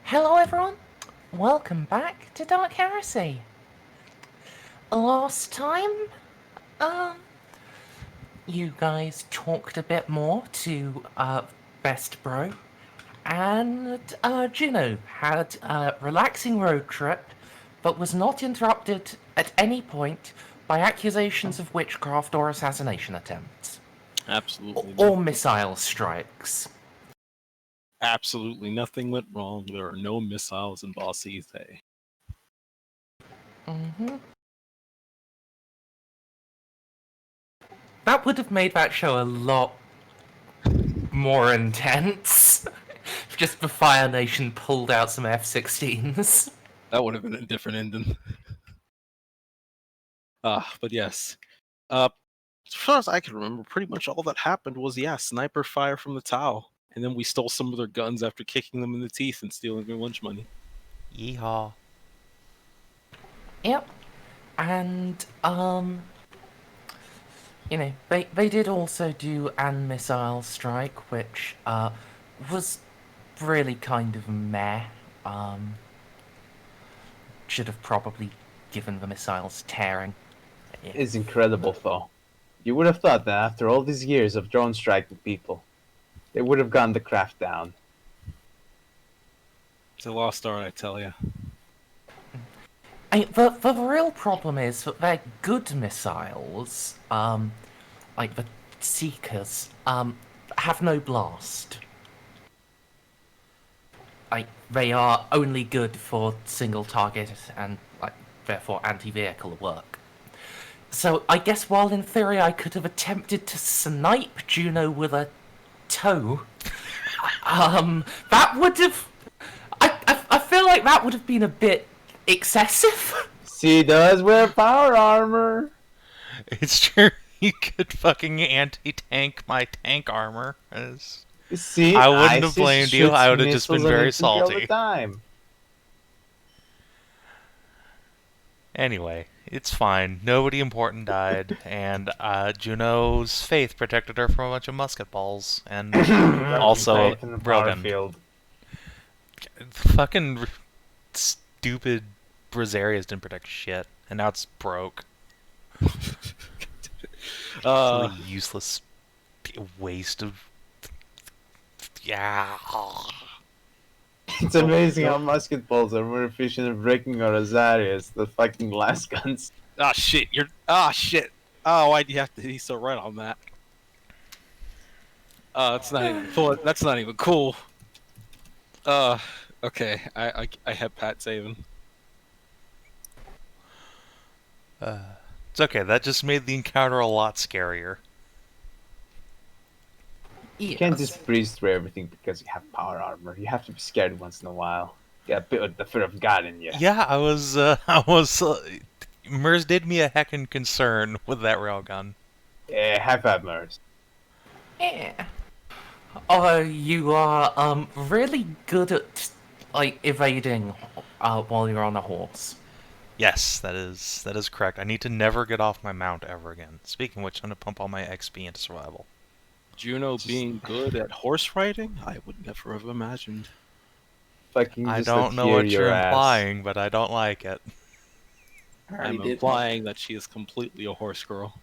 Hello everyone, welcome back to Dark Heresy. Last time, um, you guys talked a bit more to, Best Bro, and, Juno had a relaxing road trip, but was not interrupted at any point by accusations of witchcraft or assassination attempts. Absolutely. Or missile strikes. Absolutely nothing went wrong. There are no missiles in Scythia. That would have made that show a lot more intense. Just the Fire Nation pulled out some F-16s. That would have been a different ending. But yes. As far as I can remember, pretty much all that happened was, sniper fire from the Tau. And then we stole some of their guns after kicking them in the teeth and stealing their lunch money. Yeehaw. Yep. And, you know, they did also do an missile strike, which, was really kind of meh. Should have probably given the missiles tearing. It's incredible, though. You would have thought that after all these years of drone striking people, they would have gotten the craft down. It's a lost art, I tell ya. The real problem is that they're good missiles, like the Seekers, have no blast. Like, they are only good for single target and, like, therefore anti-vehicle work. So I guess while in theory I could have attempted to snipe Juno with a toe, that would have... I feel like that would have been a bit excessive. She does wear power armor. It's true. You could fucking anti-tank my tank armor. See, I wouldn't have ISIS blamed you. I would have just been missiles and very infantry all salty. the time. Anyway, it's fine. Nobody important died, and Juno's faith protected her from a bunch of musket balls, and also Faith in the power Rogan. field. Fucking stupid Brazzarias didn't protect shit, and now it's broke. Really useless waste of... Yeah. It's amazing how musket balls are more efficient at breaking our Azarias than fucking glass guns. Ah, shit. Shit. Oh, why'd you have to be so right on that? That's not even cool. That's not even cool. Okay. I have Pat Savin. It's okay, that just made the encounter a lot scarier. You can't just breeze through everything because you have power armor. You have to be scared once in a while. Get a bit of the fear of God in you. Yeah, I was, Merz did me a heckin' concern with that railgun. Yeah, high five, Merz. Yeah. Although you are, really good at, like, evading, while you're on a horse. Yes, that is correct. I need to never get off my mount ever again. Speaking of which, I'm gonna pump all my XP into survival. Juno being good at horse riding? I would never have imagined. Fucking I just don't know adhere what you're your ass. implying, but I don't like it. I'm implying that she is completely a horse girl.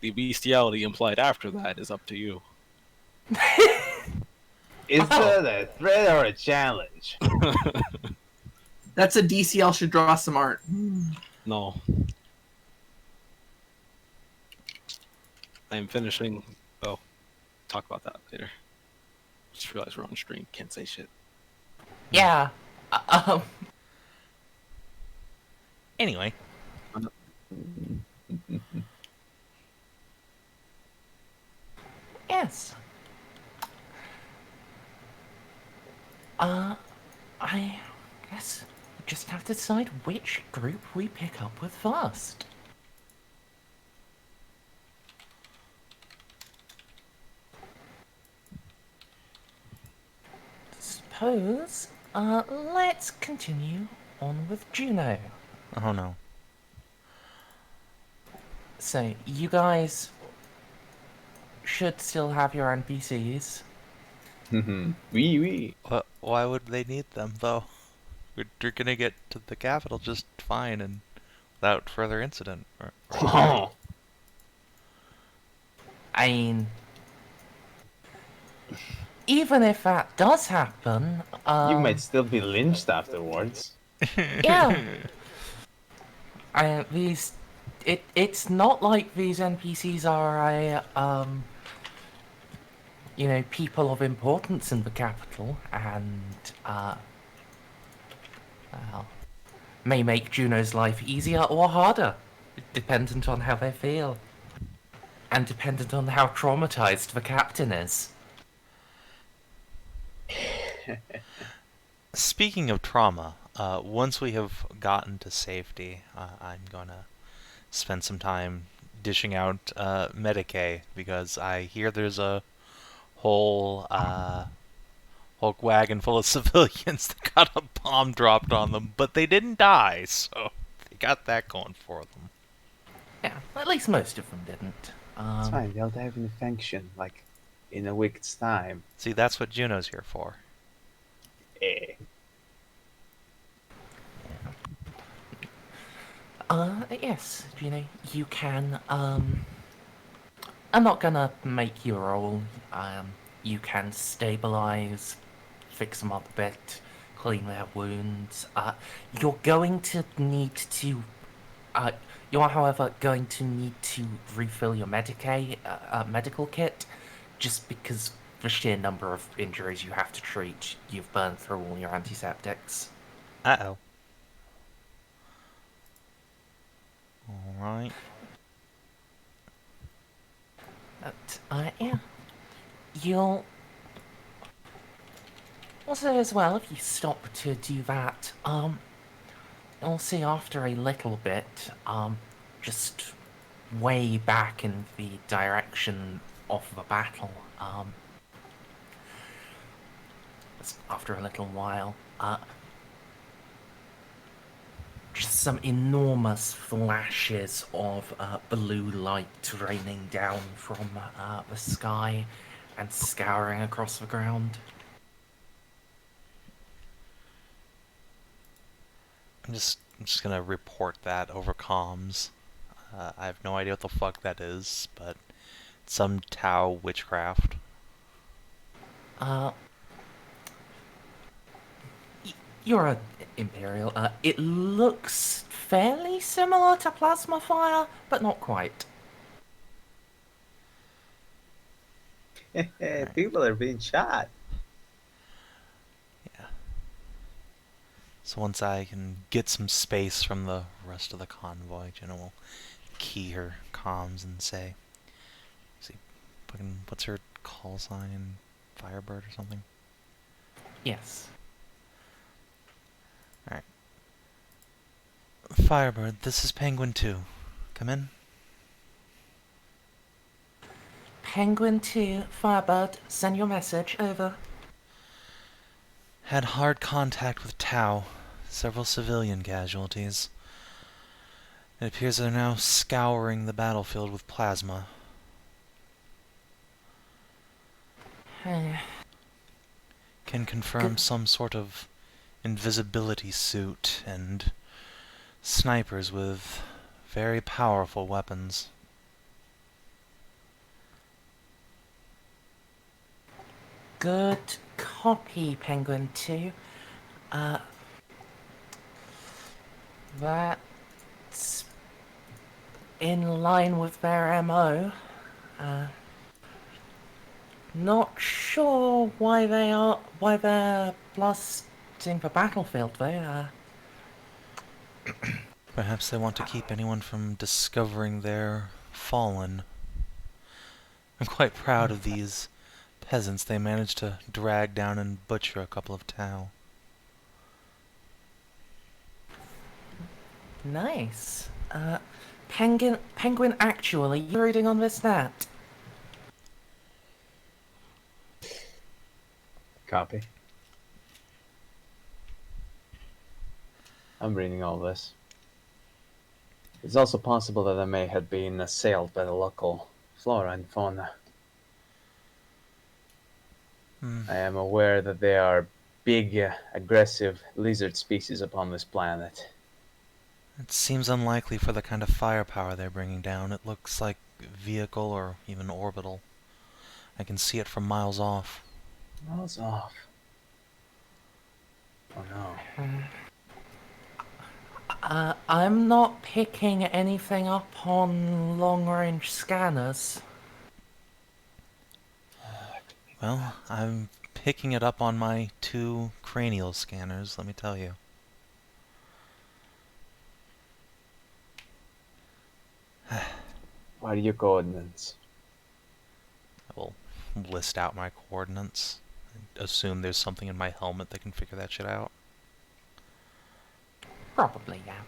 The bestiality implied after that is up to you. Is that a threat or a challenge? That's a DCL should draw some art. No. I'm finishing. Oh, talk about that later. Just realized we're on stream. Can't say shit. Yeah. Anyway. Yes. I guess we just have to decide which group we pick up with first. Suppose, let's continue on with Juno. Oh no. So, you guys should still have your NPCs. Oui. Why would they need them, though? You're gonna get to the capital just fine and without further incident. Right? I mean, even if that does happen, You might still be lynched afterwards. yeah. It's not like these NPCs are people of importance in the capital, and well, may make Juno's life easier or harder, dependent on how they feel, and dependent on how traumatized the captain is. Speaking of trauma, once we have gotten to safety, I'm gonna spend some time dishing out Medicae, because I hear there's a whole wagon full of civilians that got a bomb dropped on them, but they didn't die, so they got that going for them. Yeah, at least most of them didn't. It's fine, they'll die of an infection, like, in a week's time. See, that's what Juno's here for. Eh. Yes, you can, I'm not gonna make you roll. You can stabilize, fix them up a bit, clean their wounds. You're going to need to, you are, however, going to need to refill your medical kit, just because the sheer number of injuries you have to treat, you've burned through all your antiseptics. Uh-oh. Alright. But, yeah. You'll also, as well, if you stop to do that, you'll see after a little bit, just way back in the direction of the battle, after a little while, just some enormous flashes of blue light raining down from the sky and scouring across the ground. I'm just gonna report that over comms. I have no idea what the fuck that is, but it's some Tau witchcraft. You're a Imperial. It looks fairly similar to plasma fire, but not quite. People are being shot. Yeah. So once I can get some space from the rest of the convoy, Jenna will key her comms and say, see, fucking, what's her call sign? Firebird or something? Yes. Alright. Firebird, this is Penguin 2. Come in. Penguin 2, Firebird, send your message, over. Had hard contact with Tau. Several civilian casualties. It appears they're now scouring the battlefield with plasma. Can confirm some sort of invisibility suit and snipers with very powerful weapons. Good copy, Penguin 2. That's in line with their MO. Not sure why they're blasting the battlefield though. Perhaps they want to keep anyone from discovering their fallen. I'm quite proud of these peasants. They managed to drag down and butcher a couple of Tau. Nice. Penguin actually, you reading on this net? Copy. I'm reading all this. It's also possible that they may have been assailed by the local flora and fauna. I am aware that there are big, aggressive lizard species upon this planet. It seems unlikely for the kind of firepower they're bringing down. It looks like vehicle or even orbital. I can see it from miles off. Miles off. Oh no. I'm not picking anything up on long-range scanners. Well, I'm picking it up on my 2 cranial scanners, let me tell you. What are your coordinates? I will list out my coordinates. Assume there's something in my helmet that can figure that shit out. Probably, yeah.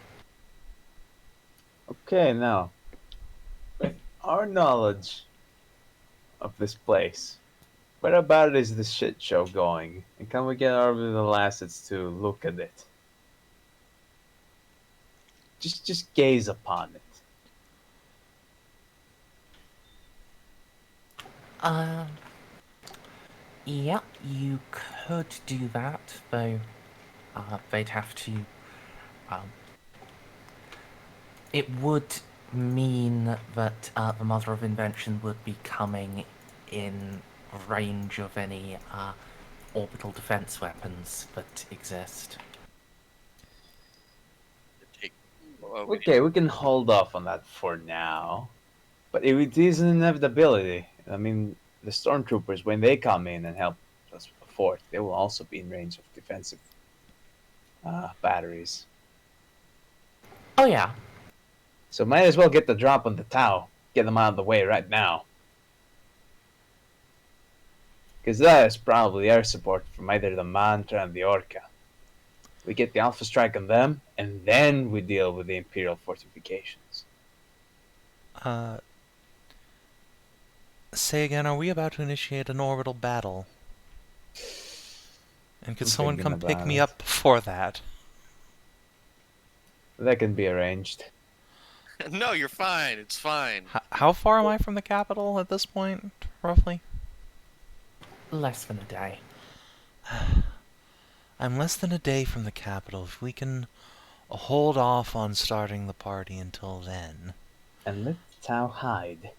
Okay, now, with our knowledge of this place, where about is this shit show going? And can we get orbital assets to look at it? Just gaze upon it. Yeah, you could do that, though they'd have to... it would mean that the Mother of Invention would be coming in range of any orbital defense weapons that exist. Okay, we can hold off on that for now. But it is an inevitability. I mean, the stormtroopers, when they come in and help us fort, they will also be in range of defensive batteries. Oh yeah. So might as well get the drop on the Tau. Get them out of the way right now. Because that is probably air support from either the Mantra and the Orca. We get the Alpha Strike on them, and then we deal with the Imperial fortifications. Say again, are we about to initiate an orbital battle? And could I'm someone thinking come pick about me it. up before that? That can be arranged. No, you're fine. It's fine. How far am I from the capital at this point, roughly? Less than a day. I'm less than a day from the capital. If we can hold off on starting the party until then. And let the Tau hide.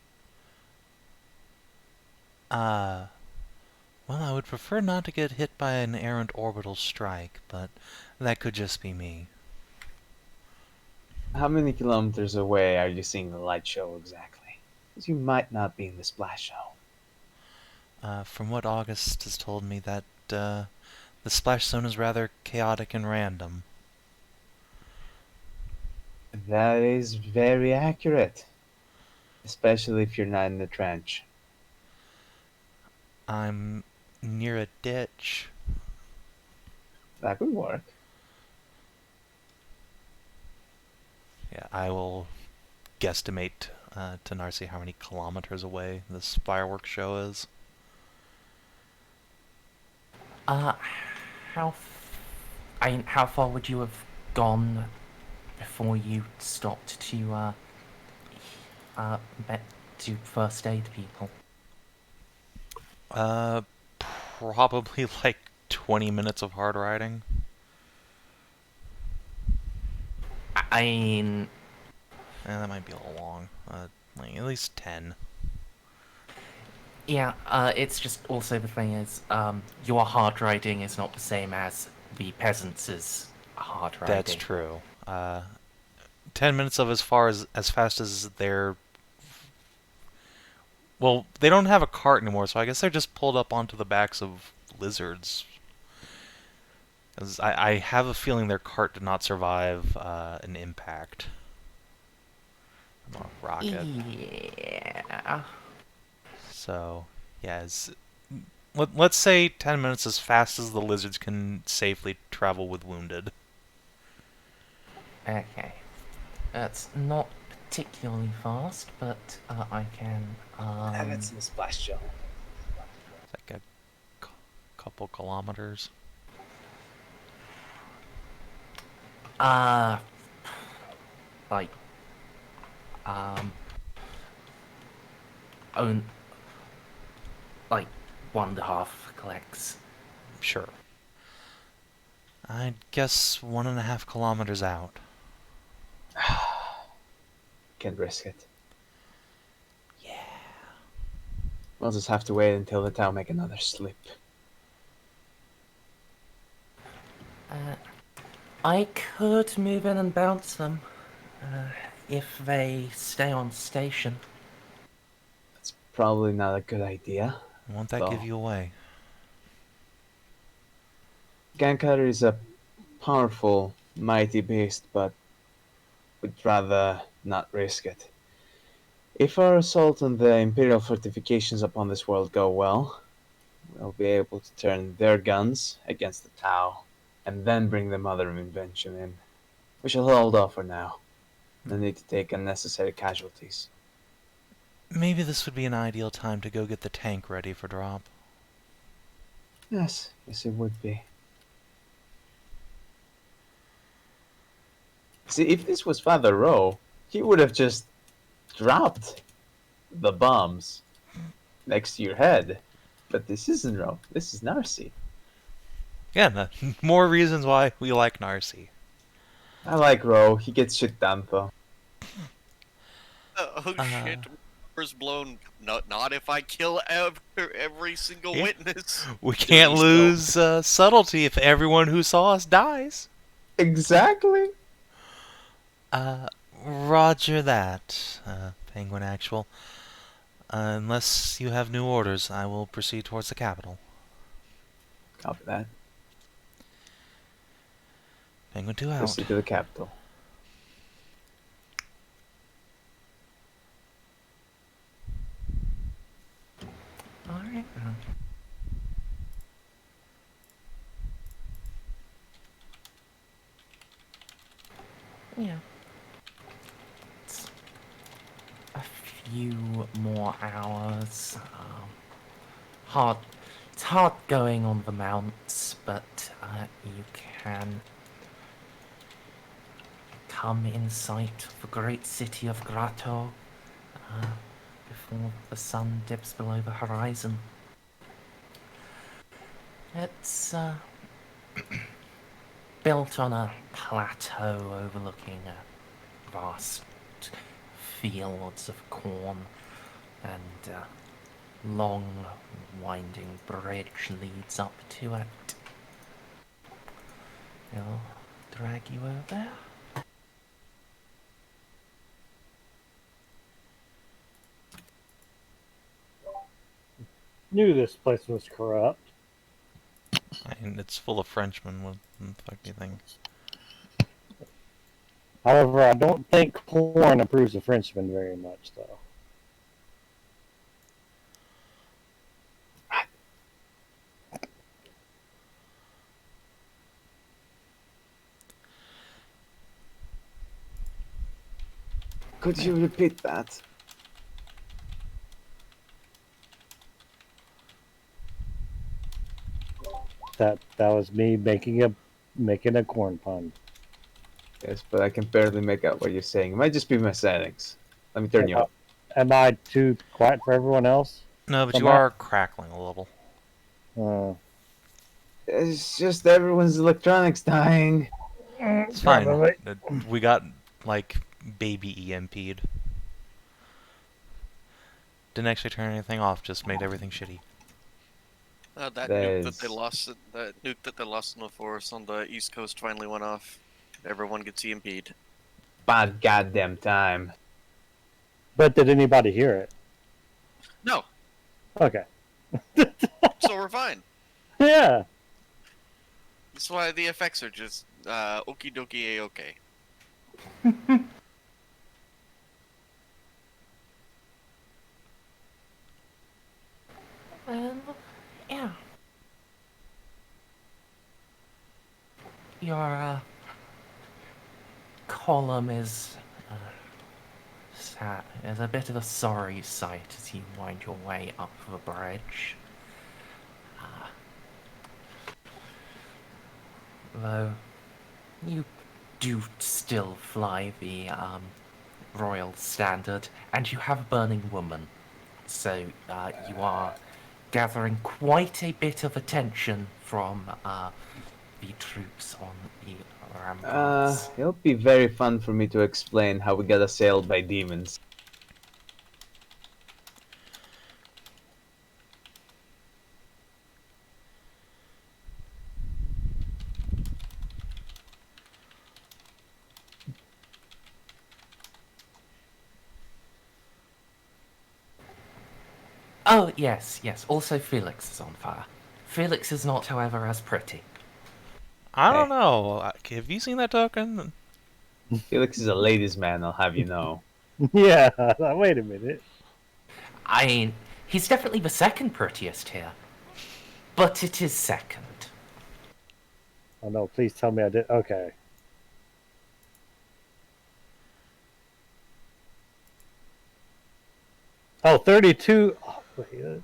Well, I would prefer not to get hit by an errant orbital strike, but that could just be me. How many kilometers away are you seeing the light show exactly? Because you might not be in the splash show. From what August has told me, that the splash zone is rather chaotic and random. That is very accurate. Especially if you're not in the trench. I'm near a ditch. That could work. Yeah, I will guesstimate to Narcia how many kilometers away this fireworks show is. How far would you have gone before you stopped to to first aid people? Probably like 20 minutes of hard riding. I mean, That might be a little long. Like at least 10. yeah, it's just also the thing is, your hard riding is not the same as the peasants' hard riding. That's true. 10 minutes of as fast as their... Well, they don't have a cart anymore, so I guess they're just pulled up onto the backs of lizards. 'Cause I have a feeling their cart did not survive an impact from a rocket. Yeah. So, yeah, let's say 10 minutes as fast as the lizards can safely travel with wounded. Okay. That's not particularly fast, but I can. That's in the splash show. It's like a couple kilometers. Like, own, like 1.5 clicks. Sure. I'd guess 1.5 kilometers out. Can't risk it. Yeah. We'll just have to wait until the town make another slip. I could move in and bounce them if they stay on station. That's probably not a good idea. Won't that So- give you away? Gankar is a powerful, mighty beast, but would rather not risk it. If our assault on the Imperial fortifications upon this world go well, we'll be able to turn their guns against the Tau, and then bring the Mother of Invention in. We shall hold off for now. No need to take unnecessary casualties. Maybe this would be an ideal time to go get the tank ready for drop. Yes, it would be. See, if this was Father Rowe, he would have just dropped the bombs next to your head. But this isn't Rowe. This is Narcia. Again, more reasons why we like Narcia. I like Rowe. He gets shit done, though. Oh shit! First blown. Not if I kill every single Yeah. witness. We can't Please lose subtlety if everyone who saw us dies. Exactly. Roger that, Penguin Actual. Unless you have new orders, I will proceed towards the capital. Copy that. Penguin 2 out. Proceed to the capital. Alright. Yeah. It's a few more hours. It's hard going on the mounts, but you can come in sight of the great city of Grotto before the sun dips below the horizon. It's built on a plateau overlooking a vast fields of corn, and a long winding bridge leads up to it. I'll drag you over there. Knew this place was corrupt. I mean, it's full of Frenchmen. What the fuck do you think? However, I don't think corn approves of Frenchmen very much, though. Could you repeat that? That was me making a corn pun. Yes, but I can barely make out what you're saying. It might just be my settings. Let me turn you up. Am I too quiet for everyone else? No, but Am you I- are crackling a little. It's just everyone's electronics dying. It's fine. Probably. We got, like, baby EMP'd. Didn't actually turn anything off, just made everything shitty. That nuke that they There's- lost, that nuke that they lost in the forest on the east coast finally went off. Everyone gets EMP'd. Bad goddamn time. But did anybody hear it? No, Okay. so we're fine. Yeah. That's why the effects are just okie dokie a-okay. Yeah. Your column is sad. Is a bit of a sorry sight as you wind your way up the bridge. Though you do still fly the Royal Standard, and you have a burning woman, so you are gathering quite a bit of attention from the troops on the ramparts. It'll be very fun for me to explain how we got assailed by demons. Oh, yes, yes. Also, Felix is on fire. Felix is not, however, as pretty. I don't Hey. know. Have you seen that token? Felix is a ladies' man, I'll have you know. Yeah, wait a minute. I mean, he's definitely the second prettiest here. But it is second. Oh no, please tell me I did. Okay. Oh, 32. Oh, wait,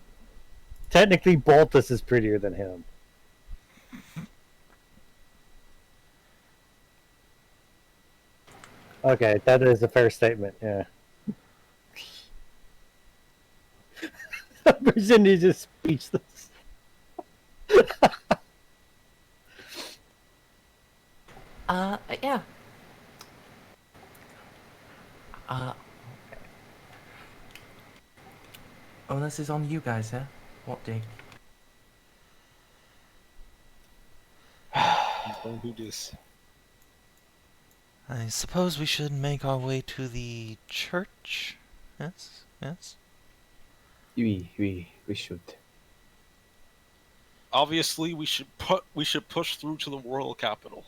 technically, Baltus is prettier than him. Okay, that is a fair statement, yeah. Merzendi just speechless. Yeah. Onus is on you guys, yeah? What do? Don't do this. I suppose we should make our way to the church. Yes, yes. We should. Obviously, we should push through to the royal capital.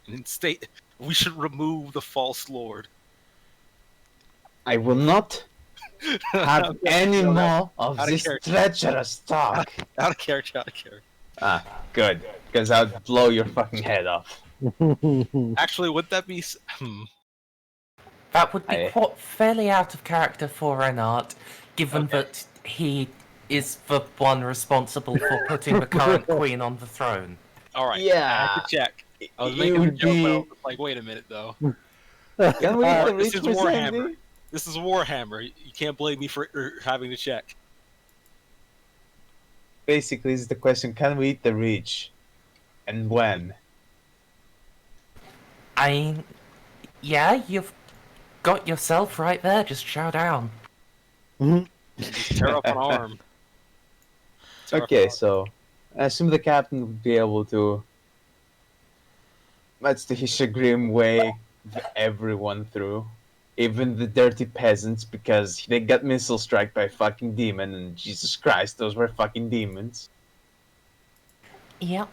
And instead, we should remove the false lord. I will not have any more of Out of this character. treacherous talk. Out of character, out of character. Ah, good. Because I'll blow your fucking head off. Actually, would that be... That would be Aye. fairly out of character for Renard, given that he is the one responsible for putting the current queen on the throne. Alright, Yeah. I have to check. I was It making a would joke, but I be- was like, wait a minute, though. Can we Uh, reach this is Warhammer. Merzendi? This is Warhammer. You can't blame me for having to check. Basically, is the question: can we eat the reach, and when? I mean, yeah, you've got yourself right there, just chow down. Just tear up an arm. Tear up Okay, an arm. so I assume the captain would be able to, much to his chagrin, way everyone through, even the dirty peasants, because they got missile struck by a fucking demon, and Jesus Christ, those were fucking demons. Yep.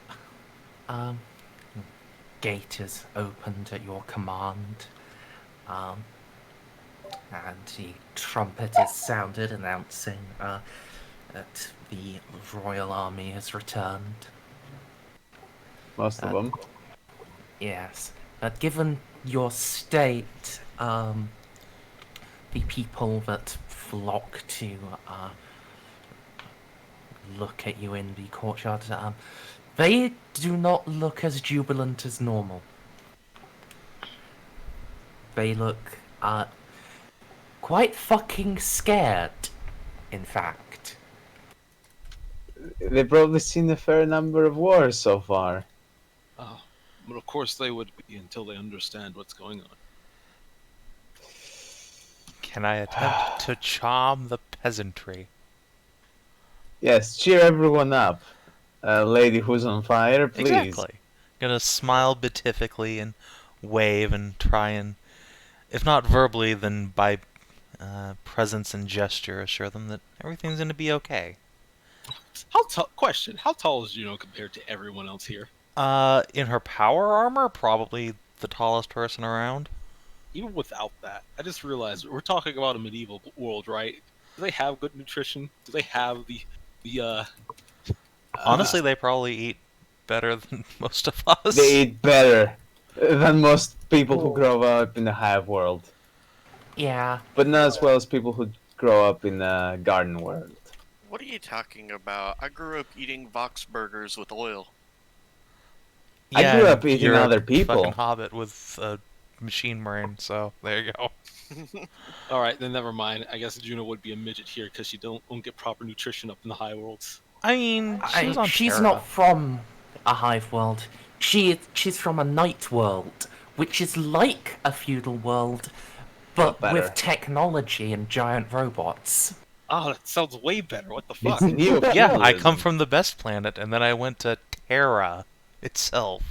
Gate is opened at your command. And the trumpet is sounded announcing that the royal army has returned. Most of them. Yes. Given your state, the people that flock to look at you in the courtyard, they do not look as jubilant as normal. They look quite fucking scared, in fact. They've probably seen a fair number of wars so far. Oh, but of course they would be until they understand what's going on. Can I attempt to charm the peasantry? Yes, cheer everyone up. Lady who's on fire, please. Exactly. Gonna smile beatifically and wave and try and, if not verbally, then by presence and gesture, assure them that everything's gonna be okay. How tall is Juno compared to everyone else here? In her power armor, probably the tallest person around. Even without that, I just realized we're talking about a medieval world, right? Do they have good nutrition? Do they have the Honestly, they probably eat better than most of us. They eat better than most people who grow up in the hive world. Yeah. But not as well as people who grow up in the garden world. What are you talking about? I grew up eating Vox burgers with oil. I grew and up eating you're a other people. Fucking hobbit with a machine brain, so there you go. All right, then never mind. I guess Juno would be a midget here because she don't get proper nutrition up in the high worlds. I mean, she was on she's Terra. not from a hive world. She's from a night world, which is like a feudal world, but better. with technology and giant robots. Oh, that sounds way better. What the fuck? It's new. Yeah, I come from the best planet, and then I went to Terra itself.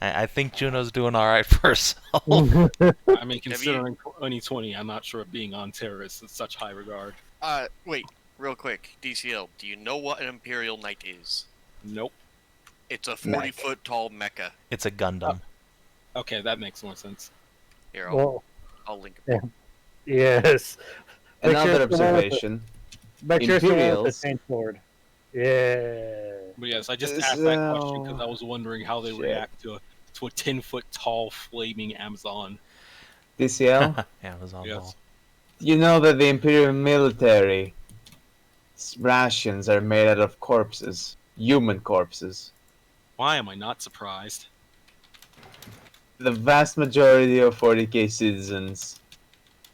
I think Juno's doing alright for herself. I mean, considering 2020, I'm not sure being on Terra is in such high regard. Wait, real quick, DCL, do you know what an Imperial Knight is? Nope. It's a 40-foot tall mecha. It's a Gundam. Okay, that makes more sense. Here, Well, I'll link yeah. it. Yes. Make sure Another it's the one with the- observation. Make sure it's the one with the Imperials. chain sword. Yeah. But yes, I just So- asked that question because I was wondering how they Shit. react to a 10-foot tall flaming Amazon. DCL, Amazon Yes. ball. you know that the Imperial military rations are made out of corpses. Human corpses. Why am I not surprised? The vast majority of 40k citizens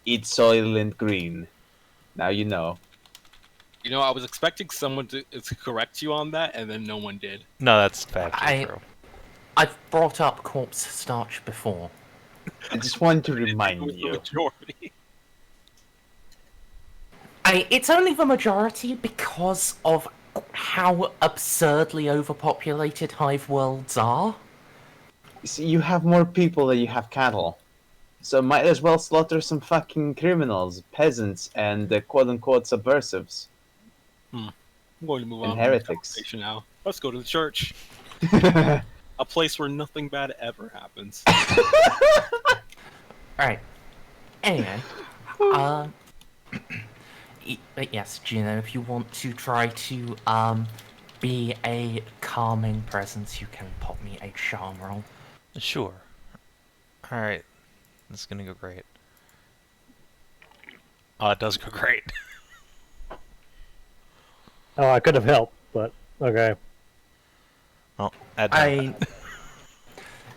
eat Soylent Green. Now you know. You know, I was expecting someone to correct you on that, and then no one did. No, that's factually true. I've brought up corpse starch before. I just want to remind It was the you. majority. It's only the majority because of how absurdly overpopulated hive worlds are. See, you have more people than you have cattle. So might as well slaughter some fucking criminals, peasants, and quote-unquote subversives. I'm going to move And on heretics. from the conversation now. Let's go to the church. A place where nothing bad ever happens. Right. Anyway, but yes, Juno, if you want to try to be a calming presence, you can pop me a charm roll. Sure. Alright. This is gonna go great. Oh, it does go great. Oh, I could have helped, but okay. Well, add that.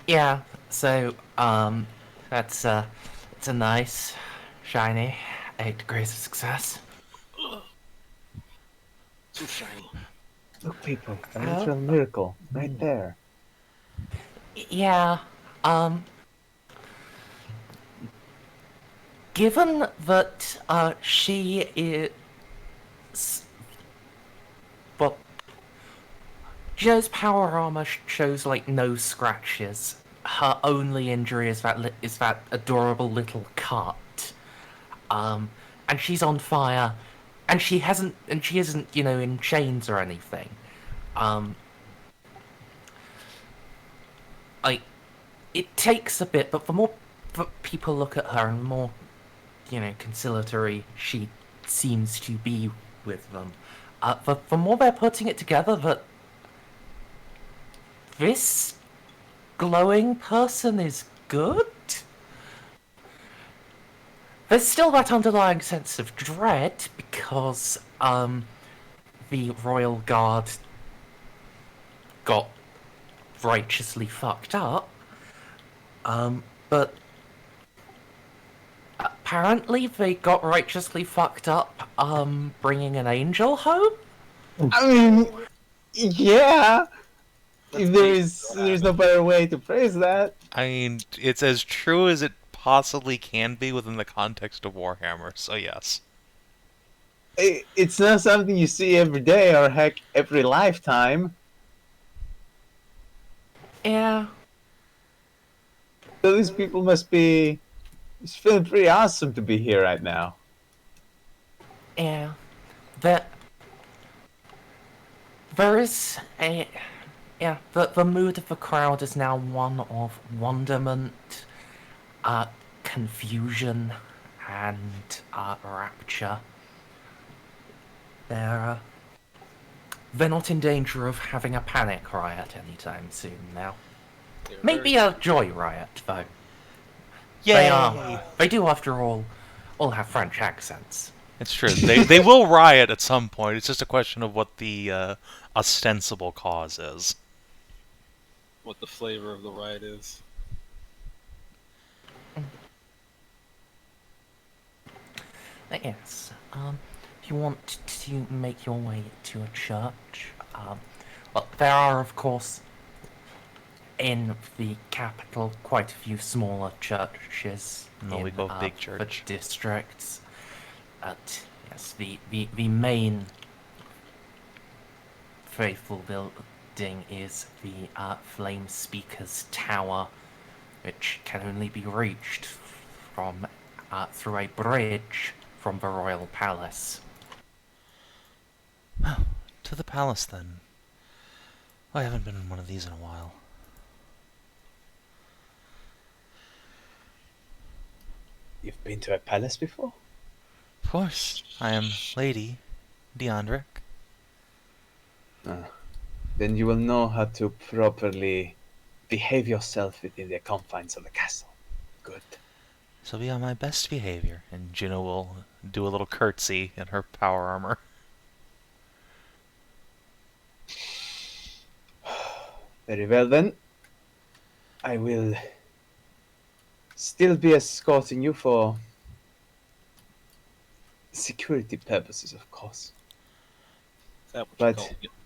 Yeah, so, it's a nice, shiny 8 degrees of success. Too shiny. Look, people, a literal miracle right there. Yeah, given that, she is... Well, Joe's power armor shows, like, no scratches. Her only injury is that adorable little cut. And she's on fire, and she isn't, you know, in chains or anything. Like, it takes a bit, but the more people look at her, and the more, you know, conciliatory she seems to be with them, the more they're putting it together that this glowing person is good. There's still that underlying sense of dread because the royal guard got righteously fucked up, but apparently they got righteously fucked up bringing an angel home. I mean, yeah. If there's no better way to phrase that. I mean, it's as true as it possibly can be within the context of Warhammer, so yes. It's not something you see every day or heck every lifetime. Yeah. So these people must be feeling pretty awesome to be here right now. Yeah. There is a... Yeah, the mood of the crowd is now one of wonderment, confusion, and rapture. They're not in danger of having a panic riot anytime soon now. Maybe a joy riot, though. Yay! They do, after all have French accents. It's true. They will riot at some point. It's just a question of what the ostensible cause is. What the flavor of the riot is. Yes. If you want to make your way to a church, well, there are, of course, in the capital, quite a few smaller churches No, in we go big the church. districts. But yes, the main faithful building is the Flame Speaker's Tower, which can only be reached from through a bridge from the royal palace. Well, to the palace then. I haven't been in one of these in a while. You've been to a palace before? Of course, I am Lady Deandric. Then you will know how to properly behave yourself within the confines of the castle. Good. So be on my best behavior, and Juno will do a little curtsy in her power armor. Very well then. I will still be escorting you for security purposes, of course. Is that what But you call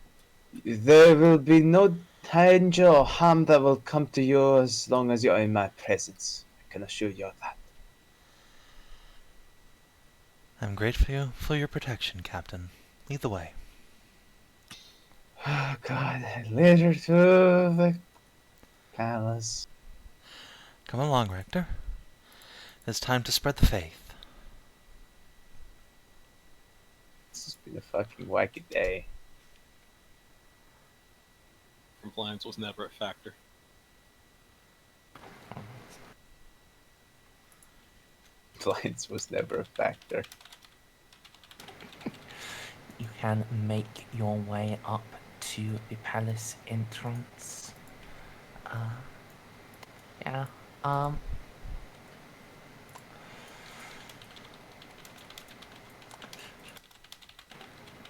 it? there will be no danger or harm that will come to you as long as you are in my presence. I can assure you of that. I'm grateful for your protection, Captain. Lead the way. Oh God, later to the palace. Come along, Rector. It's time to spread the faith. This has been a fucking wacky day. Compliance was never a factor. Compliance was never a factor. You can make your way up to the palace entrance. Yeah.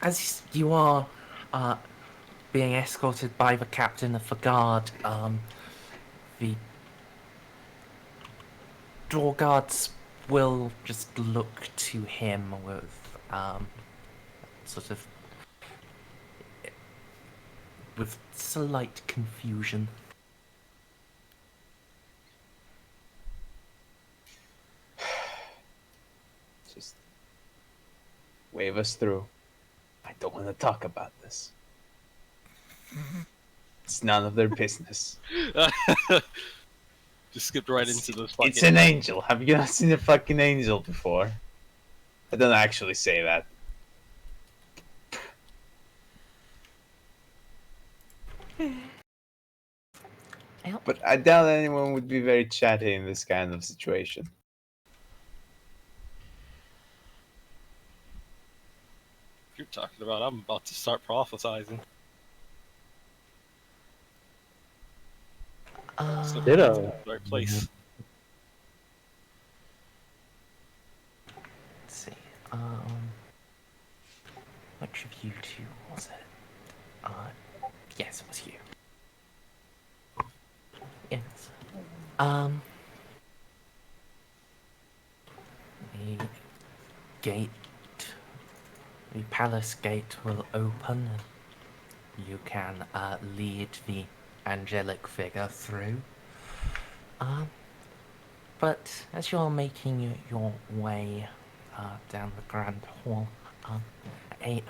As you are being escorted by the captain of the guard, the door guards will just look to him with sort of with slight confusion. Just wave us through. I don't want to talk about this. It's none of their business. Just skipped right into the fucking... It's an angel. Have you not seen a fucking angel before? I don't actually say that. But I doubt anyone would be very chatty in this kind of situation. If you're talking about, I'm about to start prophesizing. Ditto. Right place. Let's see. Which of you two was it? Yes, it was you. Yes. The gate, the palace gate will open and you can lead the angelic figure through. But as you're making your way down the grand hall, a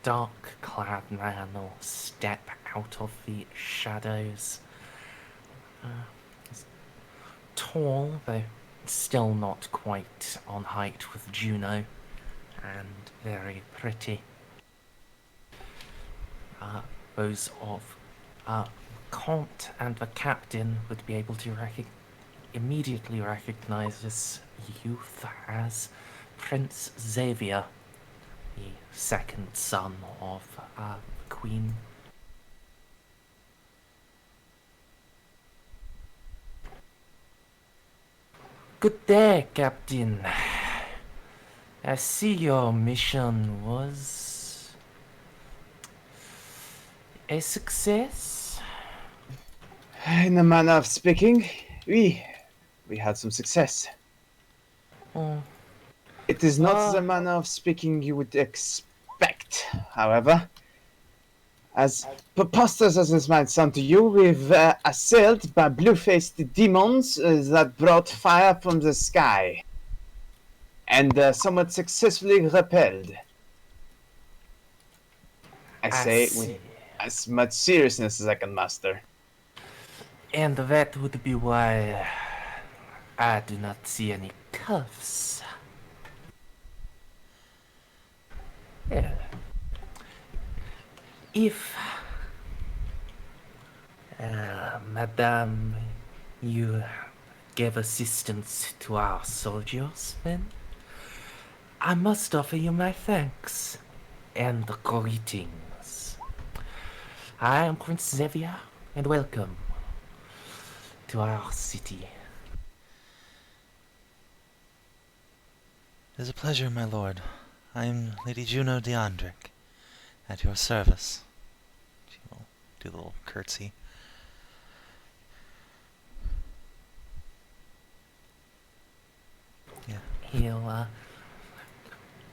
dark-clad man will step out of the shadows. He's tall, though still not quite on height with Juno, and very pretty. Those of Comte and the captain would be able to immediately recognize this youth as Prince Xavier, the second son of the Queen. Good day, Captain. I see your mission was a success. In a manner of speaking, we had some success. Oh, It is not the manner of speaking you would expect, however. As preposterous as this might sound to you, we've assailed by blue-faced demons that brought fire from the sky, and somewhat successfully repelled. I say it with as much seriousness as I can muster. And that would be why I do not see any cuffs. Yeah. If, Madame, you gave assistance to our soldiers, then I must offer you my thanks and greetings. I am Prince Xavier, and welcome to our city. It is a pleasure, my lord. I am Lady Juno Deandric, at your service. She will do a little curtsy. Yeah. He'll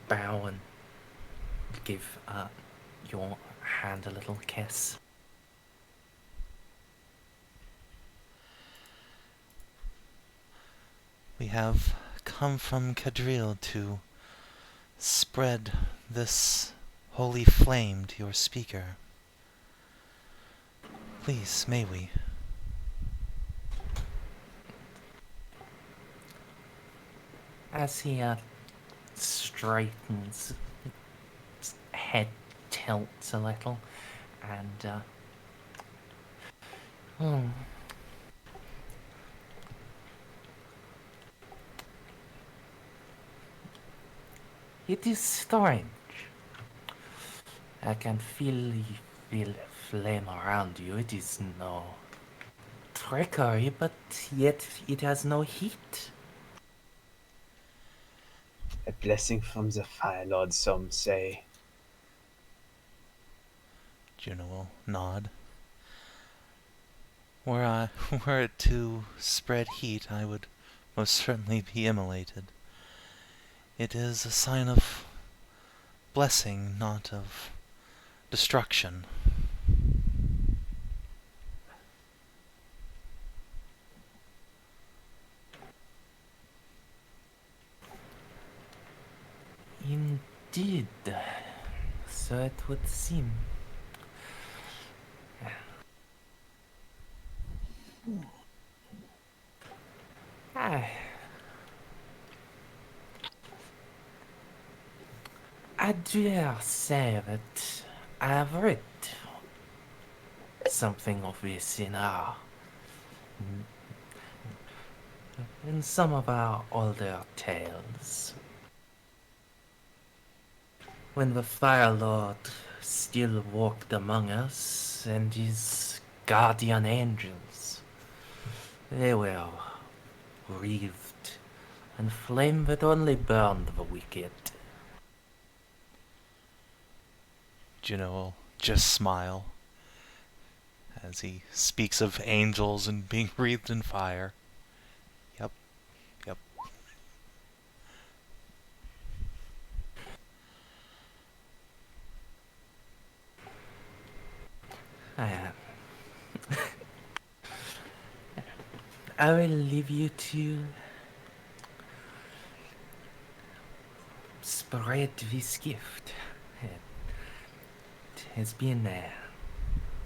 bow and give your hand a little kiss. We have come from Cadril to spread this holy flame to your speaker. Please, may we? As he straightens, his head tilts a little, and it is strange. I can feel flame around you. It is no trickery, but yet it has no heat. A blessing from the Fire Lord, some say. Juno will nod. Were it to spread heat, I would most certainly be immolated. It is a sign of blessing, not of destruction. Indeed, so it would seem. I dare say that I have read something of this in some of our older tales. When the Fire Lord still walked among us and his guardian angels, they were wreathed in flame that only burned the wicked. Juno will just smile as he speaks of angels and being wreathed in fire. Yep. I will leave you to spread this gift. It has been a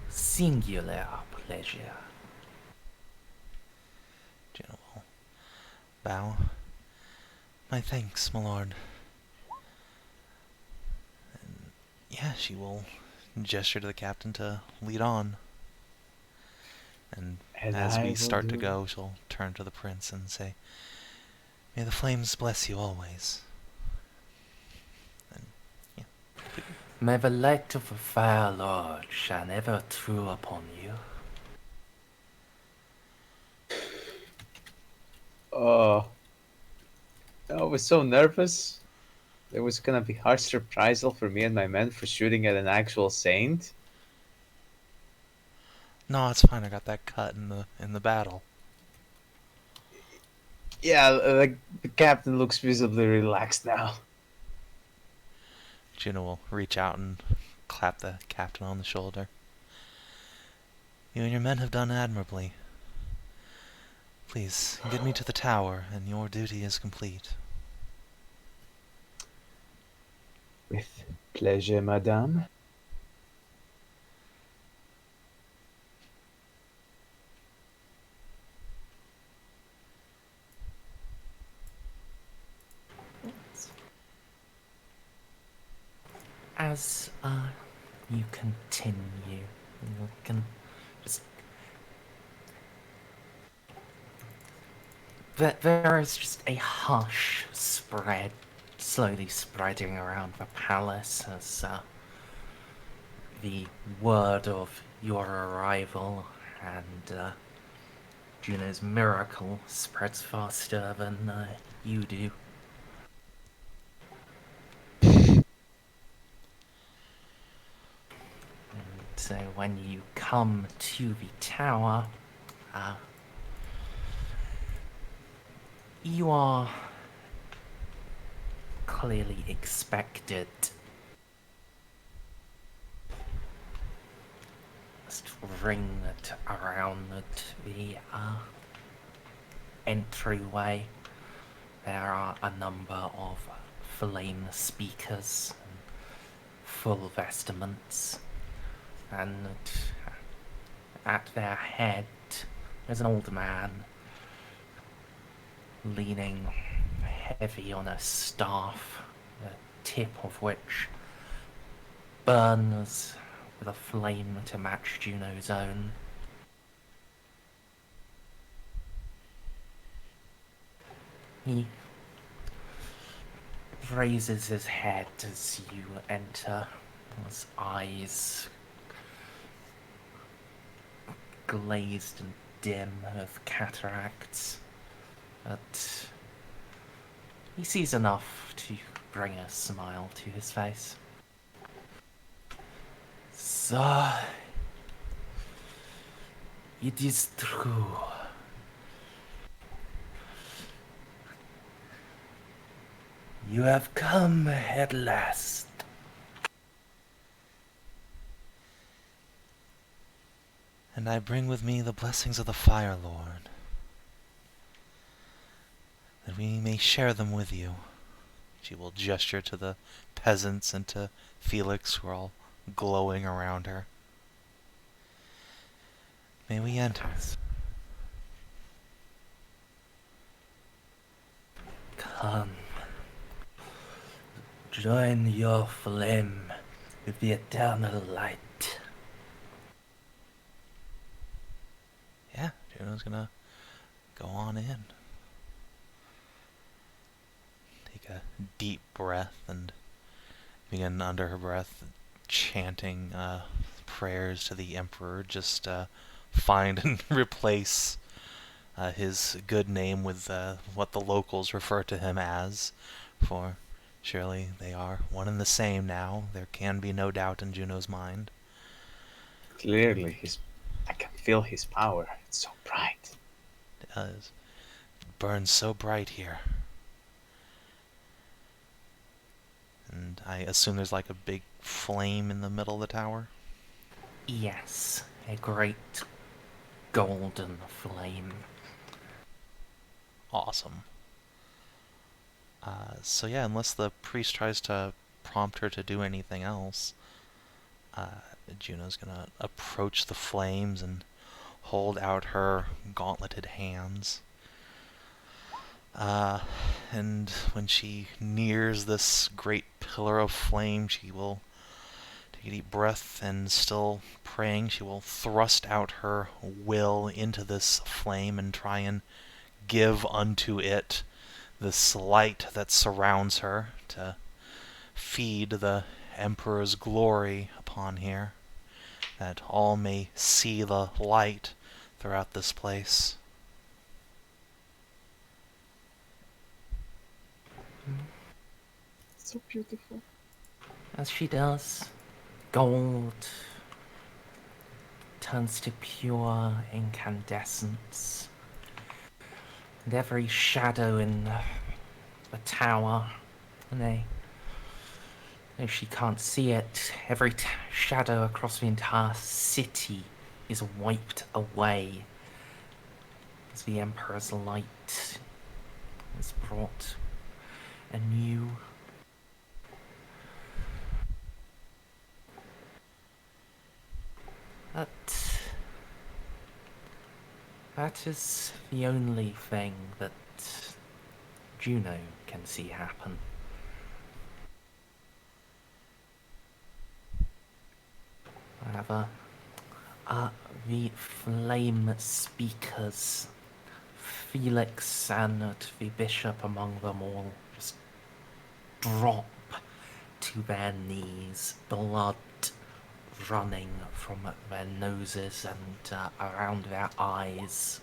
singular pleasure. Juno will bow. My thanks, my lord. And yeah, she will gesture to the captain to lead on. And as we start to go, she'll turn to the prince and say, "May the flames bless you always." And yeah. May the light of the Fire Lord shine ever true upon you. Oh, I was so nervous. There was gonna be harsh reprisal for me and my men for shooting at an actual saint. No, it's fine. I got that cut in the battle. Yeah, like the captain looks visibly relaxed now. Juno will reach out and clap the captain on the shoulder. You and your men have done admirably. Please, get me to the tower, and your duty is complete. With pleasure, madame. As you continue, you can just there is just a hush slowly spreading around the palace as the word of your arrival and Juno's miracle spreads faster than you do. So when you come to the tower, you are clearly expected. Just ringed around the entryway. There are a number of flame speakers and full vestments. And at their head there's an old man leaning heavy on a staff, the tip of which burns with a flame to match Juno's own. He raises his head as you enter, his eyes glazed and dim with cataracts, but he sees enough to bring a smile to his face. So, it is true. You have come at last. And I bring with me the blessings of the Fire Lord, that we may share them with you. She will gesture to the peasants and to Felix, who are all glowing around her. May we enter? Come. Join your flame with the eternal light. Yeah, Juno's gonna go on in. Take a deep breath and begin under her breath chanting prayers to the Emperor. Just find and replace his good name with what the locals refer to him as, for surely they are one and the same now. There can be no doubt in Juno's mind. Clearly, I can feel his power. It's so bright. It does. It burns so bright here. And I assume there's like a big flame in the middle of the tower? Yes, a great golden flame. Awesome. So yeah, unless the priest tries to prompt her to do anything else, Juno's gonna approach the flames and hold out her gauntleted hands. And when she nears this great pillar of flame, she will take a deep breath, and still praying, she will thrust out her will into this flame and try and give unto it this light that surrounds her, to feed the Emperor's glory upon here, that all may see the light throughout this place. So beautiful. As she does, gold turns to pure incandescence. and every shadow in the tower, and though she can't see it, every shadow across the entire city is wiped away as the Emperor's light has brought a new that is the only thing that Juno can see happen. However, the flame speakers, Felix and the bishop among them all, just drop to their knees, blood running from their noses and around their eyes.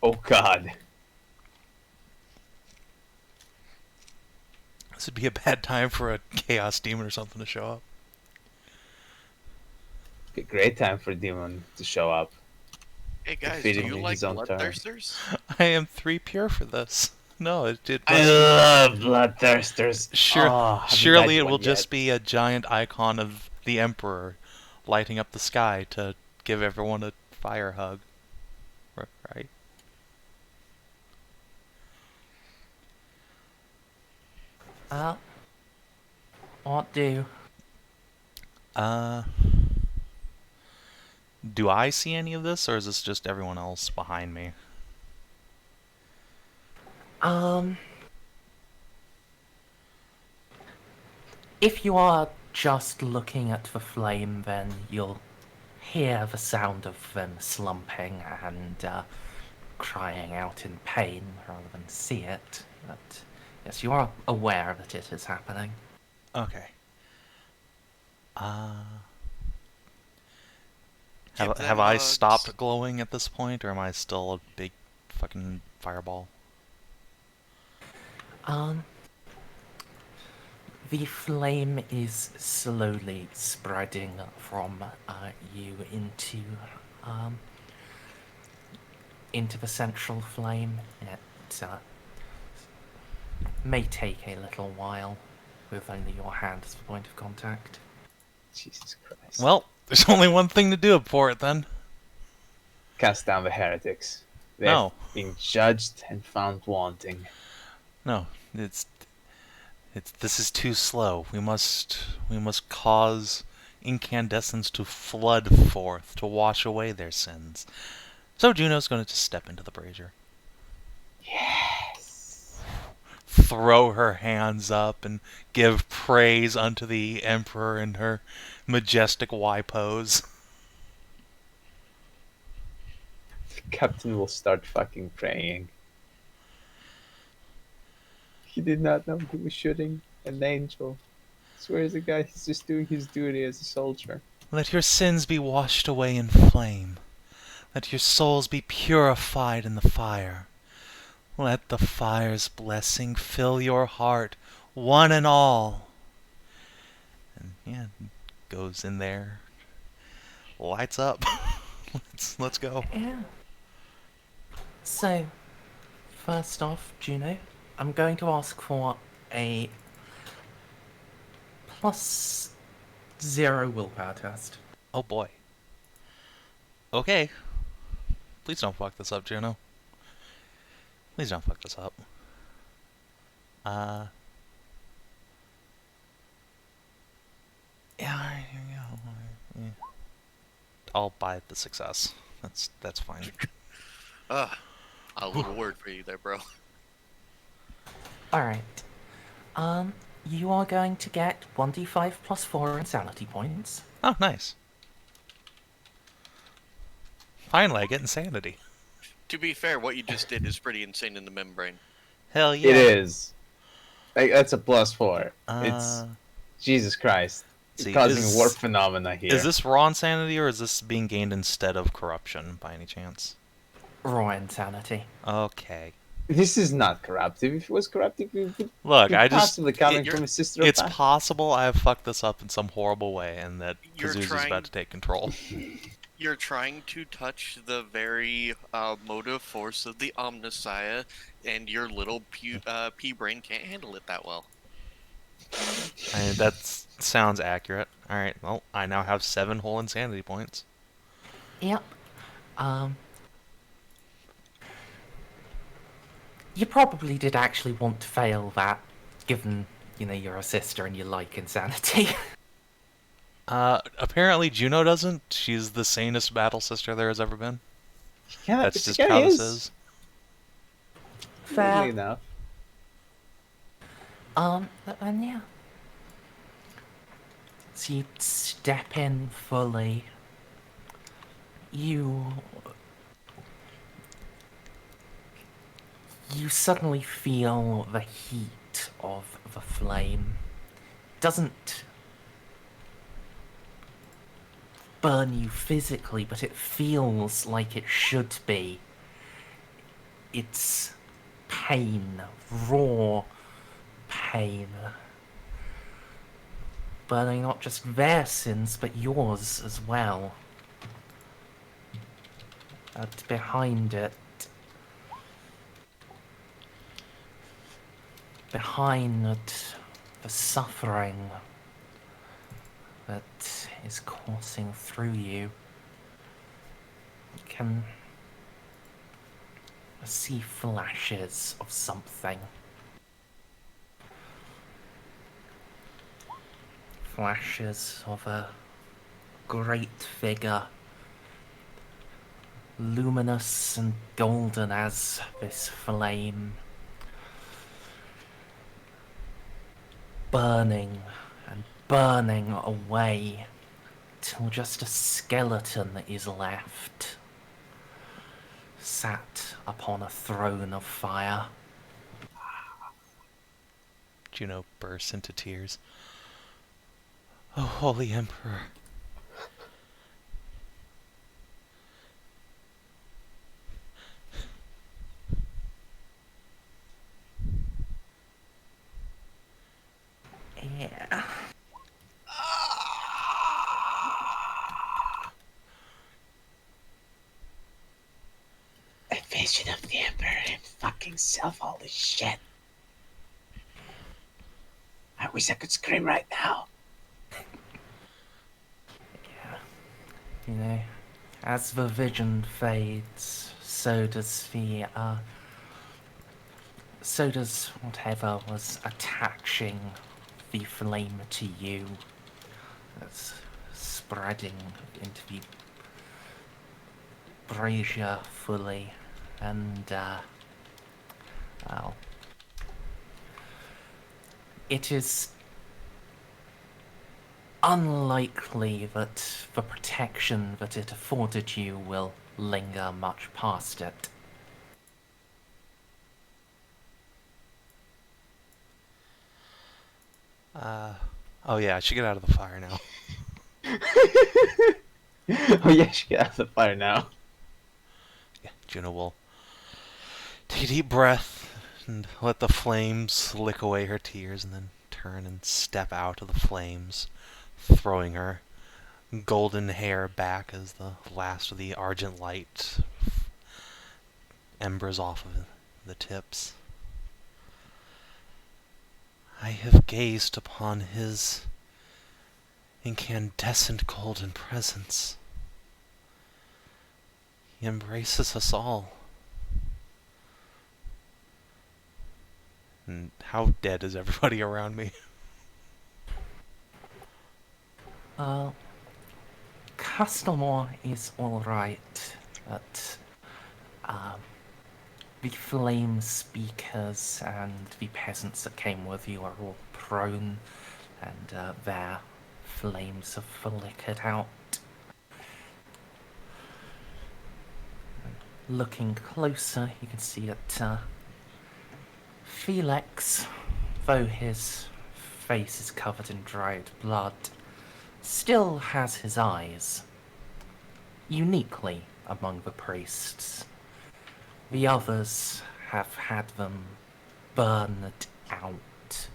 Oh God. This would be a bad time for a chaos demon or something to show up. A great time for a demon to show up. Hey guys, Defeating do you in like his own turn. bloodthirsters? I am 3 pure for this. No, it I love bloodthirsters. Sure, Oh, I haven't surely died it will one just yet. be a giant icon of the Emperor lighting up the sky to give everyone a fire hug. Right? What do? Do I see any of this, or is this just everyone else behind me? If you are just looking at the flame, then you'll hear the sound of them slumping and crying out in pain rather than see it. But yes, you are aware that it is happening. Okay. Give Have them I hugs. stopped glowing at this point, or am I still a big fucking fireball? The flame is slowly spreading from you into the central flame. It may take a little while, with only your hand as the point of contact. Jesus Christ. Well, there's only one thing to do for it then. Cast down the heretics. They're No. being judged and found wanting. No, this is too slow. We must cause incandescence to flood forth to wash away their sins. So Juno's going to just step into the brazier. Yes. Throw her hands up and give praise unto the Emperor in her majestic Y pose. The captain will start fucking praying. He did not know he was shooting an angel. I swear the guy is just doing his duty as a soldier. Let your sins be washed away in flame. Let your souls be purified in the fire. Let the fire's blessing fill your heart, one and all. And yeah, goes in there, lights up. Let's go. Yeah. So, first off, Juno, I'm going to ask for a +0 willpower test. Oh boy. Okay. Please don't fuck this up, Juno. Please don't fuck this up. Yeah, yeah. I'll buy the success. That's fine. A reward for you there, bro. Alright. You are going to get 1d5 plus 4 insanity points. Oh, nice. Finally, I get insanity. To be fair, what you just did is pretty insane in the membrane. Hell yeah. It is. Like, that's a +4. Uh, It's Jesus Christ. It's see, causing warp phenomena here. Is this raw insanity, or is this being gained instead of corruption, by any chance? Raw insanity. Okay. This is not corruptive. If it was corruptive, it would Look, be I just possibly coming you're- from a sister of it's passion. possible I have fucked this up in some horrible way, and that You're Pazuzu's trying- about to take control. You're trying to touch the very motive force of the Omnissiah, and your little pea brain can't handle it that well. I mean, that sounds accurate. All right, well, I now have 7 whole insanity points. Yep. You probably did actually want to fail that, given, you're a sister and you like insanity. Apparently Juno doesn't. She's the sanest battle sister there has ever been. Yeah, That's just yeah, how he this is. is. Fair. Weirdly enough. And yeah. So you step in fully. You suddenly feel the heat of the flame. Doesn't burn you physically, but it feels like it should be. It's pain, raw pain. Burning not just their sins, but yours as well. And behind it, behind the suffering that is coursing through you, you can see flashes of something. Flashes of a great figure, luminous and golden as this flame, burning and burning away till just a skeleton is left, sat upon a throne of fire. Juno bursts into tears. Oh, Holy Emperor. Yeah. A vision of the Emperor himself, holy shit. I wish I could scream right now. Yeah. As the vision fades, so does whatever was attaching the flame to you. That's spreading into the brazier fully, and well, it is unlikely that the protection that it afforded you will linger much past it. Oh yeah, I should get out of the fire now. Oh yeah, she get out of the fire now. Yeah, Juno will take a deep breath and let the flames lick away her tears, and then turn and step out of the flames, throwing her golden hair back as the last of the argent light embers off of the tips. I have gazed upon his incandescent golden presence. He embraces us all. And how dead is everybody around me? Customore is alright, but the flame speakers and the peasants that came with you are all prone, and their flames have flickered out. Looking closer, you can see that Felix, though his face is covered in dried blood, still has his eyes. Uniquely among the priests. The others have had them burned out,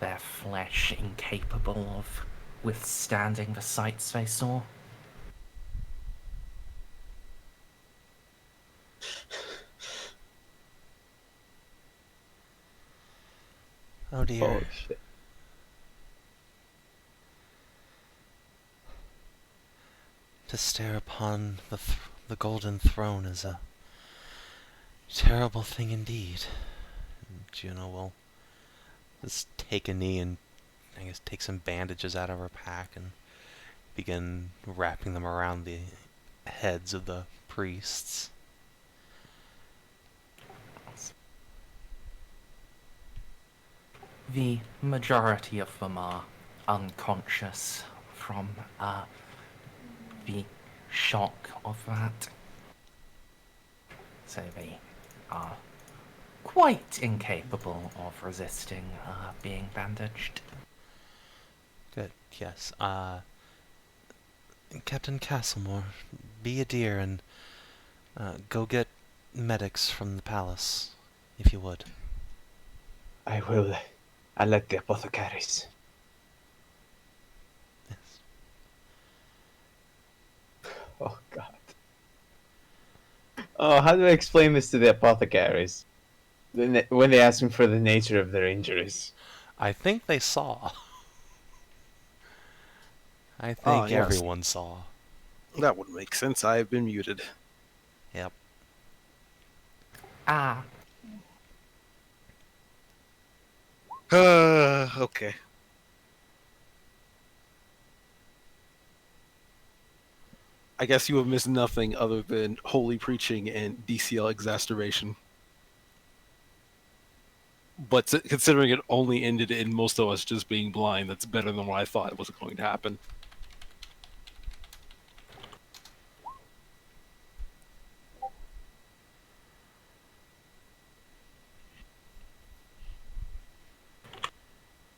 their flesh incapable of withstanding the sights they saw. Oh dear. Holy shit. To stare upon the golden throne is a terrible thing indeed. And Juno will just take a knee and, I guess, take some bandages out of her pack and begin wrapping them around the heads of the priests. The majority of them are unconscious from the shock of that. So they are quite incapable of resisting being bandaged. Good, yes. Captain Castlemore, be a dear and go get medics from the palace, if you would. I will. I'll let the apothecaries. Yes. Oh, God. Oh, how do I explain this to the apothecaries? When they ask me for the nature of their injuries. I think they saw. I think Oh, yes. everyone saw. That would make sense. I have been muted. Yep. Ah, Okay. I guess you have missed nothing other than holy preaching and DCL exacerbation. But considering it only ended in most of us just being blind, that's better than what I thought was going to happen.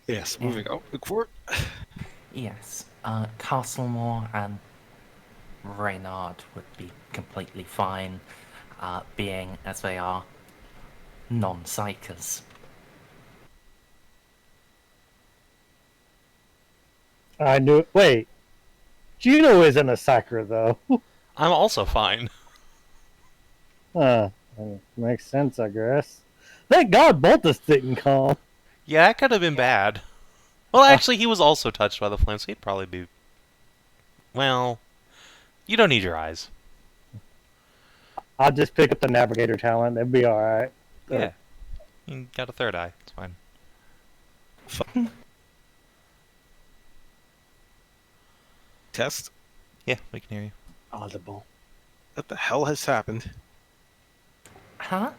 Yes, moving on. Look forward. yes. Castlemore and Reynard would be completely fine, being as they are non-psychers. I knew. Wait, Juno isn't a psyker though. I'm also fine. Makes sense, I guess. Thank God Baltus didn't come. Yeah, it could have been bad. Well, actually, he was also touched by the flame, so he'd probably be... Well, you don't need your eyes. I'll just pick up the navigator talent. It'll be alright. Yeah. You got a third eye. It's fine. Test? Yeah, we can hear you. Audible. What the hell has happened? Huh?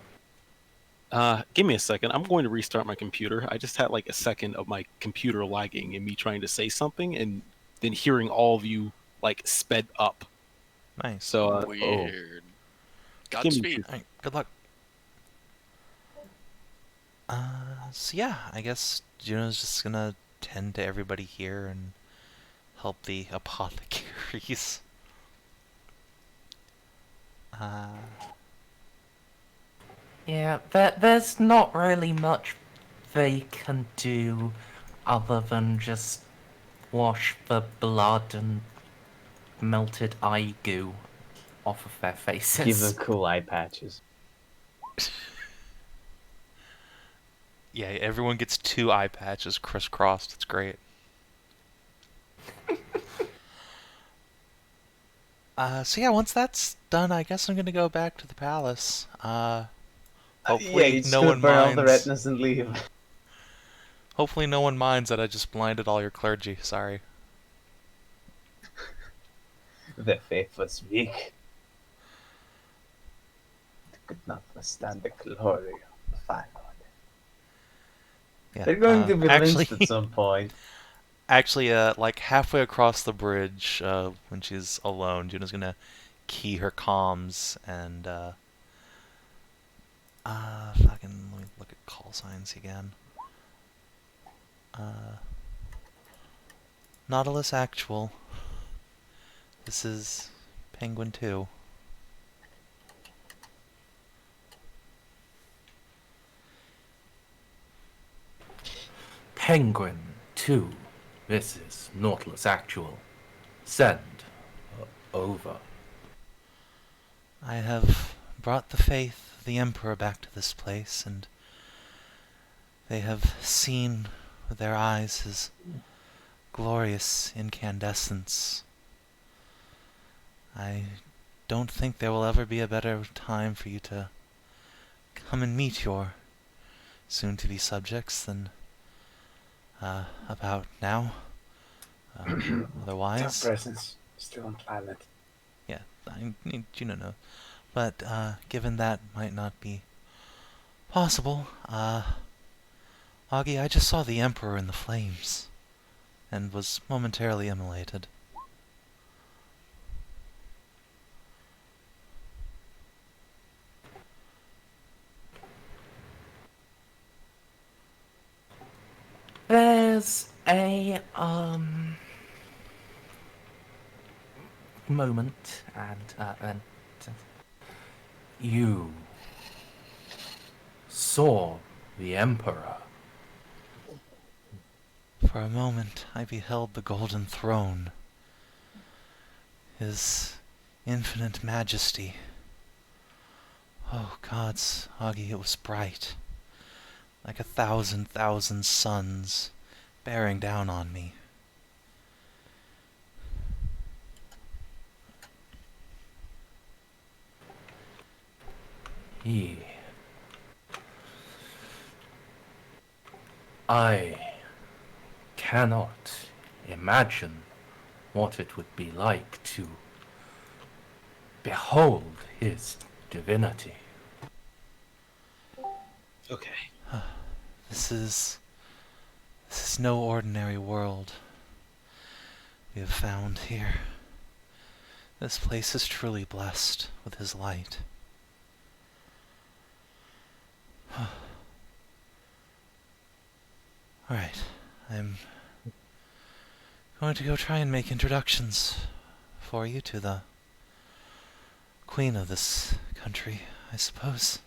Give me a second. I'm going to restart my computer. I just had like a second of my computer lagging and me trying to say something and then hearing all of you like sped up. Nice. So, Weird. Give me Godspeed. Alright, good luck. So yeah, I guess Juno's just gonna tend to everybody here and help the apothecaries. Yeah, there's not really much they can do other than just wash the blood and melted eye goo off of their faces. Give them cool eye patches. Yeah, everyone gets 2 eye patches crisscrossed. It's great. So yeah, once that's done, I guess I'm gonna go back to the palace. Hopefully you just no gonna one burn all the minds. retinas and leave. Hopefully no one minds that I just blinded all your clergy. Sorry. The faithless weak. They could not withstand the glory of the fire. Yeah. They're going to be actually, lynched at some point. Actually, like halfway across the bridge, when she's alone, Juno's gonna key her comms and let me look at call signs again. Nautilus Actual. This is Penguin 2. Penguin 2, this is Nautilus Actual. Send over. I have brought the faith of the Emperor back to this place, and they have seen with their eyes his glorious incandescence. I don't think there will ever be a better time for you to come and meet your soon-to-be subjects than about now. Otherwise, Our presence still on planet. yeah, I need Juno know. But given that might not be possible, Augie, I just saw the Emperor in the flames, and was momentarily immolated. There's a moment, and you saw the Emperor. For a moment, I beheld the golden throne, his infinite majesty. Oh, gods, Augie, it was bright, like 1,000,000 suns bearing down on me. I cannot imagine what it would be like to behold his divinity. Okay. This is no ordinary world we have found here. This place is truly blessed with his light. Alright, I'm going to go try and make introductions for you to the queen of this country, I suppose.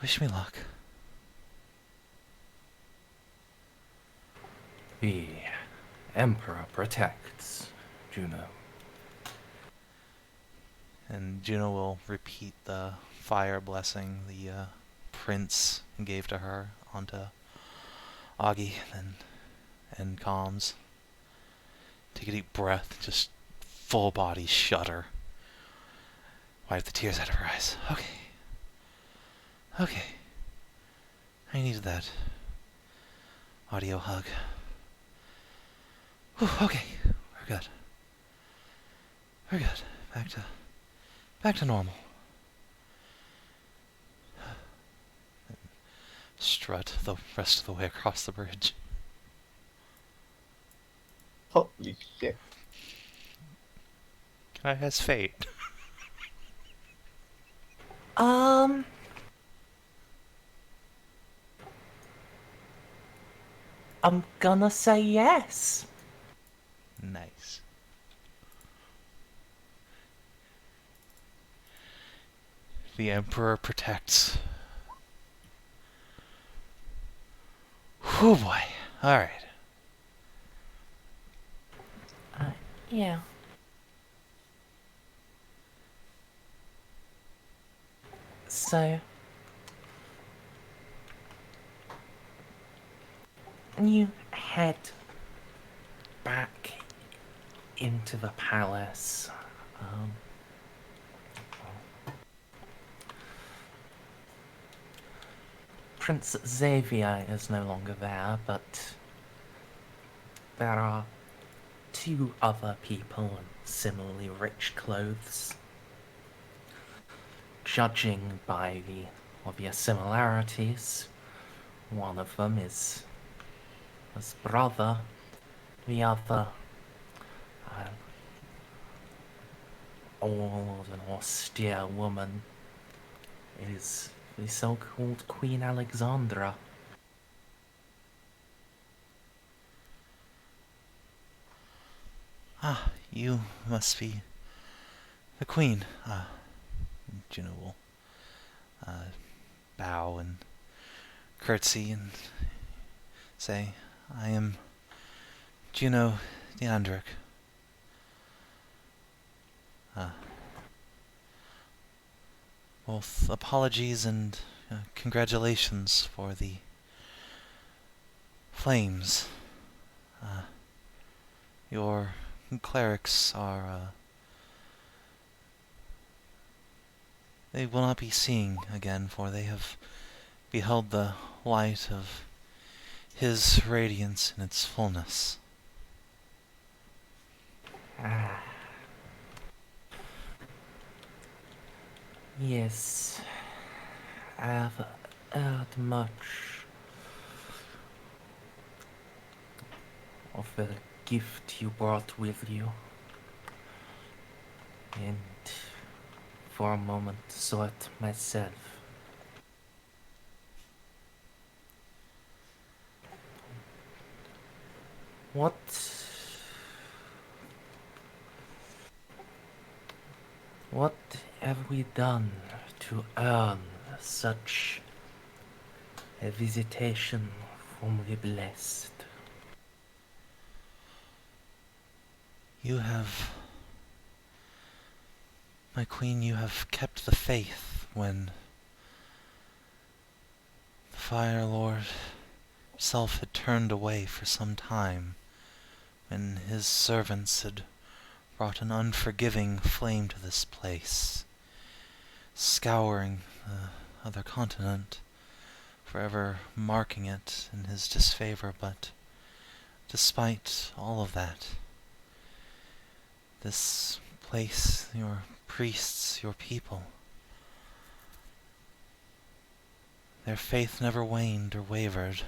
Wish me luck. The Emperor protects, Juno. And Juno will repeat the fire blessing the prince gave to her onto Augie, and calms. Take a deep breath, just full body shudder. Wipe the tears out of her eyes. Okay. I needed that audio hug. Whew, okay, we're good. Back to normal. Strut the rest of the way across the bridge. Holy shit. Can I has fate? I'm gonna say yes. Nice. The Emperor protects. Oh boy. Alright. Yeah. So, you head back into the palace. Prince Xavier is no longer there, but there are two other people in similarly rich clothes. Judging by the obvious similarities, one of them is his brother, the other old and austere woman is the so-called Queen Alexandra. Ah, you must be the queen. Juno will bow and curtsy and say, I am Juno Deandric. Both apologies and congratulations for the flames. Your clerics are, they will not be seeing again, for they have beheld the light of his radiance in its fullness. Yes, I have heard much of the gift you brought with you, and for a moment saw it myself. What have we done to earn such a visitation from the blessed? You have, my queen, you have kept the faith when the Fire Lord himself had turned away for some time, when his servants had brought an unforgiving flame to this place, scouring the other continent, forever marking it in his disfavor. But despite all of that, this place, your priests, your people, their faith never waned or wavered,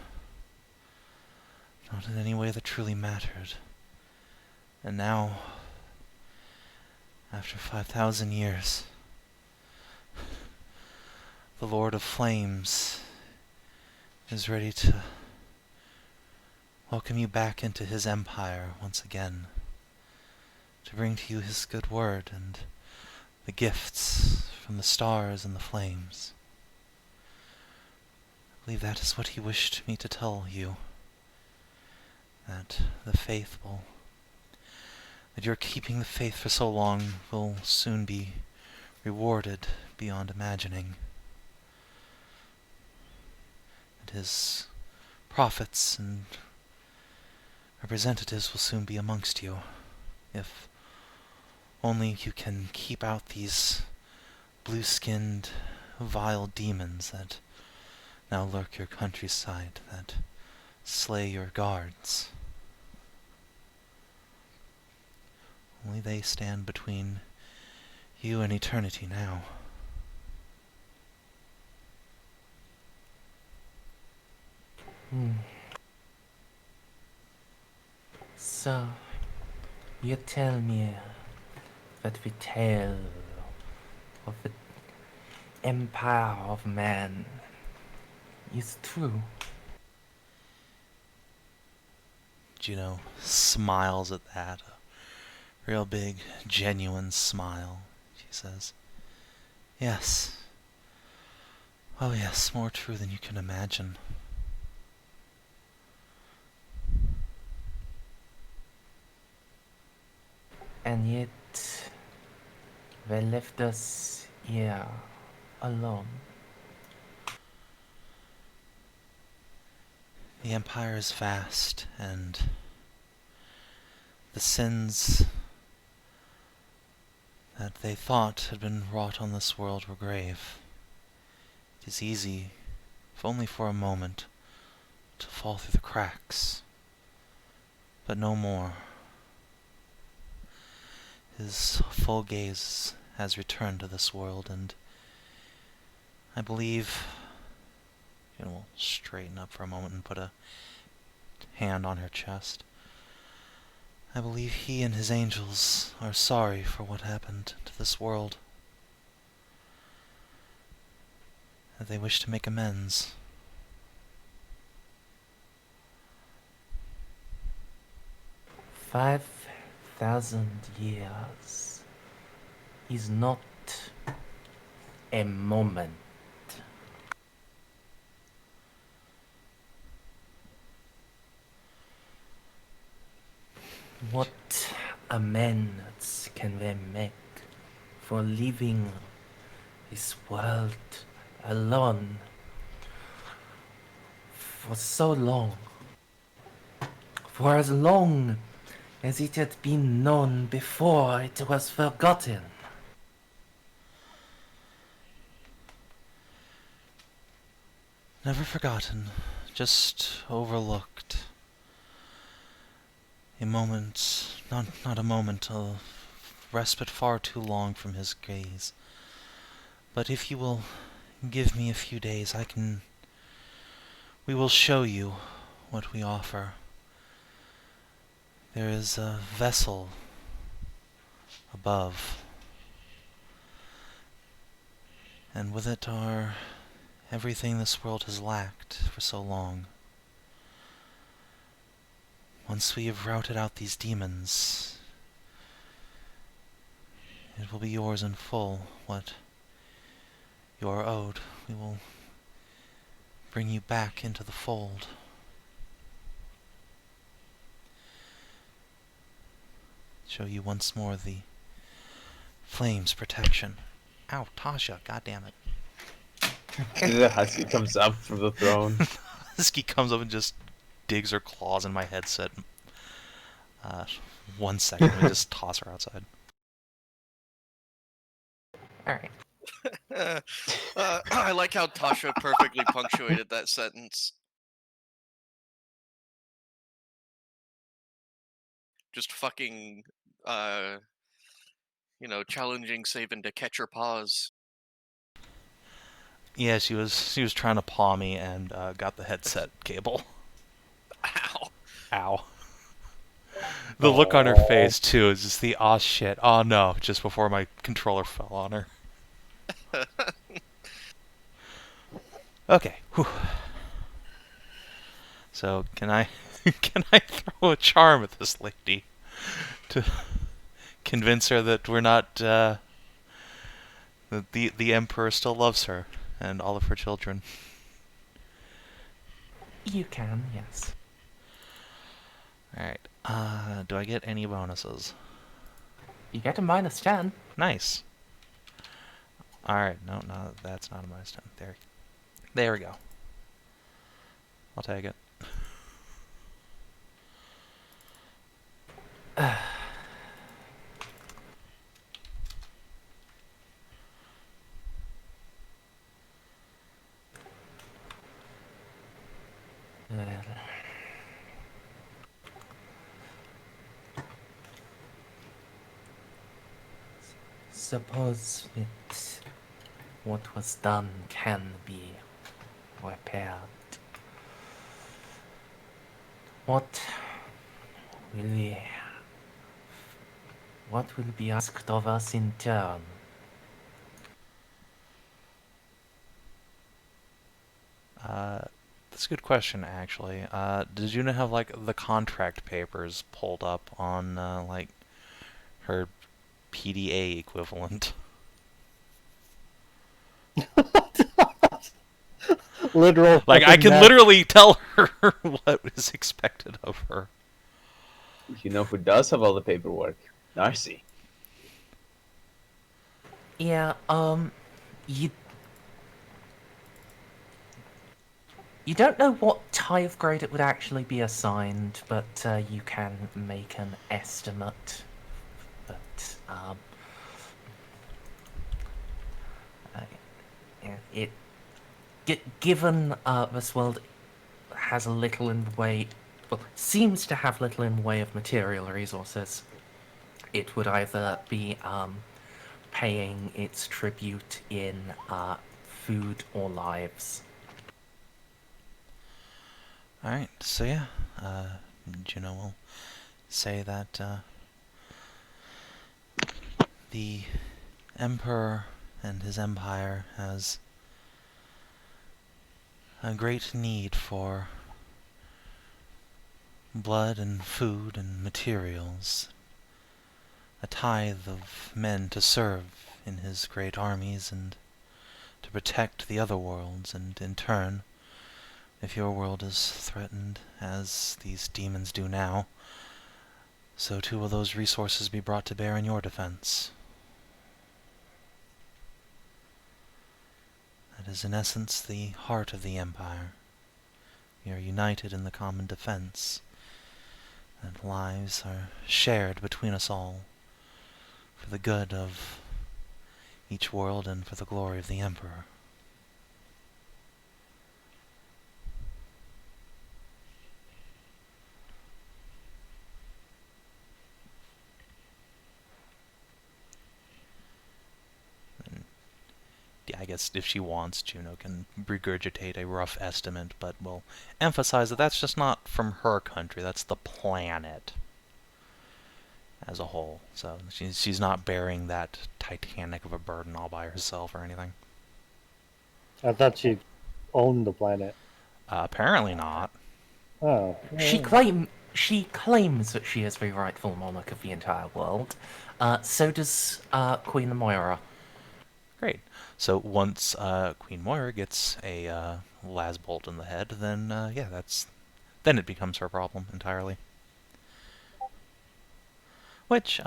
not in any way that truly mattered. And now, after 5,000 years, the Lord of Flames is ready to welcome you back into his empire once again, to bring to you his good word and the gifts from the stars and the flames. I believe that is what he wished me to tell you, that the faithful, that your keeping the faith for so long will soon be rewarded beyond imagining. That his prophets and representatives will soon be amongst you, if only you can keep out these blue-skinned, vile demons that now lurk your countryside, that slay your guards. Only they stand between you and eternity now. So, you tell me that the tale of the empire of man is true? Juno smiles at that, a real big, genuine smile. She says, yes. Oh yes, more true than you can imagine. And yet, they left us here alone. The Empire is vast, and the sins that they thought had been wrought on this world were grave. It is easy, if only for a moment, to fall through the cracks, but no more. His full gaze has returned to this world, and I believe, we'll straighten up for a moment and put a hand on her chest. I believe he and his angels are sorry for what happened to this world. That they wish to make amends. "5,000 years is not a moment." amends can they make for leaving this world alone for so long? For as long as it had been known before it was forgotten. Never forgotten, just overlooked. A moment, not a moment, a respite far too long from his gaze. But if you will give me a few days, we will show you what we offer. There is a vessel above, and with it are everything this world has lacked for so long. Once we have routed out these demons, it will be yours in full. What you are owed, we will bring you back into the fold. Show you once more the flame's protection. Ow, Tasha, goddammit. The husky comes up from the throne. Husky comes up and just digs her claws in my headset. 1 second, let me just toss her outside. Alright. I like how Tasha perfectly punctuated that sentence. Just fucking, challenging Savin to catch her paws. Yeah, she was trying to paw me and got the headset cable. Ow. Ow. The look on her face, too, is just the, aw shit, oh no, just before my controller fell on her. Okay, whew. So, can I throw a charm at this lady to convince her that we're not, that the Emperor still loves her and all of her children? You can, yes. Alright, do I get any bonuses? You get a -10. Nice. Alright, no, that's not a -10. There we go. I'll take it. Well, suppose that what was done can be repaired. What will be asked of us in turn? That's a good question, actually. Did Juno have, like, the contract papers pulled up on, like, her PDA equivalent? Literal. Like, I can fucking literally tell her what is expected of her. You know who does have all the paperwork? Narcia. Yeah, you don't know what tithe grade it would actually be assigned, but you can make an estimate. But given this world has little in the way, well, seems to have little in the way of material resources, it would either be paying its tribute in food or lives. Alright, so yeah, Juno will say that the Emperor and his empire has a great need for blood and food and materials, a tithe of men to serve in his great armies and to protect the other worlds, and in turn, if your world is threatened, as these demons do now, So too will those resources be brought to bear in your defense. That is in essence the heart of the Empire. We are united in the common defense, and lives are shared between us all for the good of each world and for the glory of the Emperor. I guess if she wants, Juno can regurgitate a rough estimate, but will emphasize that that's just not from her country, that's the planet as a whole. So she's not bearing that titanic of a burden all by herself or anything. I thought she owned the planet. Apparently not. Oh. She claims that she is the rightful monarch of the entire world. So does Queen Moira. Great. So once Queen Moira gets a las bolt in the head, then yeah, then it becomes her problem entirely. Which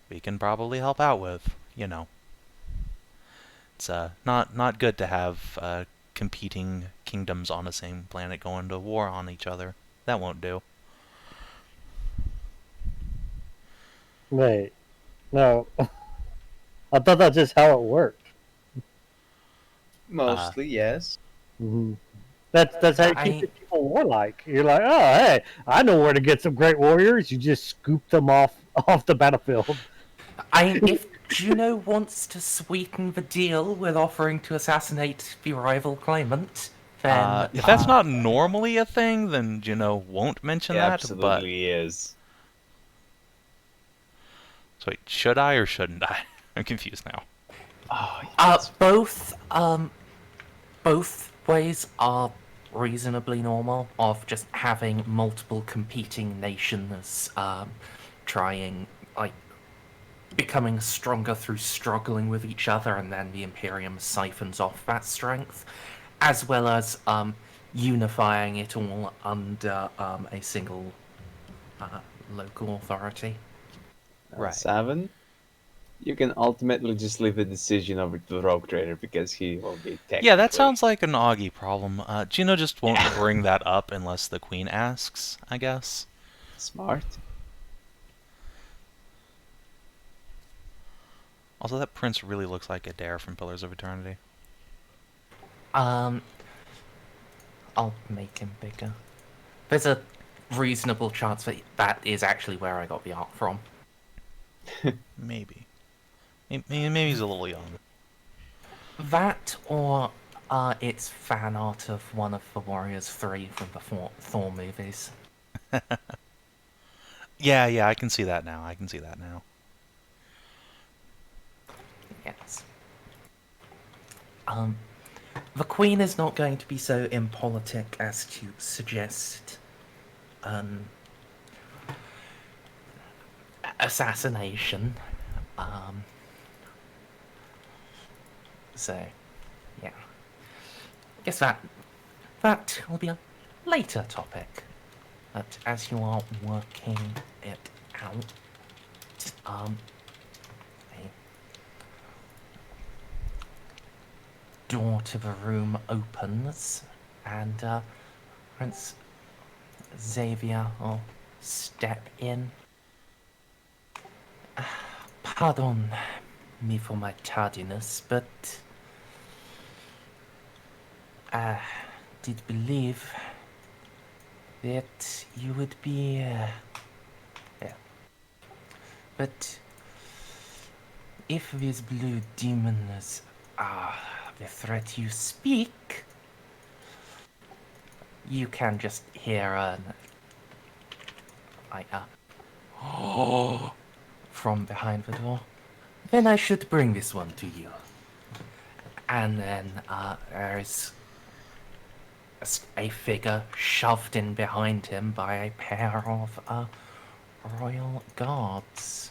we can probably help out with, you know. It's not good to have competing kingdoms on the same planet going to war on each other. That won't do. Wait. No. I thought that's just how it worked. Mostly, yes. Mm-hmm. That's how you keep the people warlike. You're like, oh, hey, I know where to get some great warriors. You just scoop them off the battlefield. If Juno wants to sweeten the deal with offering to assassinate the rival claimant, then... if that's not normally a thing, then Juno won't mention that, Absolutely is. So wait, should I or shouldn't I? I'm confused now. Oh, yes. Both ways are reasonably normal, of just having multiple competing nations trying, like, becoming stronger through struggling with each other, and then the Imperium siphons off that strength, as well as unifying it all under a single local authority. Right. Savin, you can ultimately just leave the decision over to the Rogue Trader because he will be technically... Yeah, that sounds like an Augie problem. Juno just won't bring that up unless the Queen asks, I guess. Smart. Also, that prince really looks like Adair from Pillars of Eternity. I'll make him bigger. There's a reasonable chance that that is actually where I got the art from. Maybe. Maybe he's a little young. That, or it's fan art of one of the Warriors 3 from the Thor movies. Yeah, I can see that now. Yes. The Queen is not going to be so impolitic as to suggest an assassination. So, yeah. Guess that will be a later topic. But as you are working it out, a door to the room opens, and Prince Xavier will step in. Pardon me for my tardiness, but I did believe that you would be... yeah. But if these blue demons are the threat you speak, you can just hear from behind the door. Then I should bring this one to you. And then there is a figure shoved in behind him by a pair of royal guards.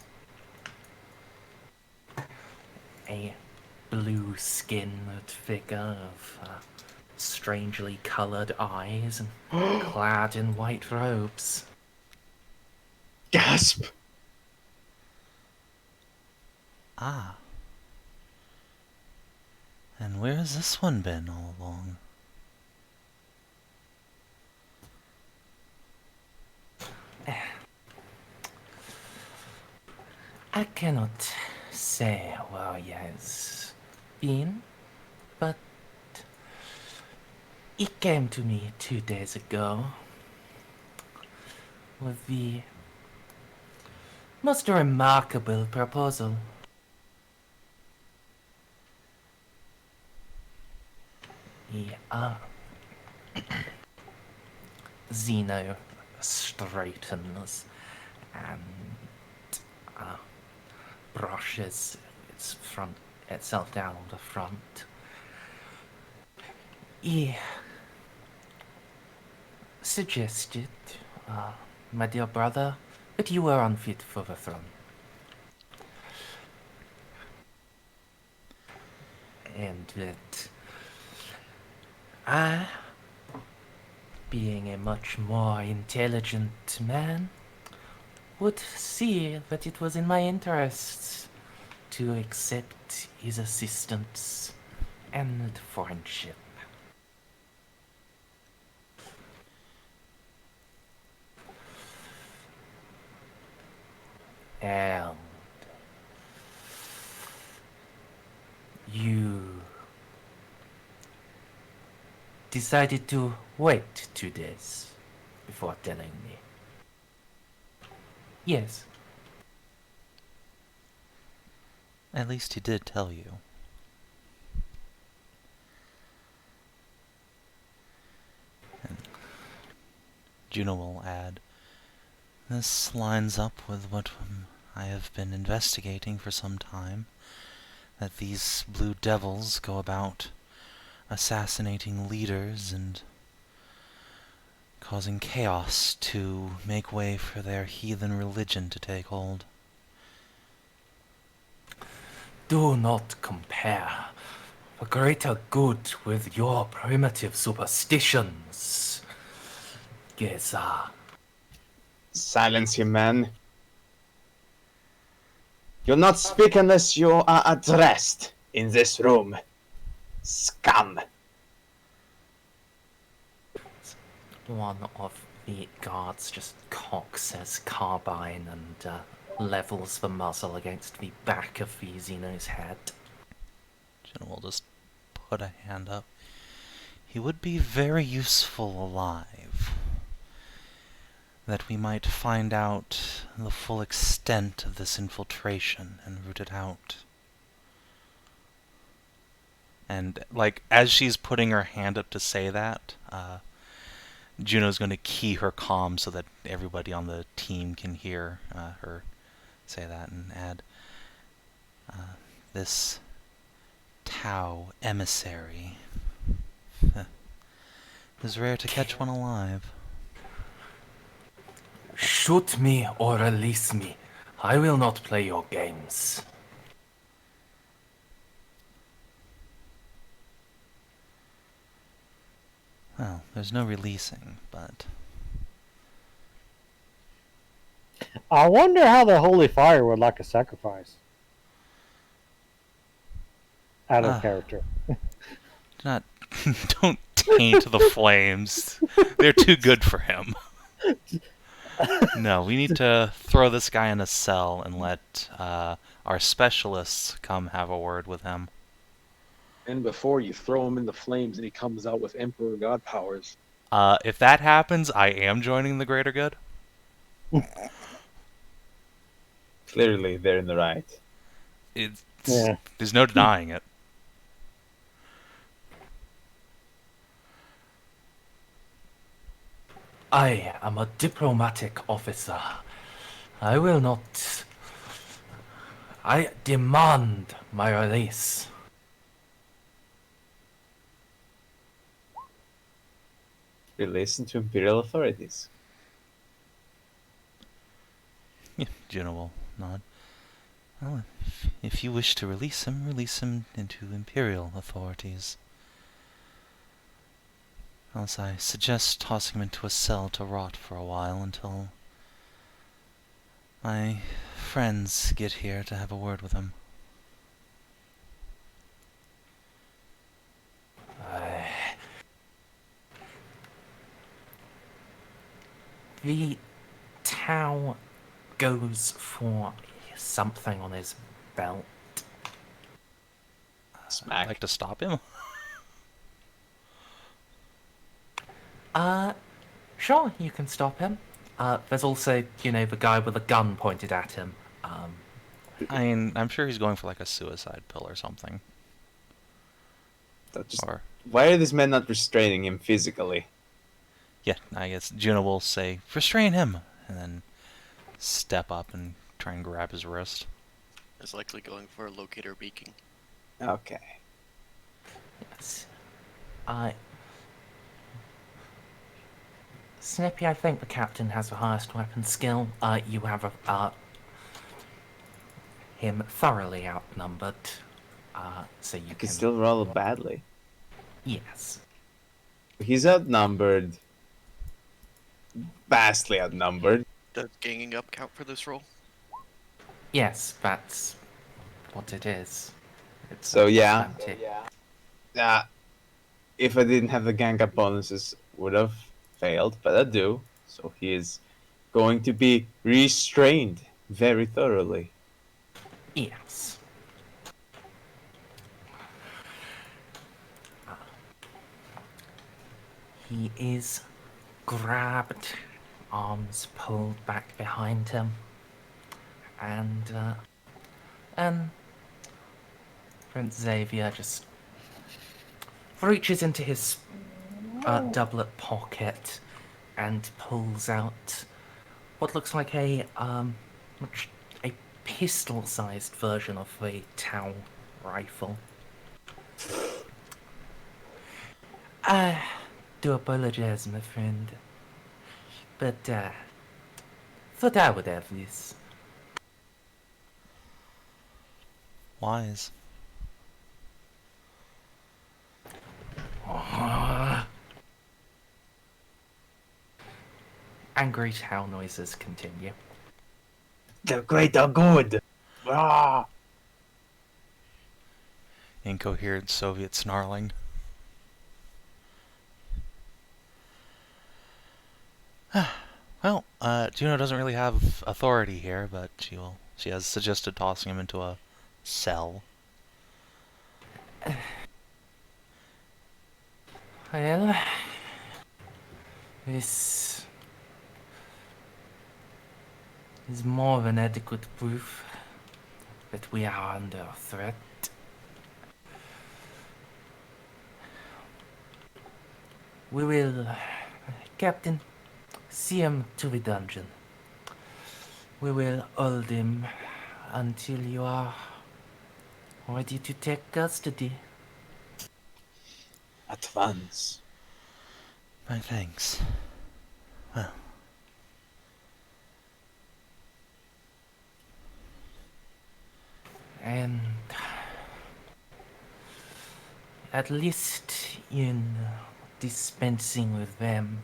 A blue-skinned figure of strangely coloured eyes and clad in white robes. Gasp! Ah. And where has this one been all along? I cannot say where he has been, but he came to me 2 days ago with the most remarkable proposal. He, Zeno straightens and brushes itself down on the front. He suggested, my dear brother, that you were unfit for the throne. And that I, being a much more intelligent man, would see that it was in my interests to accept his assistance and friendship. And you decided to wait 2 days before telling me. Yes. At least he did tell you. And Juno will add, this lines up with what I have been investigating for some time, that these blue devils go about assassinating leaders and causing chaos to make way for their heathen religion to take hold. Do not compare the greater good with your primitive superstitions, Geza. Silence you, man. You'll not speak unless you are addressed in this room. Scum. One of the guards just cocks his carbine and levels the muzzle against the back of the Xeno's head. Juno will just put a hand up. He would be very useful alive. That we might find out the full extent of this infiltration and root it out. And, like, as she's putting her hand up to say that, Juno's going to key her comm so that everybody on the team can hear her say that and add, this Tau emissary. It was rare to catch one alive. Shoot me or release me. I will not play your games. Well, there's no releasing, but... I wonder how the holy fire would like a sacrifice. Out of character. Don't taint the flames. They're too good for him. No, we need to throw this guy in a cell and let our specialists come have a word with him. And before you throw him in the flames and he comes out with Emperor God powers. If that happens, I am joining the greater good. Clearly, they're in the right. There's no denying it. I am a diplomatic officer. I will not... I demand my release. Listen to Imperial authorities. Yeah, Juno will nod. Well, if you wish to release him into Imperial authorities. Else I suggest tossing him into a cell to rot for a while until My friends get here to have a word with him. The Tau goes for something on his belt. I'd Smack. like to stop him. Sure, you can stop him. There's also, the guy with a gun pointed at him. I mean, I'm sure he's going for like a suicide pill or something. Or Why are these men not restraining him physically? yeah, I guess Juno will say, "Restrain him," and then step up and try and grab his wrist. Is likely going for a locator beacon. Okay. Yes. Snippy, I think the captain has the highest weapon skill. You have him thoroughly outnumbered. So you I can can still roll badly. Yes. He's outnumbered. Vastly outnumbered. Does ganging up count for this roll? Yes, that's what it is. It's So yeah. 20. If I didn't have the gang up bonuses, would have failed, but I do. So he is going to be restrained very thoroughly. Yes. He is grabbed, arms pulled back behind him, and Prince Xavier just reaches into his doublet pocket and pulls out what looks like a pistol-sized version of a Tau rifle. I do apologize, my friend, but thought I would have this. Wise. Angry Tau noises continue. The greater good. Ah! Incoherent Soviet snarling. Well, Juno doesn't really have authority here, but she has suggested tossing him into a cell. Well, this is more than adequate proof that we are under threat. We will, Captain, see him to the dungeon. We will hold him until you are ready to take custody. At once. My thanks. Well. And at least in dispensing with them,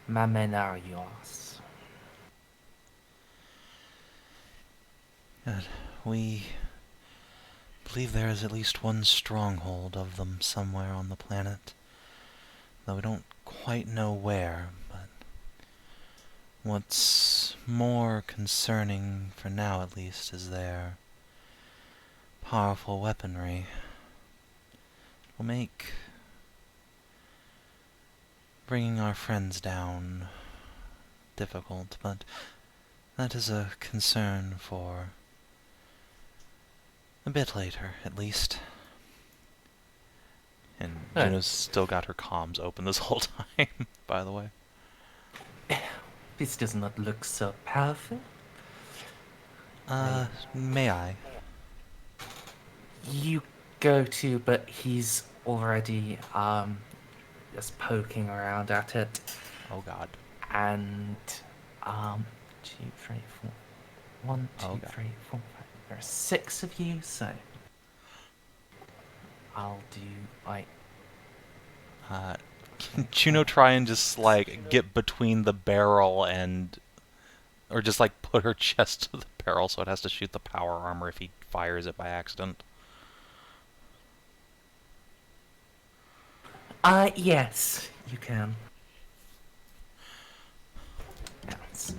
my men are yours. Good. We believe there is at least one stronghold of them somewhere on the planet, though we don't quite know where, but what's more concerning, for now at least, is their powerful weaponry. It will make bringing our friends down difficult, but that is a concern for a bit later, at least. And Juno's still got her comms open this whole time, by the way. This does not look so powerful. May I? You go to, but he's already just poking around at it. Oh god. And 2, 3, 4. 1, 2, Oh, God. 3, 4, 5. There are 6 of you, so I'll do like Juno try and just like get between the barrel and Or just like put her chest to the barrel so it has to shoot the power armor if he fires it by accident. Yes, you can. Yes.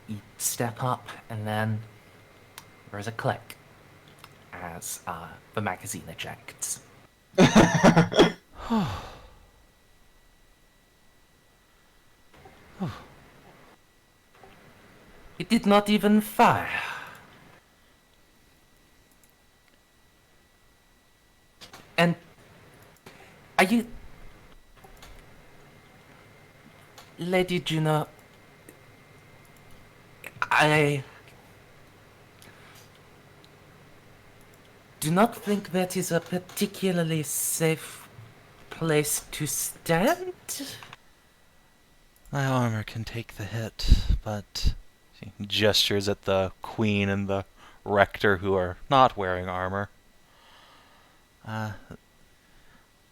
You step up, and then there's a click as the magazine ejects. It did not even fire. And are you... Lady Juno, I do not think that is a particularly safe place to stand. My armor can take the hit, but she gestures at the queen and the rector who are not wearing armor. I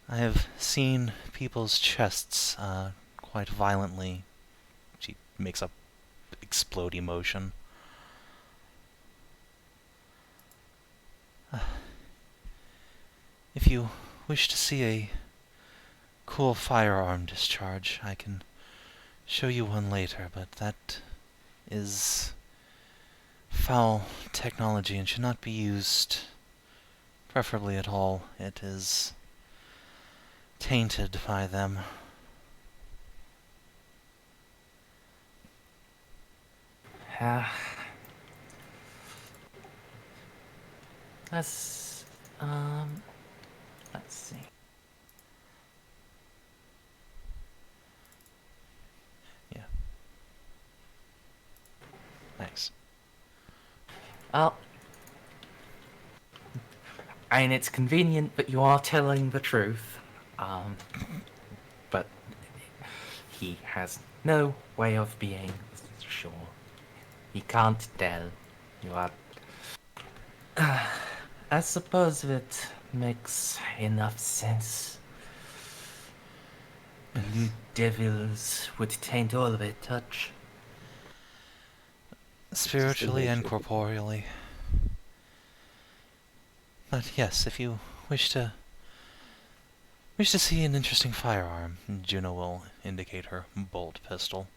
have seen people's chests quite violently. She makes a explode emotion. If you wish to see a cool firearm discharge, I can show you one later, but that is foul technology and should not be used, preferably at all. It is tainted by them. Let's see. Yeah. Nice. Well, I mean, it's convenient that you are telling the truth, but he has no way of being sure. He can't tell. You are... I suppose it makes enough sense. You devils would taint all they touch. Spiritually and corporeally. But yes, if you wish to see an interesting firearm, Juno will indicate her bolt pistol.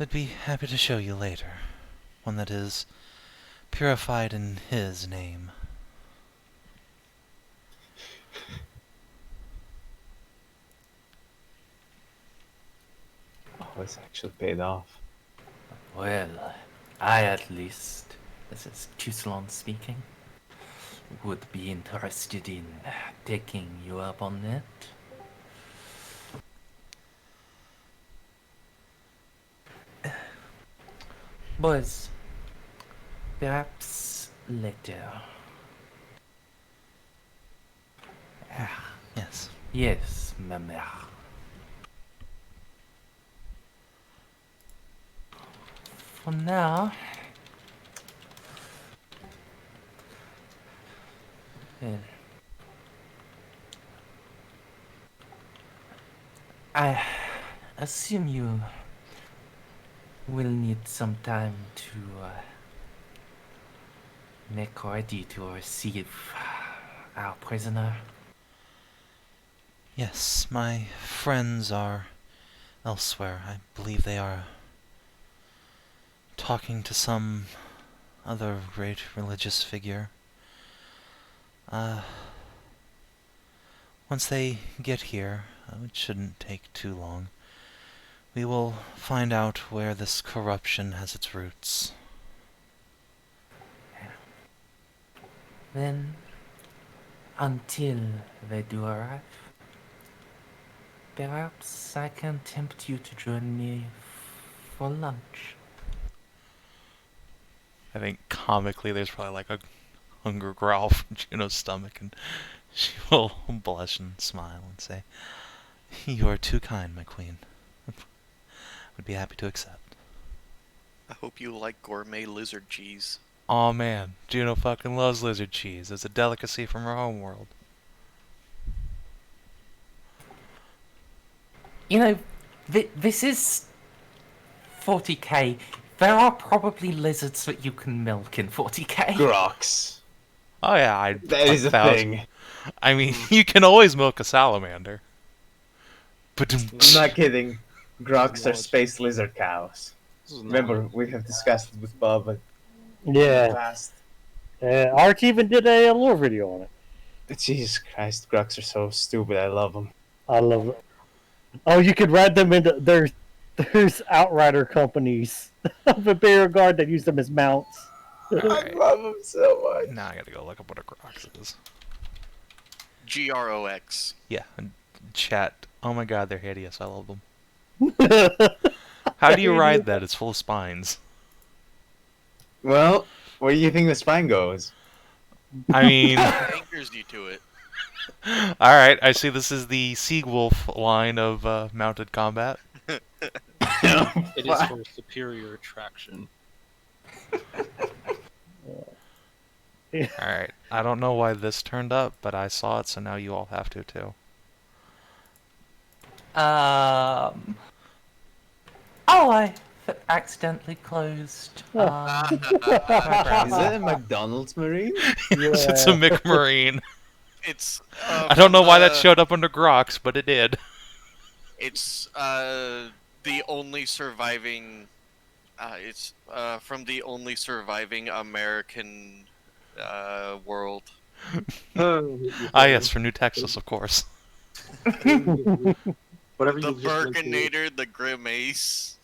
I'd be happy to show you later. One that is purified in his name. Oh, it's actually paid off. Well, I at least, this is Tusalon speaking, would be interested in taking you up on that. Boys, perhaps later. Yes. Yes, ma mère. For now, well, I assume you will need some time to make ready to receive our prisoner. Yes, my friends are elsewhere. I believe they are talking to some other great religious figure. Once they get here, it shouldn't take too long, we will find out where this corruption has its roots. Then, until they do arrive, perhaps I can tempt you to join me for lunch. I think comically there's probably like a hunger growl from Juno's stomach, and she will blush and smile and say, "You are too kind, my queen. Would be happy to accept." I hope you like gourmet lizard cheese. Aw man, Juno fucking loves lizard cheese. It's a delicacy from her home world. You know, This is 40k. There are probably lizards that you can milk in 40k. Grox. Oh yeah, I'd That is a 1,000. thing. I mean, you can always milk a salamander. But I'm not kidding. Grox are space lizard cows. This is Remember, knowledge. we have discussed it with Bob in the Yeah. past. Ark even did a lore video on it. Jesus Christ, Grox are so stupid. I love them. I love it. Oh, you could ride them into there's outrider companies of Imperial Guard that use them as mounts. I love them so much. now I gotta go look up what a Grox is. GROX. Yeah, and chat. Oh my god, they're hideous. I love them. How do you ride that? It's full of spines. Well, where do you think the spine goes? I mean, Anchors you to it. alright, I see this is the Seawolf line of mounted combat. It is for superior attraction. Alright, I don't know why this turned up, but I saw it, so now you all have to too. Oh, I accidentally closed. Is it a McDonald's Marine? Yes, it's a McMarine. It's. I don't know why that showed up under Grox, but it did. It's the only surviving. It's from the only surviving American world. Ah, yes, for New Texas, of course. Whatever The you just linked me, Burgonator, the Grimace.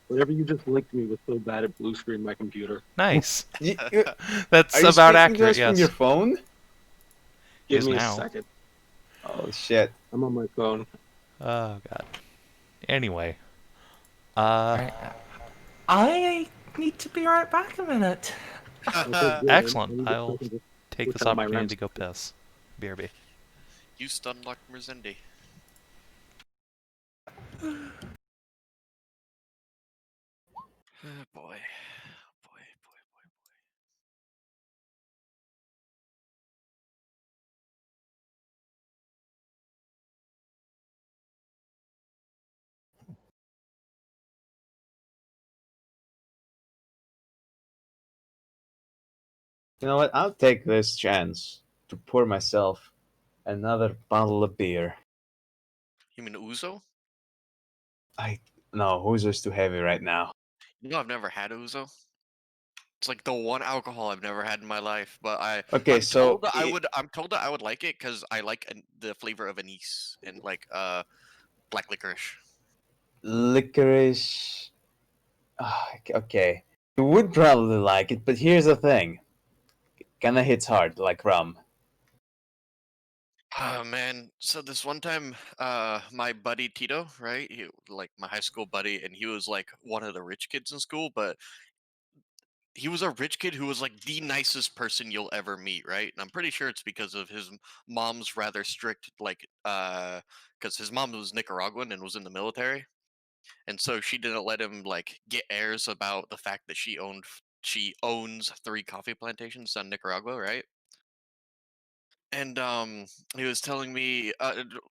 whatever you just linked me was so bad it blue screened my computer. Nice. Are That's you about speaking to accurate, us from yes. your phone? Give Is me now. a second. Oh shit. I'm on my phone. Oh, God. Anyway. I need to be right back a minute. Okay, good. Excellent. Let me just I'll fucking just take look this at my opportunity RAMs. to go piss. BRB. You stunlocked Merzendi. Oh, boy. Boy, boy, boy, boy. You know what? I'll take this chance to pour myself another bottle of beer. You mean Uzo? No, Ouzo's too heavy right now. You know, I've never had Uzo. It's like the one alcohol I've never had in my life, but Okay, I'm so told that I'm told that I would like it because I like the flavor of anise and like black licorice. licorice. Okay, you would probably like it, but here's the thing: it kind of hits hard, like rum. Oh man! So this one time, my buddy Tito, right? He like my high school buddy, and he was like one of the rich kids in school, but he was a rich kid who was like the nicest person you'll ever meet, right? And I'm pretty sure it's because of his mom's rather strict, like, because his mom was Nicaraguan and was in the military, and so she didn't let him like get airs about the fact that she owns 3 coffee plantations in Nicaragua, right? And he was telling me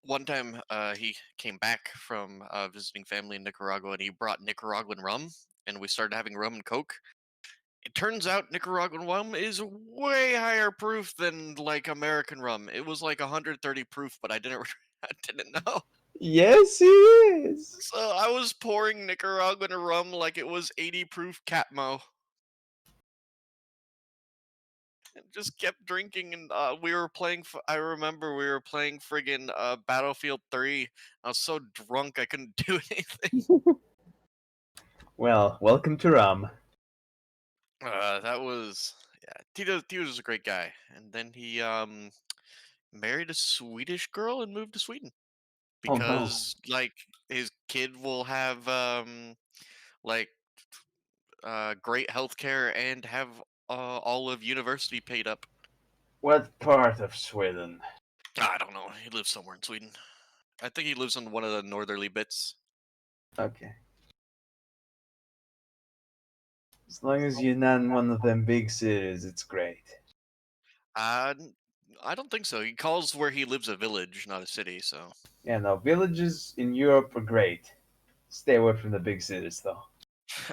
one time he came back from visiting family in Nicaragua, and he brought Nicaraguan rum, and we started having rum and coke. It turns out Nicaraguan rum is way higher proof than like American rum. It was like 130 proof, but I didn't I didn't know. Yes, it is. So I was pouring Nicaraguan rum like it was 80 proof Catmo. And just kept drinking, and we were playing. I remember we were playing friggin' Battlefield 3. I was so drunk I couldn't do anything. Well, welcome to rum. That was Tito was a great guy, and then he married a Swedish girl and moved to Sweden Oh, no. because like his kid will have like great healthcare and have all of university paid up. What part of Sweden? I don't know. He lives somewhere in Sweden. I think he lives in one of the northerly bits. Okay. As long as you're not in one of them big cities, it's great. I don't think so. He calls where he lives a village, not a city. So Yeah, no, villages in Europe are great. Stay away from the big cities, though.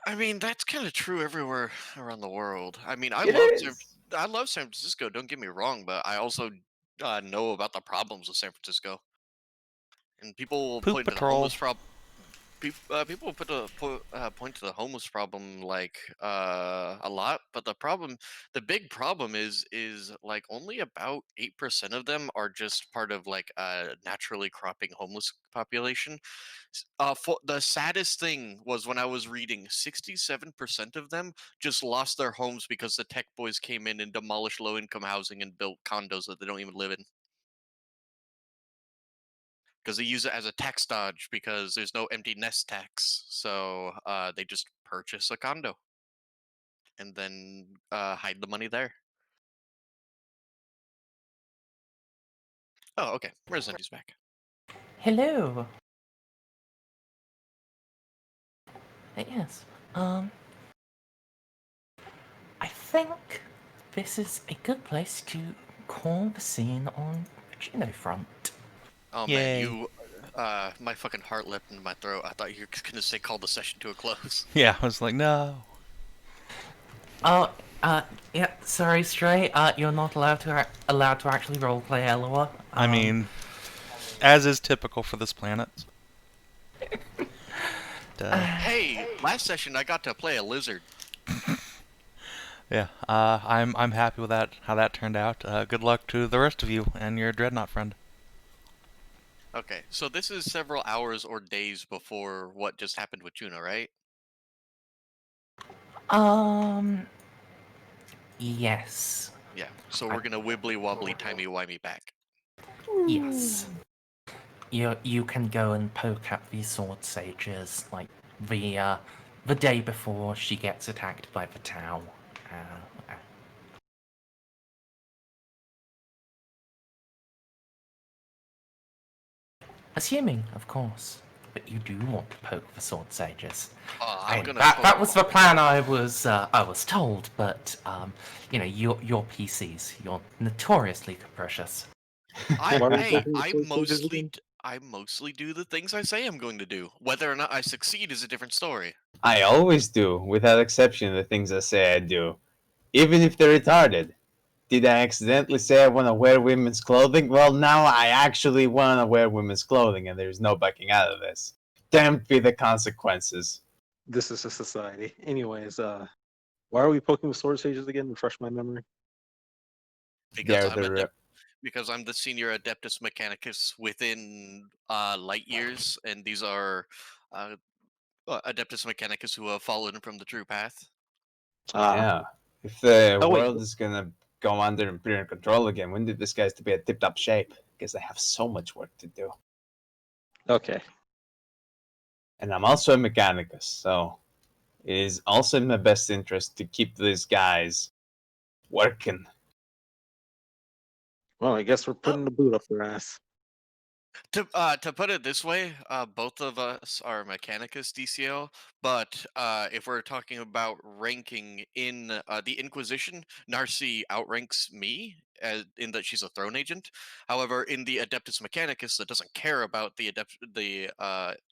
I mean, that's kind of true everywhere around the world. I mean, It is. I love San Francisco. Don't get me wrong, but I also know about the problems of San Francisco, and people will Poop point to the patrol. homeless problem. People will point to the homeless problem like a lot, but the big problem is like only about 8% of them are just part of like a naturally cropping homeless population. The saddest thing was when I was reading, 67% of them just lost their homes because the tech boys came in and demolished low income housing and built condos that they don't even live in. Because they use it as a tax dodge because there's no empty nest tax. So they just purchase a condo and then hide the money there. Oh, okay. Merzendi's back. Hello. Yes. I think this is a good place to call the scene on the Juno front. Oh Yay. man, my fucking heart leapt in my throat. I thought you were gonna say call the session to a close. Yeah, I was like, no. Yeah, sorry, Stray. You're not allowed to actually roleplay Eloa. I mean, as is typical for this planet. Hey, last session I got to play a lizard. Yeah, I'm happy with that. How that turned out. Good luck to the rest of you and your dreadnought friend. Okay, so this is several hours or days before what just happened with Juno, right? Yes. Yeah. So we're gonna wibbly wobbly timey wimey back. Yes. You can go and poke at the sword sages like the day before she gets attacked by the Tau. Assuming, of course, that you do want to poke the sword sages. That was the plan I was told, but your PCs, you're notoriously capricious. I mostly do the things I say I'm going to do. Whether or not I succeed is a different story. I always do, without exception, the things I say I do, even if they're retarded. Did I accidentally say I want to wear women's clothing? Well, now I actually want to wear women's clothing, and there's no backing out of this. Damned be the consequences. This is a society. Anyways, why are we poking the sword sages again? Refresh my memory. Because I'm the senior Adeptus Mechanicus within light years, and these are Adeptus Mechanicus who have fallen from the true path. Yeah. If the world is going to go under Imperial control again, we need this guys to be in tip-top shape, because they have so much work to do. Okay. And I'm also a Mechanicus, so it is also in my best interest to keep these guys working. Well, I guess we're putting the boot up their ass. To put it this way, both of us are Mechanicus DCL, but if we're talking about ranking in the Inquisition, Narcia outranks me in that she's a throne agent. However, in the Adeptus Mechanicus, that doesn't care about the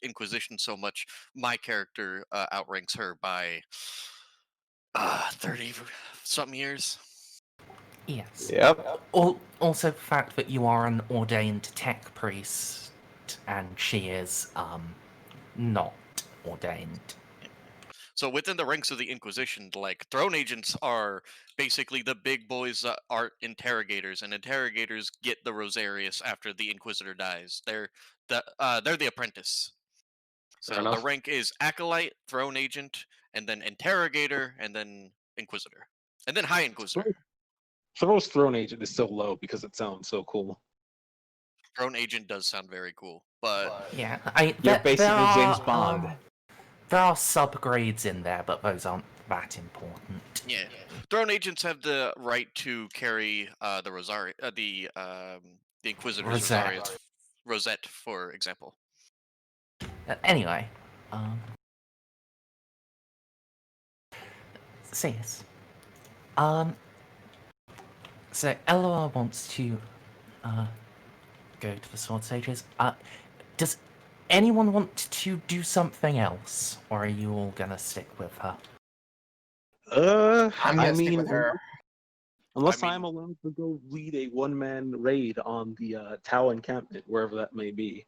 Inquisition so much, my character outranks her by 30-something years. Yes. Yep. Also, the fact that you are an ordained tech priest and she is not ordained. So within the ranks of the Inquisition, like throne agents are basically the big boys that are interrogators, and interrogators get the Rosarius after the Inquisitor dies. They're the apprentice. So the rank is acolyte, throne agent, and then interrogator, and then Inquisitor, and then High Inquisitor. Thro's throne agent is so low because it sounds so cool. Throne agent does sound very cool, but yeah, you're basically James Bond. There are subgrades in there, but those aren't that important. Yeah, throne agents have the right to carry the Rosari, the Inquisitor's Rosette, for example. Anyway, Sis. So Eloa wants to go to the sword sages. anyone want to do something else, or are you all gonna stick with her? I'm I gonna stick mean, with her. unless I mean- I'm allowed to go lead a one-man raid on the Tau encampment, wherever that may be.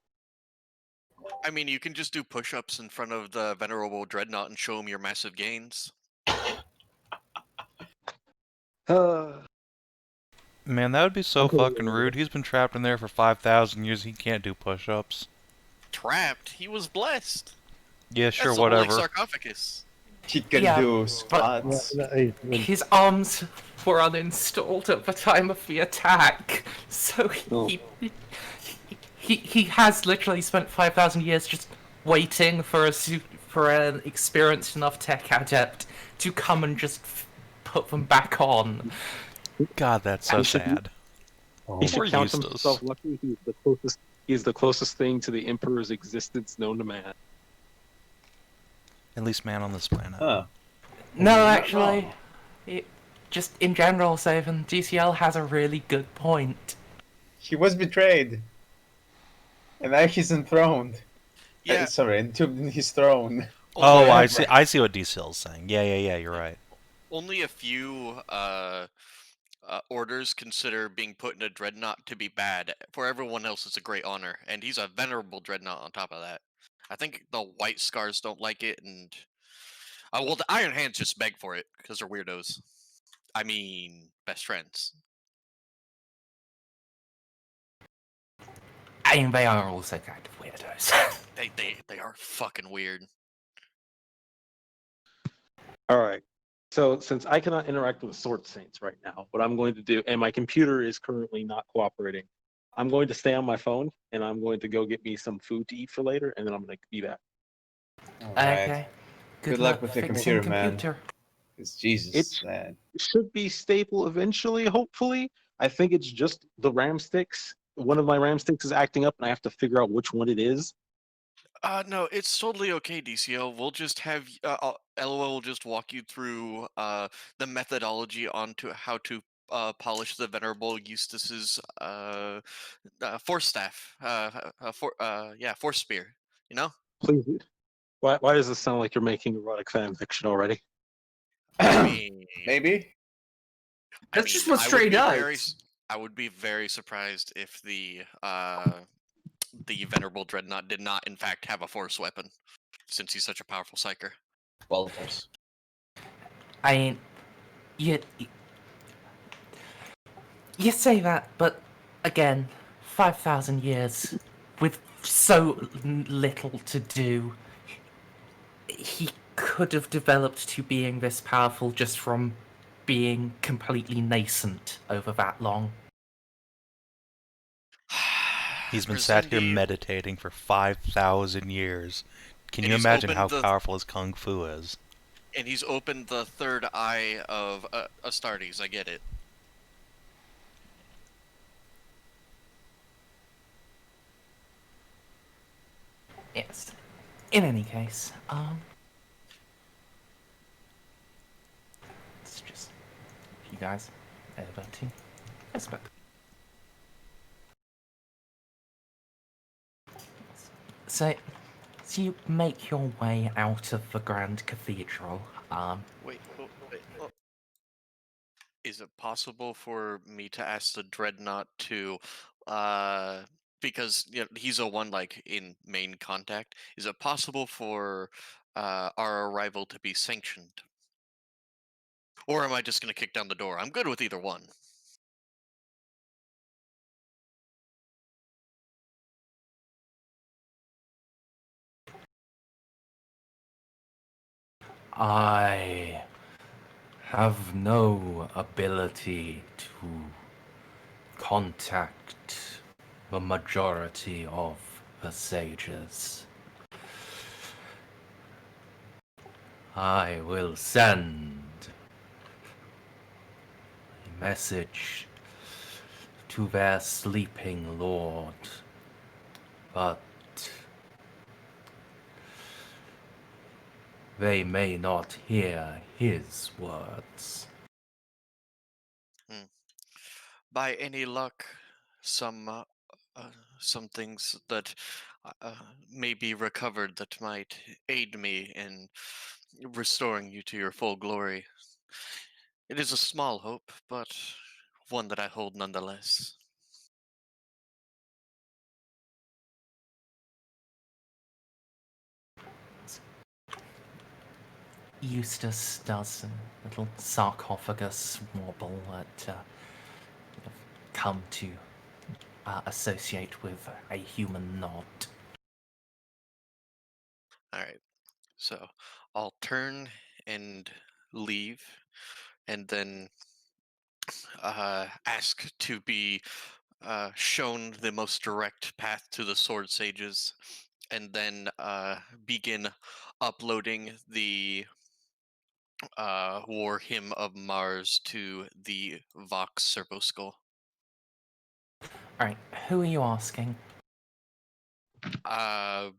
I mean, you can just do push-ups in front of the venerable dreadnought and show him your massive gains. Man, that would be so I'm cool with fucking it. rude. He's been trapped in there for 5,000 years. He can't do push-ups. Trapped. He was blessed. Yeah, sure, That's the holy whatever. sarcophagus. He can Yeah, do but- squats. His arms were uninstalled at the time of the attack, so he has literally spent 5,000 years just waiting for an experienced enough tech adept to come and just put them back on. God, that's so sad. He should Poor count Eustace. himself lucky. He's the closest thing to the Emperor's existence known to man. At least man on this planet. Huh. No, Not actually, wrong. just in general, Savin, DCL has a really good point. He was betrayed. And now he's enthroned. Yeah. Sorry, entombed in his throne. Oh, only- I see what DCL's saying. Yeah, you're right. Only a few orders consider being put in a dreadnought to be bad. For everyone else, it's a great honor, and he's a venerable dreadnought on top of that. I think the White Scars don't like it, and well, the Iron Hands just beg for it because they're weirdos. I mean, best friends. I mean, they are also kind of weirdos. They are fucking weird. All right. So since I cannot interact with the Sword Saints right now, what I'm going to do, and my computer is currently not cooperating, I'm going to stay on my phone and I'm going to go get me some food to eat for later, and then I'm going to be back. Alright. Okay. Good luck with the fixing computer, man. It's Jesus, It's- man. It should be stable eventually, hopefully. I think it's just the RAM sticks. One of my RAM sticks is acting up, and I have to figure out which one it is. No, it's totally okay, DCL. We'll just have Eloa will just walk you through the methodology onto how to polish the venerable Eustace's force staff, force spear. You know, Please. Why does this sound like you're making erotic fan fiction already? I mean, Maybe? That's just what Stray does. I would be very surprised if the venerable dreadnought did not, in fact, have a force weapon, since he's such a powerful psyker. Baltus. I mean, you say that, but again, 5,000 years with so little to do, he could have developed to being this powerful just from being completely nascent over that long. He's been sat here Merzendi, meditating for 5,000 years. Can And you he's imagine how opened the- powerful his kung fu is? and he's opened the third eye of Astartes. I get it. Yes. In any case, it's just you guys over to Facebook. So you make your way out of the Grand Cathedral. Wait. Is it possible for me to ask the dreadnought to, because he's a one like in main contact? Is it possible for our arrival to be sanctioned, or am I just gonna kick down the door? I'm good with either one. I have no ability to contact the majority of the sages. I will send a message to their sleeping lord, but they may not hear his words. By any luck, some some things that may be recovered that might aid me in restoring you to your full glory. It is a small hope, but one that I hold nonetheless. Eustace does a little sarcophagus wobble at come to associate with a human nod. All right, so I'll turn and leave, and then ask to be shown the most direct path to the Sword Sages, and then begin uploading the War Hymn of Mars to the Vox Serpo Skull. Alright, who are you asking? I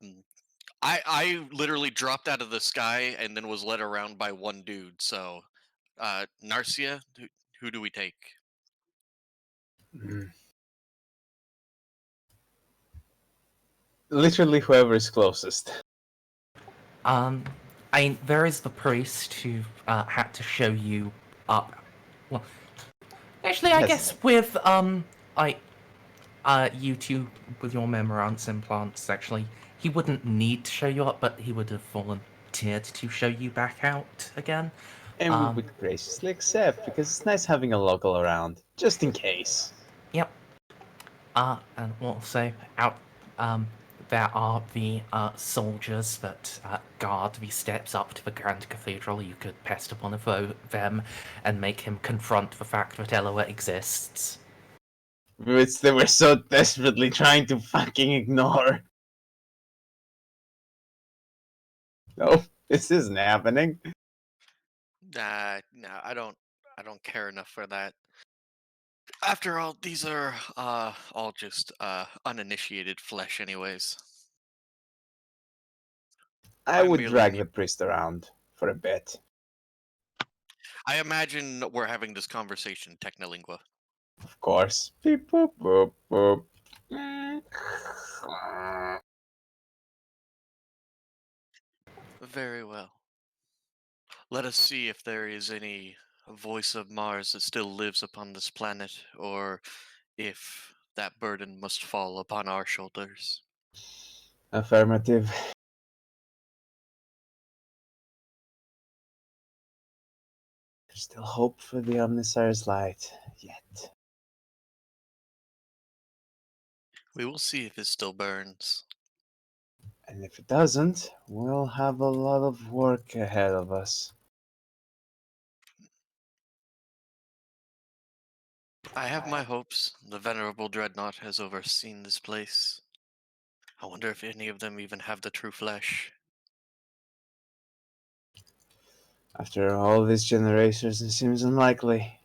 literally dropped out of the sky and then was led around by one dude. So, Narcia, who do we take? Literally whoever is closest. There is the priest who had to show you up. Well, actually, I Yes. guess with you two with your memorance implants, actually, he wouldn't need to show you up, but he would have volunteered to show you back out again. And we would graciously accept, because it's nice having a local around, just in case. Yep. And also there are the soldiers that guard the steps up to the Grand Cathedral. You could pest upon them and make him confront the fact that Eloa exists. Which they were so desperately trying to fucking ignore. No, this isn't happening. No, I don't care enough for that. After all, these are all just uninitiated flesh, anyways. I I'm would merely drag an- the priest around for a bit. I imagine we're having this conversation technolingua. Of course. Beep, boop, boop, boop. Very well. Let us see if there is any voice of Mars that still lives upon this planet, or if that burden must fall upon our shoulders. Affirmative. There's still hope for the Omniscire's light, yet. We will see if it still burns. And if it doesn't, we'll have a lot of work ahead of us. I have my hopes. The Venerable Dreadnought has overseen this place. I wonder if any of them even have the true flesh. After all these generations, it seems unlikely.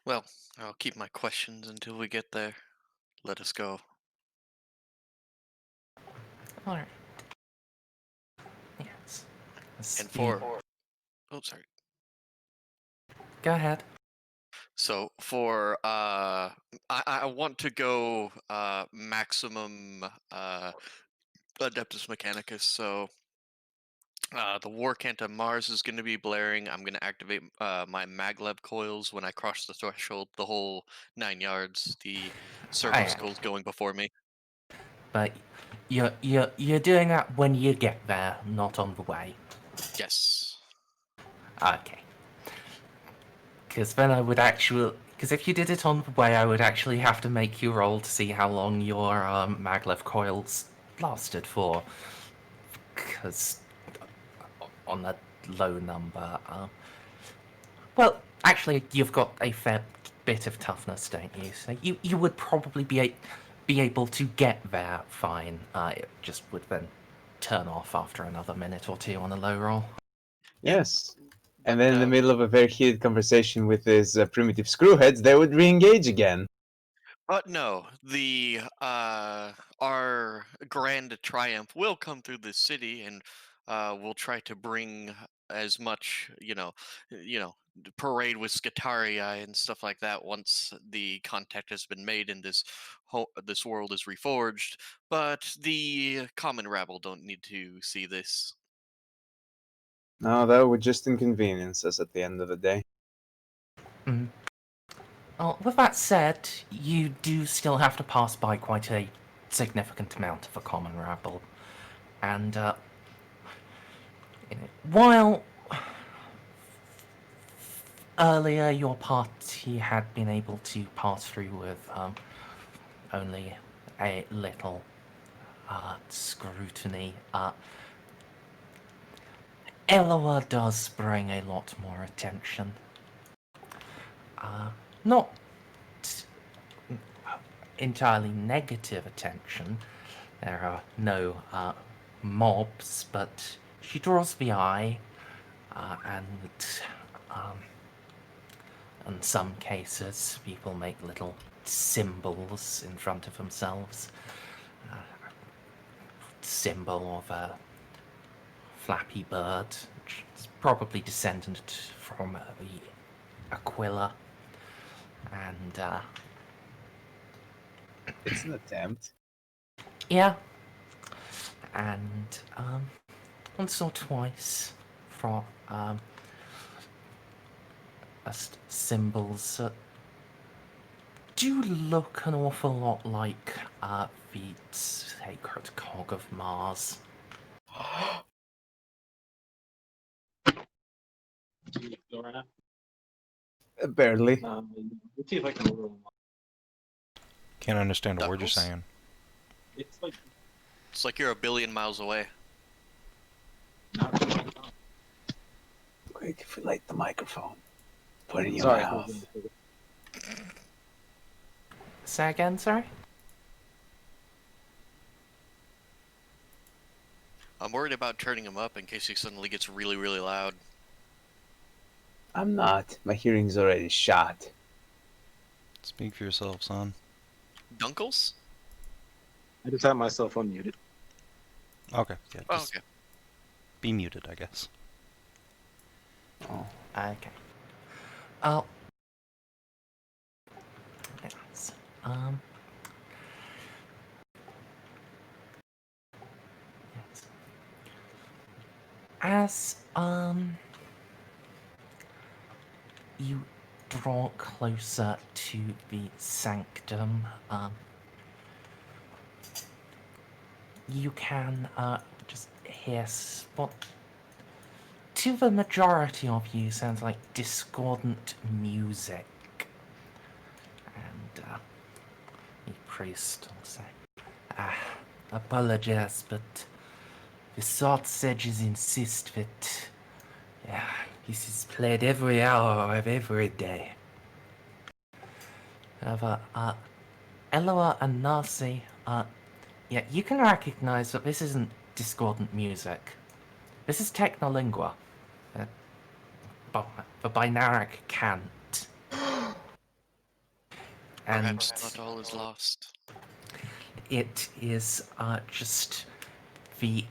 Well, I'll keep my questions until we get there. Let us go. Alright. Yes. And for... Oh, sorry. Go ahead. So for I want to go maximum Adeptus Mechanicus. So the War Cant of Mars is going to be blaring. I'm going to activate my maglev coils when I cross the threshold. The whole 9 yards. The servo skulls going before me. But you're doing that when you get there, not on the way. Yes. Okay. Because then I would actually... Because if you did it on the way, I would actually have to make you roll to see how long your maglev coils lasted for. Because on a low number... well, actually, you've got a fair bit of toughness, don't you? So you would probably be able to get there fine. It just would then turn off after another minute or two on a low roll. Yes. And then in the middle of a very heated conversation with his primitive screwheads, they would re-engage again. But no, our grand triumph will come through the city, and we'll try to bring as much, parade with Scitarii and stuff like that once the contact has been made and this world is reforged. But the common rabble don't need to see this. No, that would just inconvenience us at the end of the day. Mm. Well, with that said, you do still have to pass by quite a significant amount of a common rabble. And, while earlier your party had been able to pass through with only a little scrutiny, Eloa does bring a lot more attention. Not entirely negative attention. There are no mobs, but she draws the eye, and in some cases, people make little symbols in front of themselves. Symbol of a flappy bird, which is probably descendant from the Aquila, and It's an attempt. yeah, and once or twice from symbols that do look an awful lot like the sacred cog of Mars. Go right now. Barely. Let's see if I can order them. Can't understand a word you're Knuckles? saying. It's like you're a billion miles away. Not really. Quick, if you light the microphone, put it in your Sorry. mouth. Say again, sorry? I'm worried about turning him up in case he suddenly gets really, really loud. I'm not. My hearing's already shot. Speak for yourself, son. Dunkles? I just have myself unmuted. Okay, yeah, Oh, just okay. be muted, I guess. Oh. Okay. Oh. Yes. Yes. As you draw closer to the sanctum, you can just hear what to the majority of you sounds like discordant music. And the priest will say, apologize, but the sword sages insist that this is played every hour of every day. However, Eloa and Narcia, yeah, you can recognize that this isn't discordant music. This is technolingua. The binaric cant. And Perhaps not all is lost. it is just the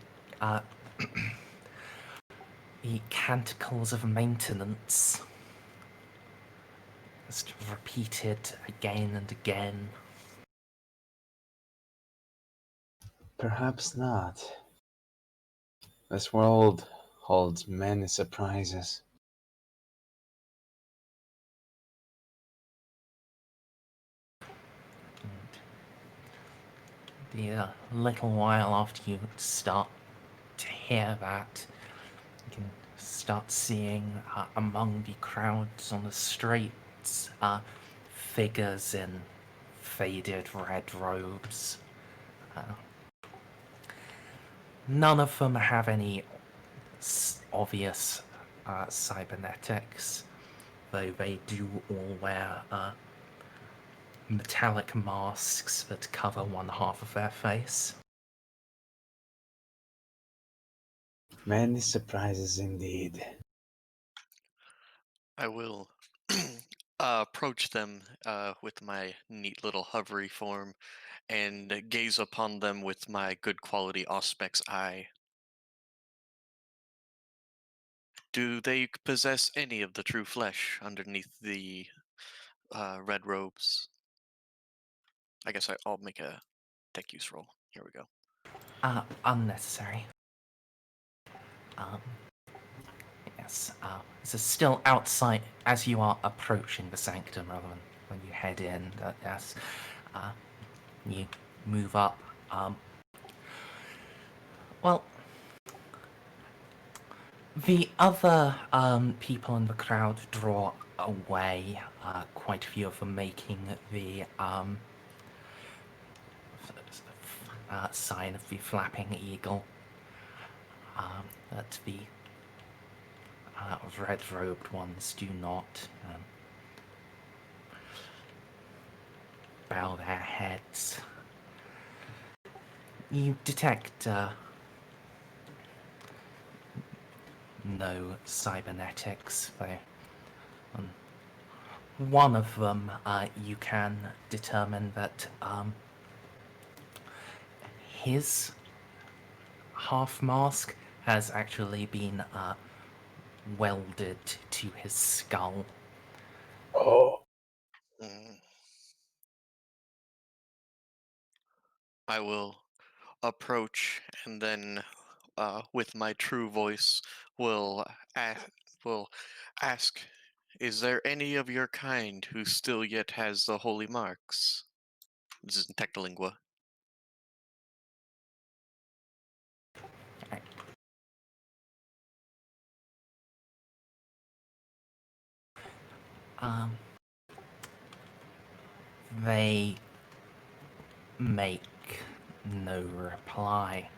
the canticles of maintenance, just repeated again and again. Perhaps not. This world holds many surprises. The little while after you start to hear that, you can start seeing among the crowds on the streets figures in faded red robes. None of them have any obvious cybernetics, though they do all wear metallic masks that cover one half of their face. Many surprises indeed. I will approach them with my neat little hovery form and gaze upon them with my good quality Auspex eye. Do they possess any of the true flesh underneath the red robes? I guess I'll make a tech use roll. Here we go. Unnecessary. Yes, this is still outside as you are approaching the sanctum rather than when you head in. Yes, you move up. Well, the other people in the crowd draw away, quite a few of them making the sign of the flapping eagle. That the red-robed ones do not bow their heads. You detect no cybernetics, though. One of them, you can determine that his half mask has actually been welded to his skull. Oh. I will approach and then, with my true voice, will ask, "Is there any of your kind who still yet has the holy marks?" This is in Tectolingua. They make no reply.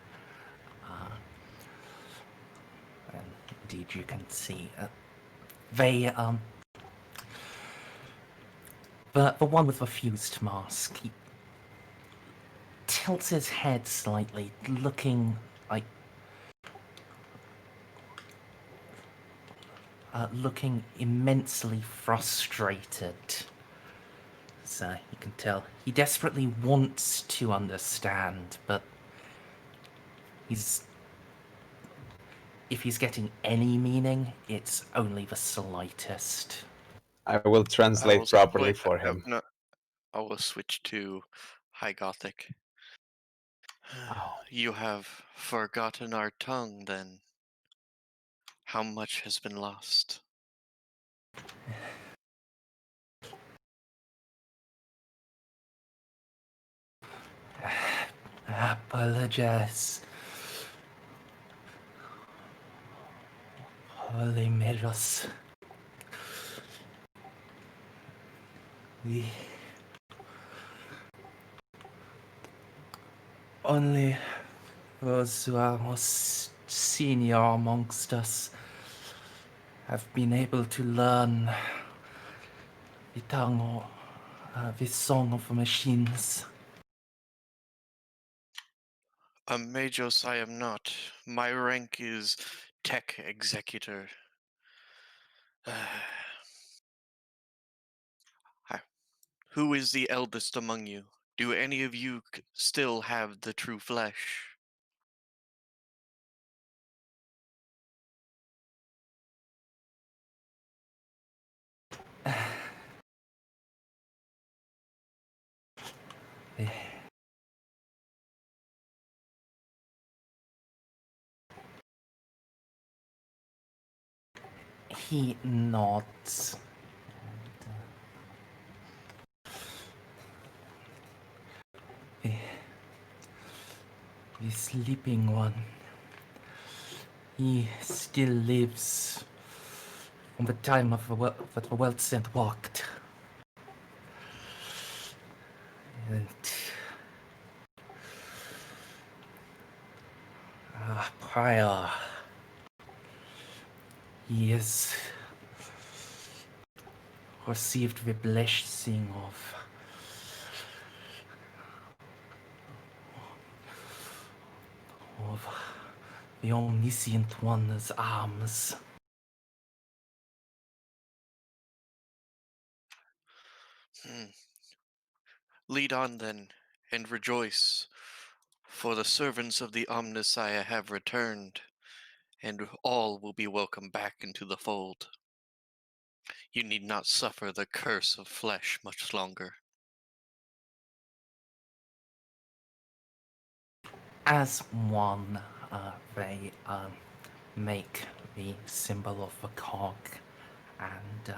And indeed, you can see they the one with the fused mask, he tilts his head slightly, looking like looking immensely frustrated. So you can tell he desperately wants to understand, but if he's getting any meaning, it's only the slightest. I will translate properly for him. No, I will switch to High Gothic. Oh. You have forgotten our tongue, then. How much has been lost? Apologize. Holy Merz. We only those who are most senior amongst us have been able to learn the tongue, the song of the machines. A Majos I am not. My rank is Tech Executor. Who is the eldest among you? Do any of you still have the true flesh? He nods. The sleeping one. He still lives from the time of that the world sent walked. And prior, he has received the blessing of the omniscient one's arms. Lead on then, and rejoice, for the servants of the Omnissiah have returned, and all will be welcomed back into the fold. You need not suffer the curse of flesh much longer. As one, they make the symbol of the cog and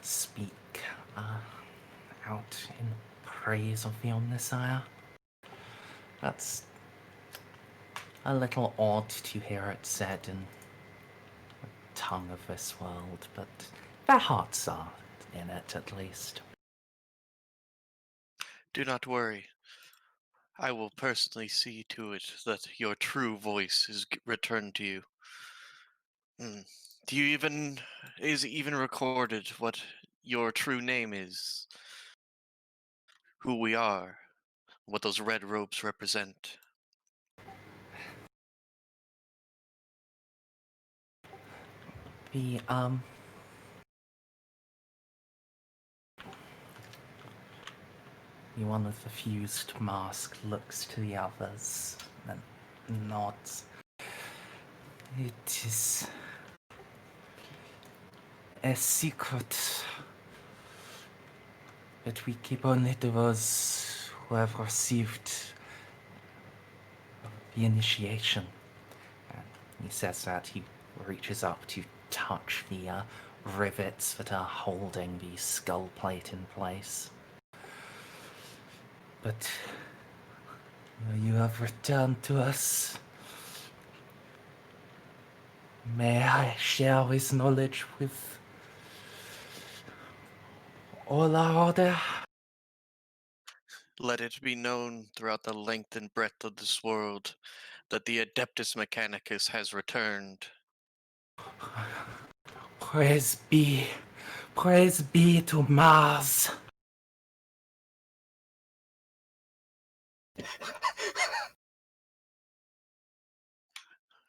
speak out in praise of the Omnissiah. That's a little odd to hear it said in the tongue of this world, but their hearts are in it at least. Do not worry. I will personally see to it that your true voice is returned to you. Do you is it even recorded what your true name is? Who we are? What those red robes represent? The one with the fused mask looks to the others and nods. It is a secret that we keep only to those who have received the initiation. And he says that he reaches up to touch the rivets that are holding the skull plate in place. But you have returned to us. May I share this knowledge with all our order? Let it be known throughout the length and breadth of this world that the Adeptus Mechanicus has returned. Praise be to Mars.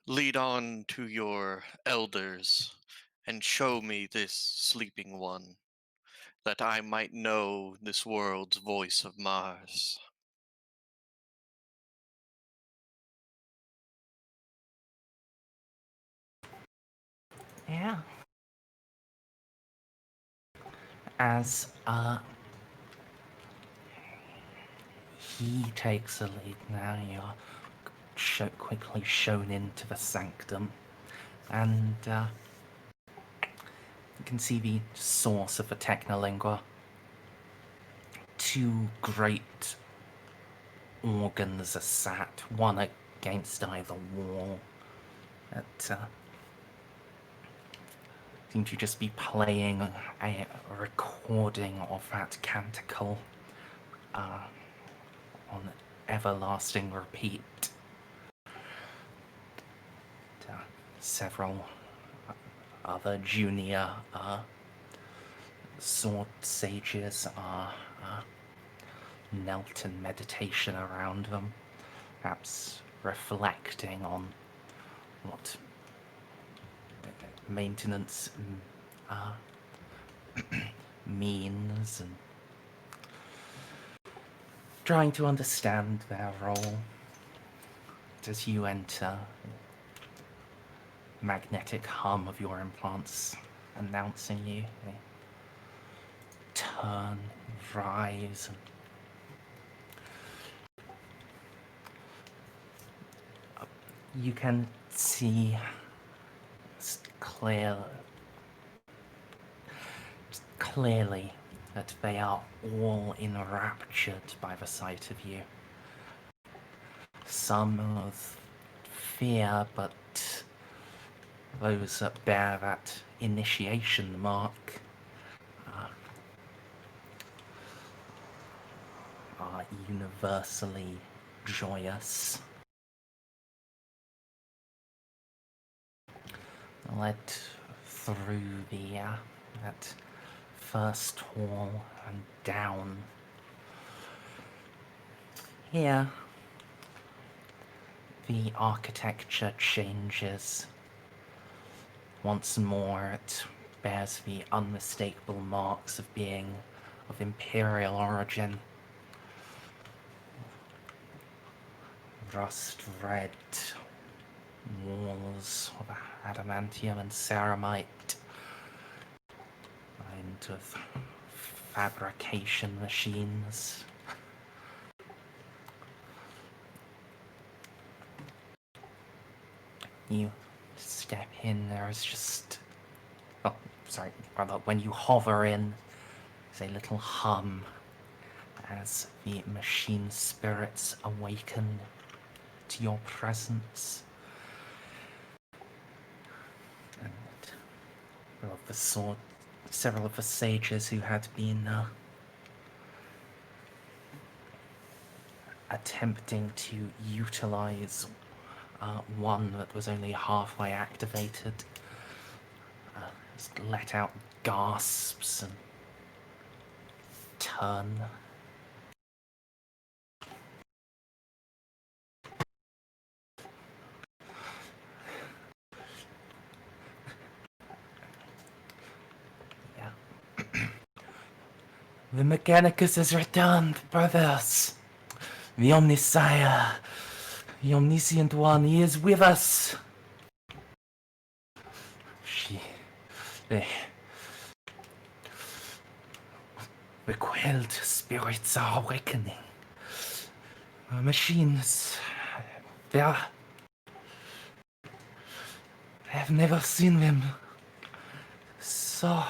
Lead on to your elders and show me this sleeping one, that I might know this world's voice of Mars. Yeah. As he takes a lead now, you're quickly shown into the sanctum, and you can see the source of the Technolingua. Two great organs are sat, one against either wall, that seem to just be playing a recording of that canticle on everlasting repeat. Several other junior sword sages are knelt in meditation around them, perhaps reflecting on what maintenance means and trying to understand their role. As you enter, the magnetic hum of your implants announcing you, they turn, rise, and you can see clearly that they are all enraptured by the sight of you. Some with fear, but those that bear that initiation mark are universally joyous. Led through that first hall and down. Here, the architecture changes. Once more, it bears the unmistakable marks of being of imperial origin. rust-red walls of adamantium and ceramite, lined with fabrication machines. You step in, there's just... Oh, sorry, rather, when you hover in, there's a little hum as the machine spirits awaken to your presence. And several of the sages who had been attempting to utilize one that was only halfway activated just let out gasps and turn. The Mechanicus has returned, brothers. The Omnisire, the Omniscient One, he is with us. The quelled spirits are awakening. The machines, I have never seen them so...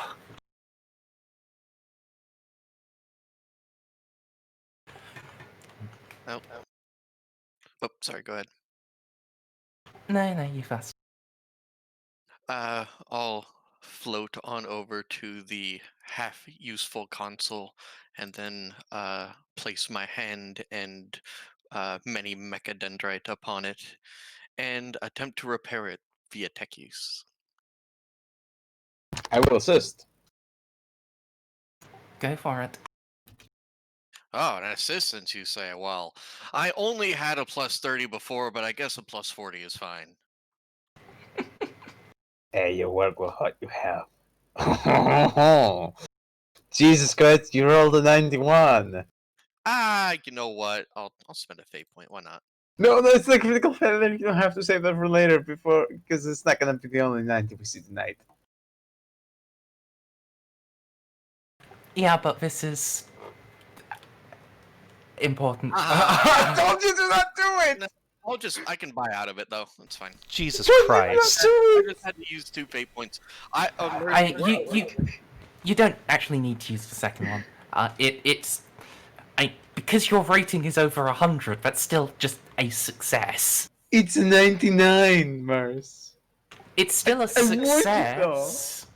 Oh, sorry, go ahead. No, you first. I'll float on over to the half-useful console and then place my hand and many mechadendrite upon it and attempt to repair it via tech use. I will assist. Go for it. Oh, an assistance, you say? Well, I only had a plus 30 before, but I guess a plus 40 is fine. Hey, you work with what you have. Jesus Christ, you rolled a 91. You know what? I'll spend a fate point. Why not? No, it's the critical failure. You don't have to save that for later, because it's not gonna be the only 90 we see tonight. Yeah, but this is important. I told you to not do it! I can buy out of it though. That's fine. Jesus Christ. I just had to use 2 fate points. You don't actually need to use the second one. Because your rating is over 100, that's still just a success. It's a 99, Merz. It's still a success.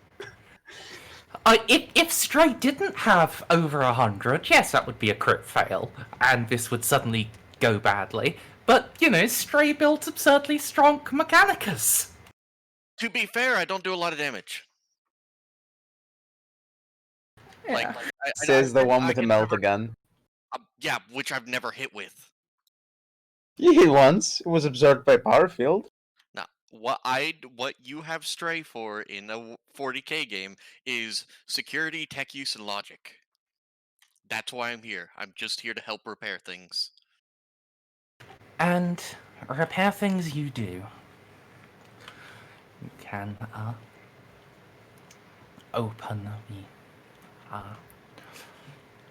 If Stray didn't have over 100, yes, that would be a crit fail, and this would suddenly go badly. But, Stray built absurdly strong Mechanicus. To be fair, I don't do a lot of damage. Yeah. Says the one with the melta gun. Yeah, which I've never hit with. You hit once. It was absorbed by power field. Now, what you have Stray for in a 40k game is security, tech use, and logic. That's why I'm here. I'm just here to help repair things. And repair things you do. You can open the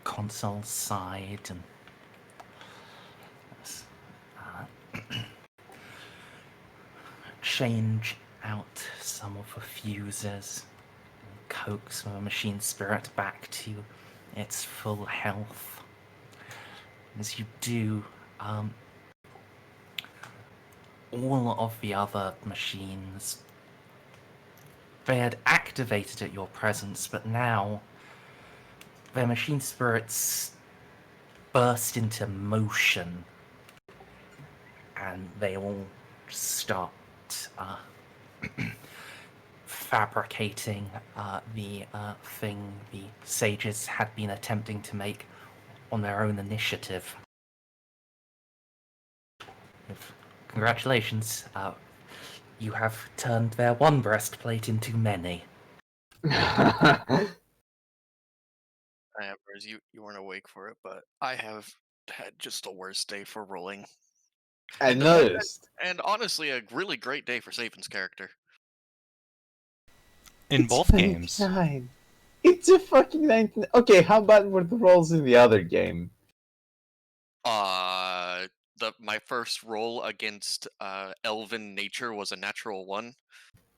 console side and change out some of the fuses and coax the machine spirit back to its full health. As you do, all of the other machines, they had activated at your presence, but now their machine spirits burst into motion and they all start fabricating the thing the sages had been attempting to make on their own initiative. Congratulations, you have turned their one breastplate into many. Merz, you weren't awake for it, but I have had just the worst day for rolling. I And noticed. And honestly, a really great day for Savin's character. In It's both games. 99. It's a fucking 19. Okay, how about with the rolls in the other game? My first roll against Elven Nature was a natural 1.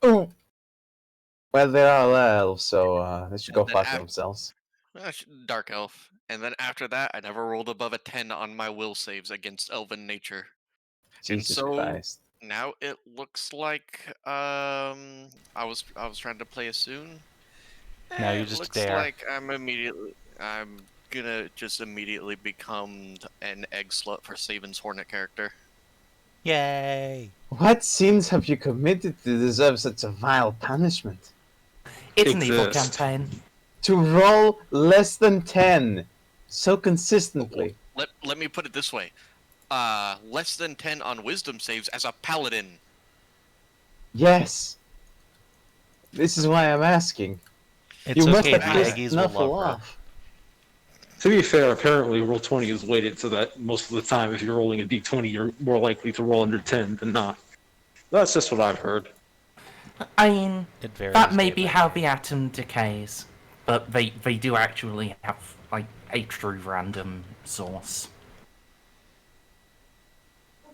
Oh. Well, they're all elves, so they should go And then fuck af- themselves. Dark Elf. And then after that, I never rolled above a 10 on my will saves against Elven Nature. Jesus so Christ. Now it looks like I was trying to play Assoon. Now you It just looks dare. like I'm gonna just immediately become an egg slut for Savin's Hornet character. Yay! What sins have you committed to deserve such a vile punishment? It's an evil Exist. campaign. To roll less than 10 so consistently. Let me put it this way. Less than 10 on wisdom saves as a paladin. Yes. This is why I'm asking. It's You must okay, have the pissed Aggies will Snuffle love Red. off. To be fair, apparently Roll20 is weighted so that most of the time, if you're rolling a d20, you're more likely to roll under 10 than not. That's just what I've heard. I mean, It varies that may day be by how day. the atom decays, but they do actually have like a true random source.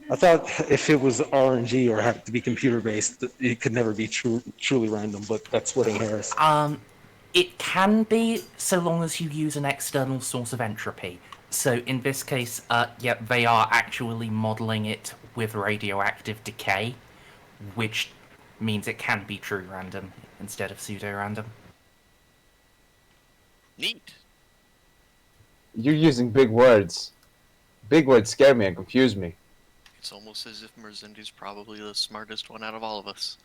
I thought if it was RNG or had to be computer based, it could never be truly random. But that's splitting hairs. It can be, so long as you use an external source of entropy. So in this case, yeah, they are actually modeling it with radioactive decay, which means it can be true random instead of pseudo-random. Neat. You're using big words. Big words scare me and confuse me. It's almost as if Merzendi's probably the smartest one out of all of us.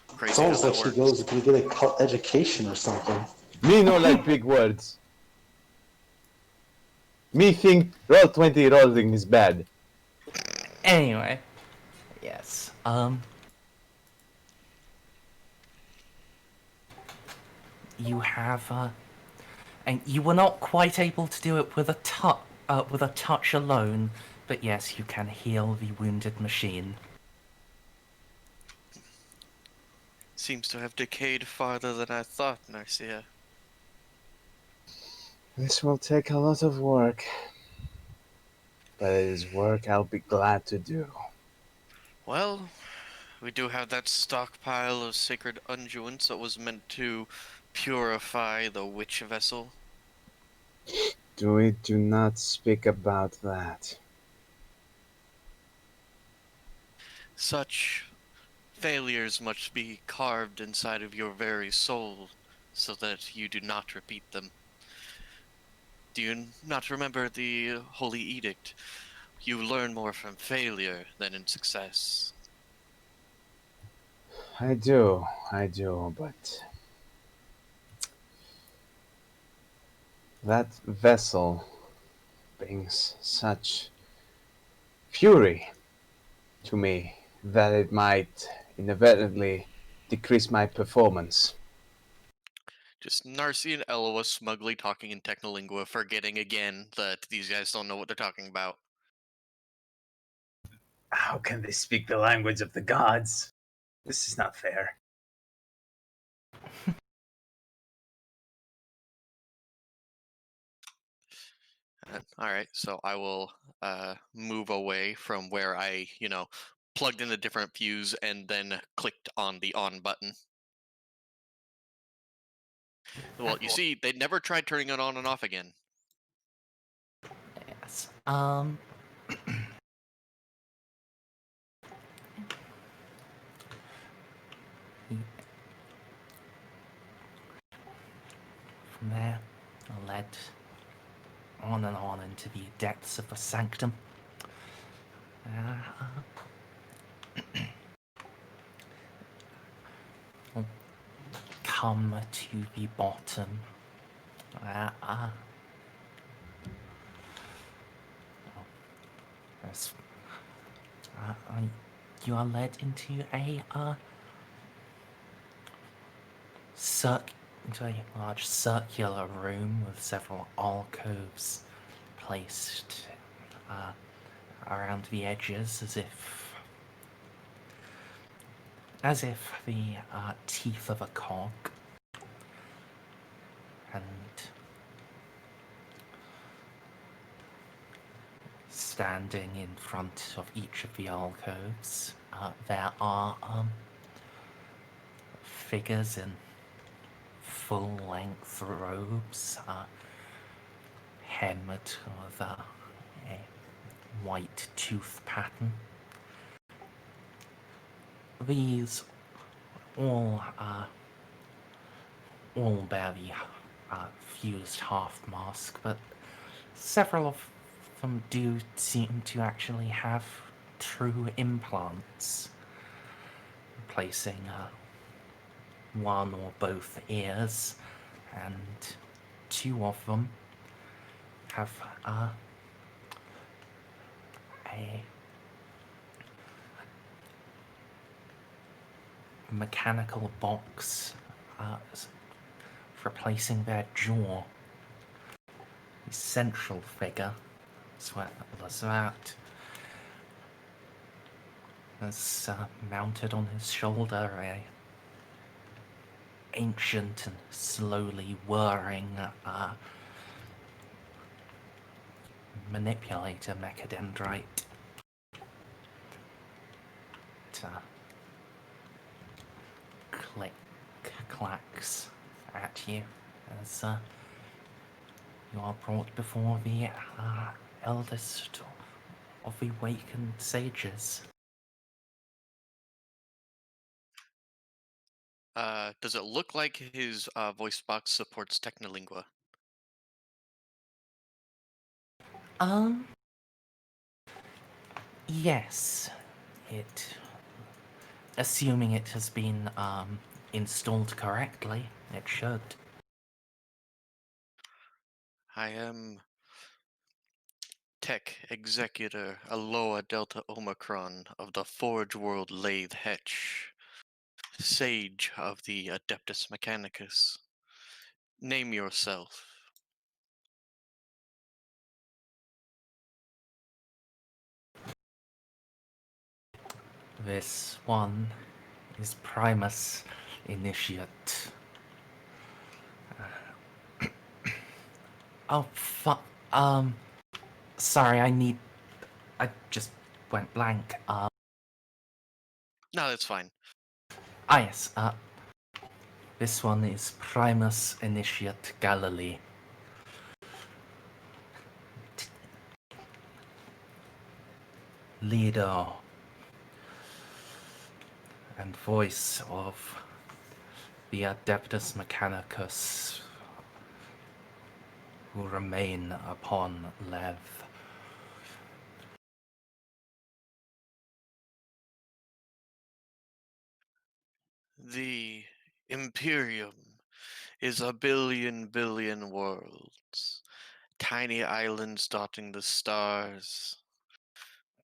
Crazy It's how almost that like she works. goes if you get a education or something. Me no like big words. Me think Roll20 rolling is bad. Anyway, yes, you have, and you were not quite able to do it with a touch alone, but yes, you can heal the wounded machine. Seems to have decayed farther than I thought, Narcia. This will take a lot of work. But it is work I'll be glad to do. Well, we do have that stockpile of sacred unguents that was meant to purify the witch vessel. Do not speak about that. Such failures must be carved inside of your very soul, so that you do not repeat them. Do you not remember the Holy Edict? You learn more from failure than in success. I do, but that vessel brings such fury to me that it might inevitably decrease my performance. Just Narcia and Eloa smugly talking in Technolingua, forgetting again that these guys don't know what they're talking about. How can they speak the language of the gods? This is not fair. Alright, so I will move away from where I, plugged in a different fuse and then clicked on the on button. Well, you see, they never tried turning it on and off again. Yes. From there, led on and on into the depths of the sanctum. Come to the bottom. Yes. You are led into a into a large circular room with several alcoves placed around the edges, as if the teeth of a cog, and standing in front of each of the alcoves, there are figures in full-length robes, hemmed with a white tooth pattern. These all bear the fused half mask, but several of them do seem to actually have true implants, replacing one or both ears, and two of them have a mechanical box replacing their jaw. The central figure, as well as that, has mounted on his shoulder a ancient and slowly whirring manipulator mechadendrite. It clacks at you as you are brought before the eldest of the awakened sages. Does it look like his voice box supports Technolingua? Yes. Assuming it has been installed correctly, it should. I am Tech Executor Eloa Delta Omicron of the Forge World Lathe Hetch, Sage of the Adeptus Mechanicus. Name yourself. This one is Primus Initiate. Oh, fuck. Sorry, I just went blank. No, that's fine. Yes, this one is Primus Initiate Galilee. Leader and voice of the Adeptus Mechanicus who remain upon Lev. The Imperium is a billion worlds, tiny islands dotting the stars,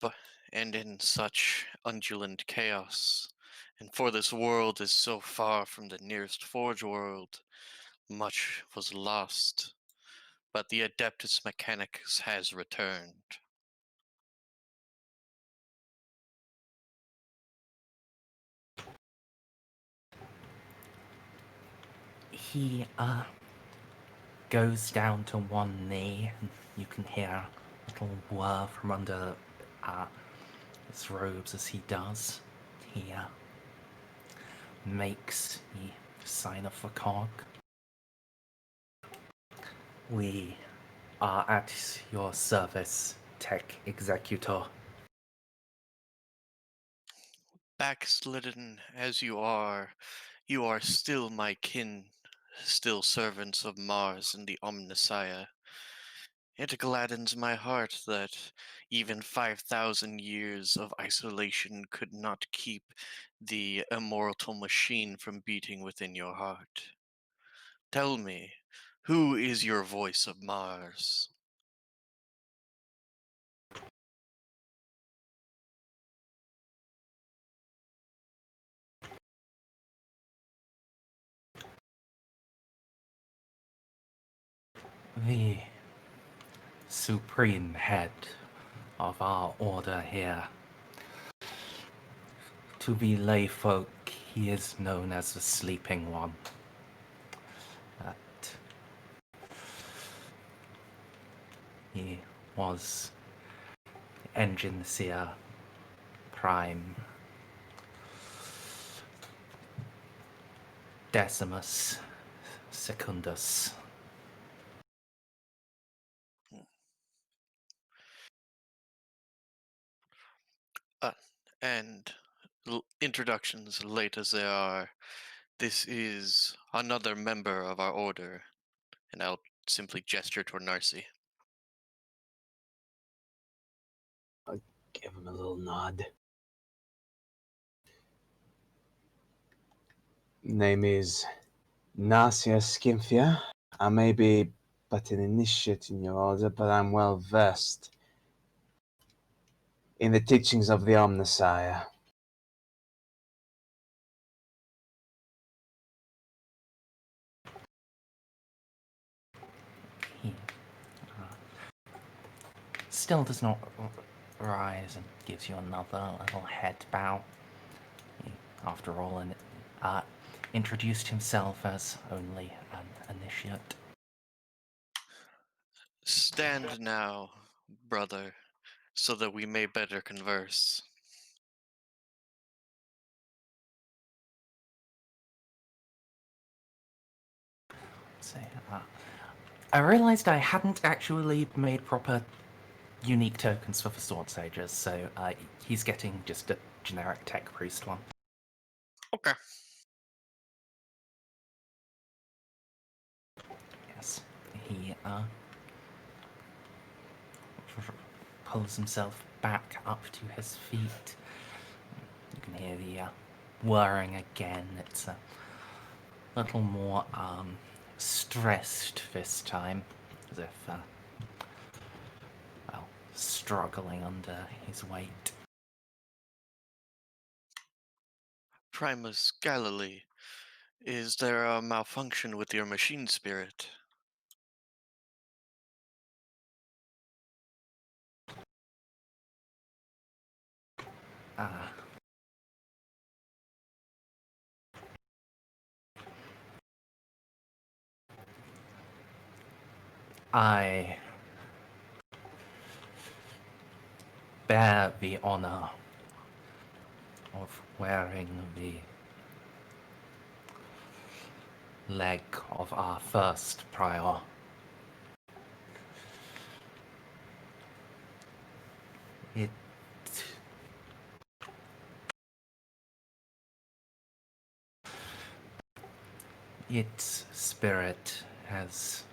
but and in such undulant chaos. And for this world is so far from the nearest Forge world, much was lost. But the Adeptus Mechanicus has returned. He goes down to one knee, and you can hear a little whir from under his robes as he does. He makes the sign of the cog. We are at your service, Tech Executor. Backslidden as you are still my kin, still servants of Mars and the Omnissiah. It gladdens my heart that even 5,000 years of isolation could not keep the immortal machine from beating within your heart. Tell me, who is your voice of Mars? The Supreme Head of our order here. To the lay folk, he is known as the Sleeping One. But he was Engine Seer Prime Decimus Secundus. And introductions, late as they are, this is another member of our order, and I'll simply gesture toward Narcia. I'll give him a little nod. Name is Narcia Skymphia. I may be but an initiate in your order, but I'm well versed in the teachings of the Omnissiah. He still does not rise and gives you another little head bow. He, after all, introduced himself as only an initiate. Stand now, brother, so that we may better converse. So, I realized I hadn't actually made proper unique tokens for the Sword Sages, so he's getting just a generic tech priest one. Okay. Yes, he pulls himself back up to his feet. You can hear the whirring again. It's a little more stressed this time, as if well, struggling under his weight. Primus Galilee, is there a malfunction with your machine spirit? I bear the honor of wearing the leg of our first prior. Its spirit has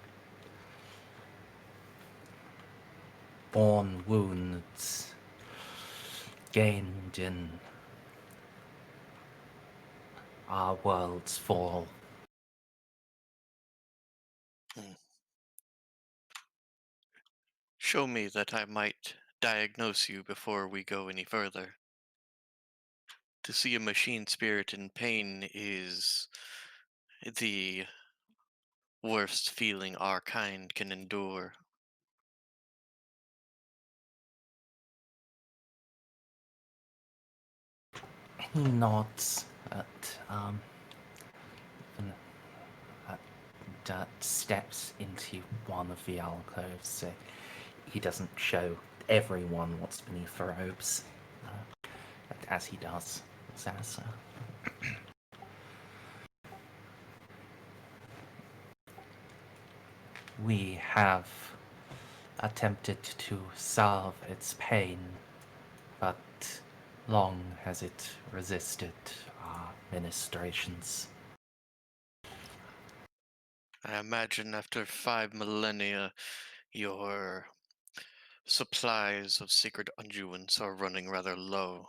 borne wounds gained in our world's fall. Show me that I might diagnose you before we go any further. To see a machine spirit in pain is the worst feeling our kind can endure. He nods at steps into one of the alcoves, so he doesn't show everyone what's beneath the robes, as he does. Says, we have attempted to salve its pain, but long has it resisted our ministrations. I imagine after 5 millennia, your supplies of sacred unguents are running rather low.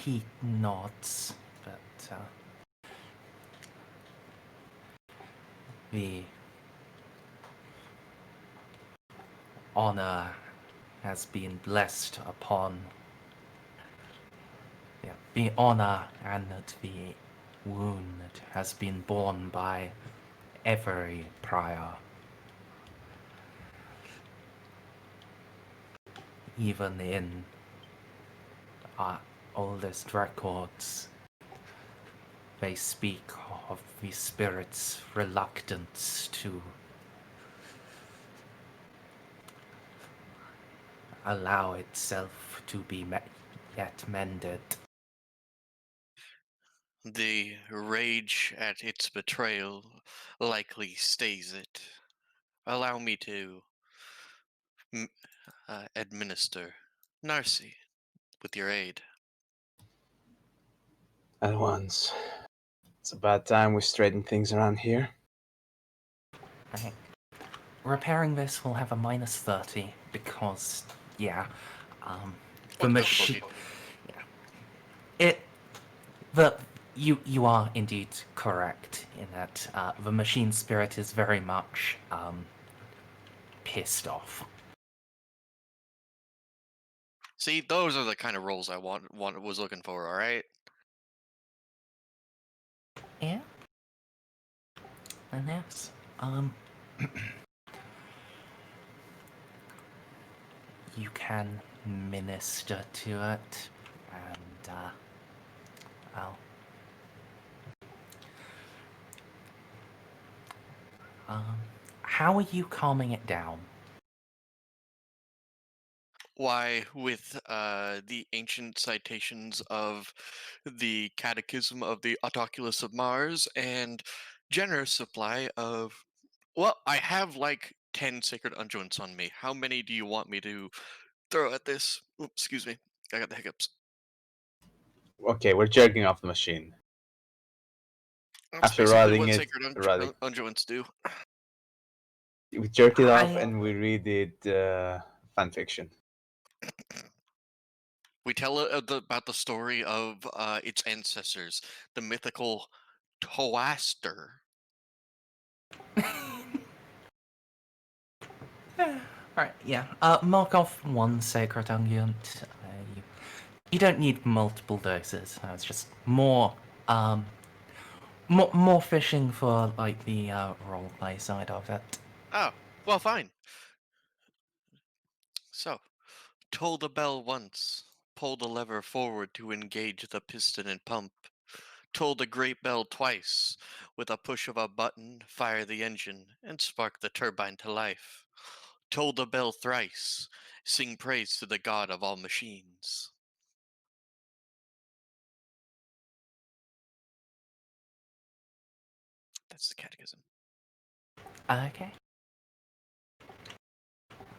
He nods, but the honor has been blessed upon. Yeah, the honor and the wound has been borne by every prior even in our oldest records, they speak of the spirit's reluctance to allow itself to be yet mended. The rage at its betrayal likely stays it. Allow me to administer Narcia with your aid. At once. It's about time we straighten things around here. Okay. Repairing this will have a -30 because, yeah, the machine. You are indeed correct in that the machine spirit is very much pissed off. See, those are the kind of roles I was looking for. All right. Yeah. And yes, you can minister to it, and well, how are you calming it down? Why, with the ancient citations of the Catechism of the Autoculus of Mars and generous supply of, well, I have like 10 sacred unguents on me. How many do you want me to throw at this? Oops, excuse me, I got the hiccups. Okay, we're jerking off the machine. That's After basically rotting what it, sacred unguents do. we jerk it off and we read it fanfiction. We tell it about the story of its ancestors, the mythical Toaster. Alright, yeah. Mark off one sacred unguent. You don't need multiple doses. It's just more fishing for like the roleplay side of it. Oh, well, fine. So, toll the bell once. Pull the lever forward to engage the piston and pump. Toll the great bell twice. With a push of a button, fire the engine and spark the turbine to life. Toll the bell thrice. Sing praise to the god of all machines. That's the catechism. Okay.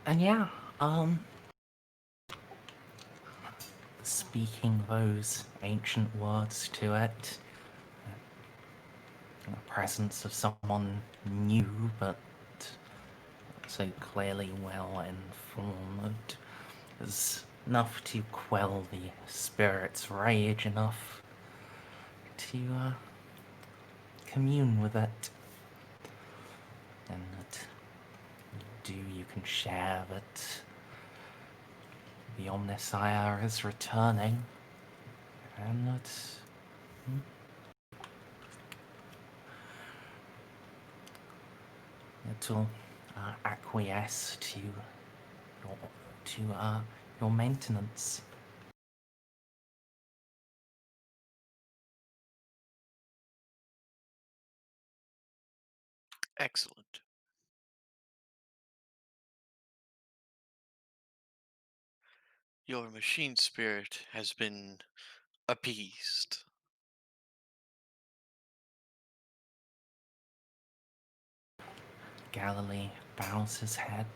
And yeah, speaking those ancient words to it, in the presence of someone new but so clearly well informed, is enough to quell the spirit's rage enough to commune with it. And that you can share that the Omnissiah is returning, and that it'll acquiesce to your maintenance. Excellent. Your machine spirit has been appeased. Galilee bows his head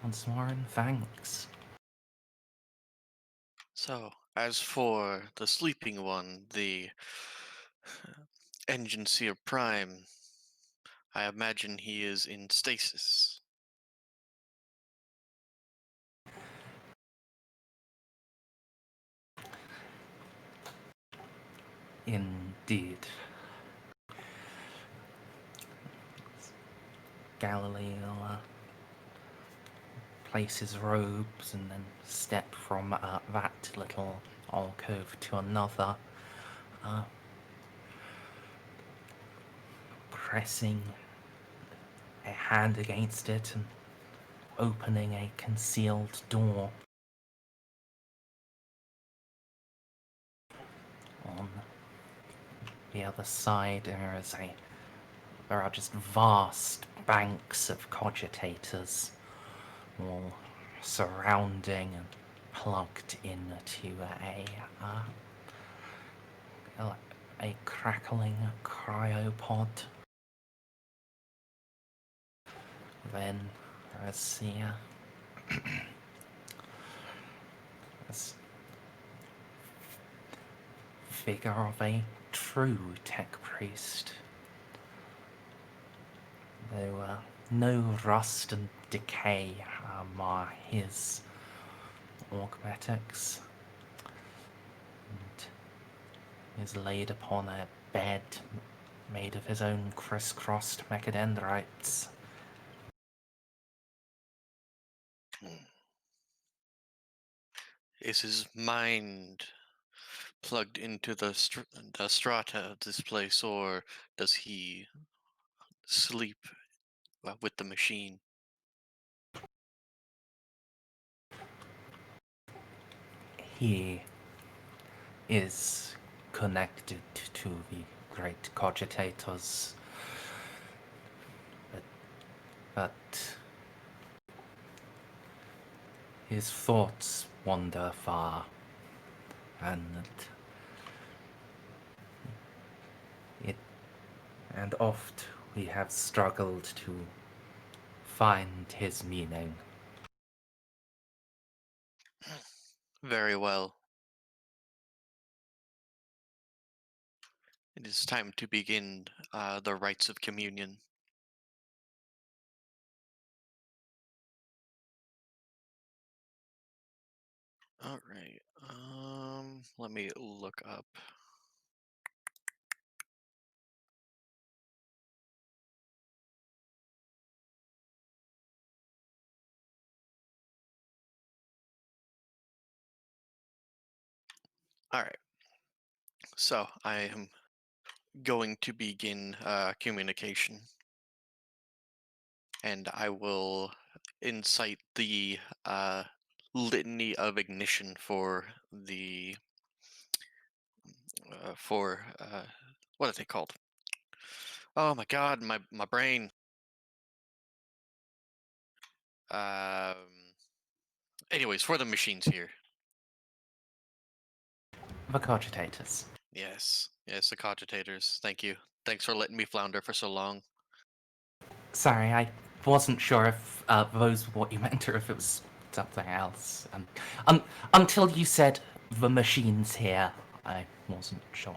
once more in thanks. So, as for the sleeping one, the Engine Seer Prime, I imagine he is in stasis. Indeed. Galilee will place his robes and then step from that little alcove to another, pressing a hand against it and opening a concealed door. the other side, there are just vast banks of cogitators, all surrounding and plugged into a crackling cryopod. Then there's this figure of a true tech priest. Though no rust and decay mar his augmetics, and is laid upon a bed made of his own crisscrossed mechadendrites. Is his mind plugged into the strata of this place, or does he sleep with the machine? He is connected to the great cogitators, but his thoughts wander far, and oft we have struggled to find his meaning. Very well. It is time to begin the rites of communion. All right. Let me look up. All right. So I am going to begin communication, and I will incite the litany of ignition for the what are they called? Oh my God, my brain. Anyways, for the machines here. The cogitators. Yes, the cogitators. Thank you. Thanks for letting me flounder for so long. Sorry, I wasn't sure if those were what you meant or if it was something else. Until you said the machines here, I wasn't sure.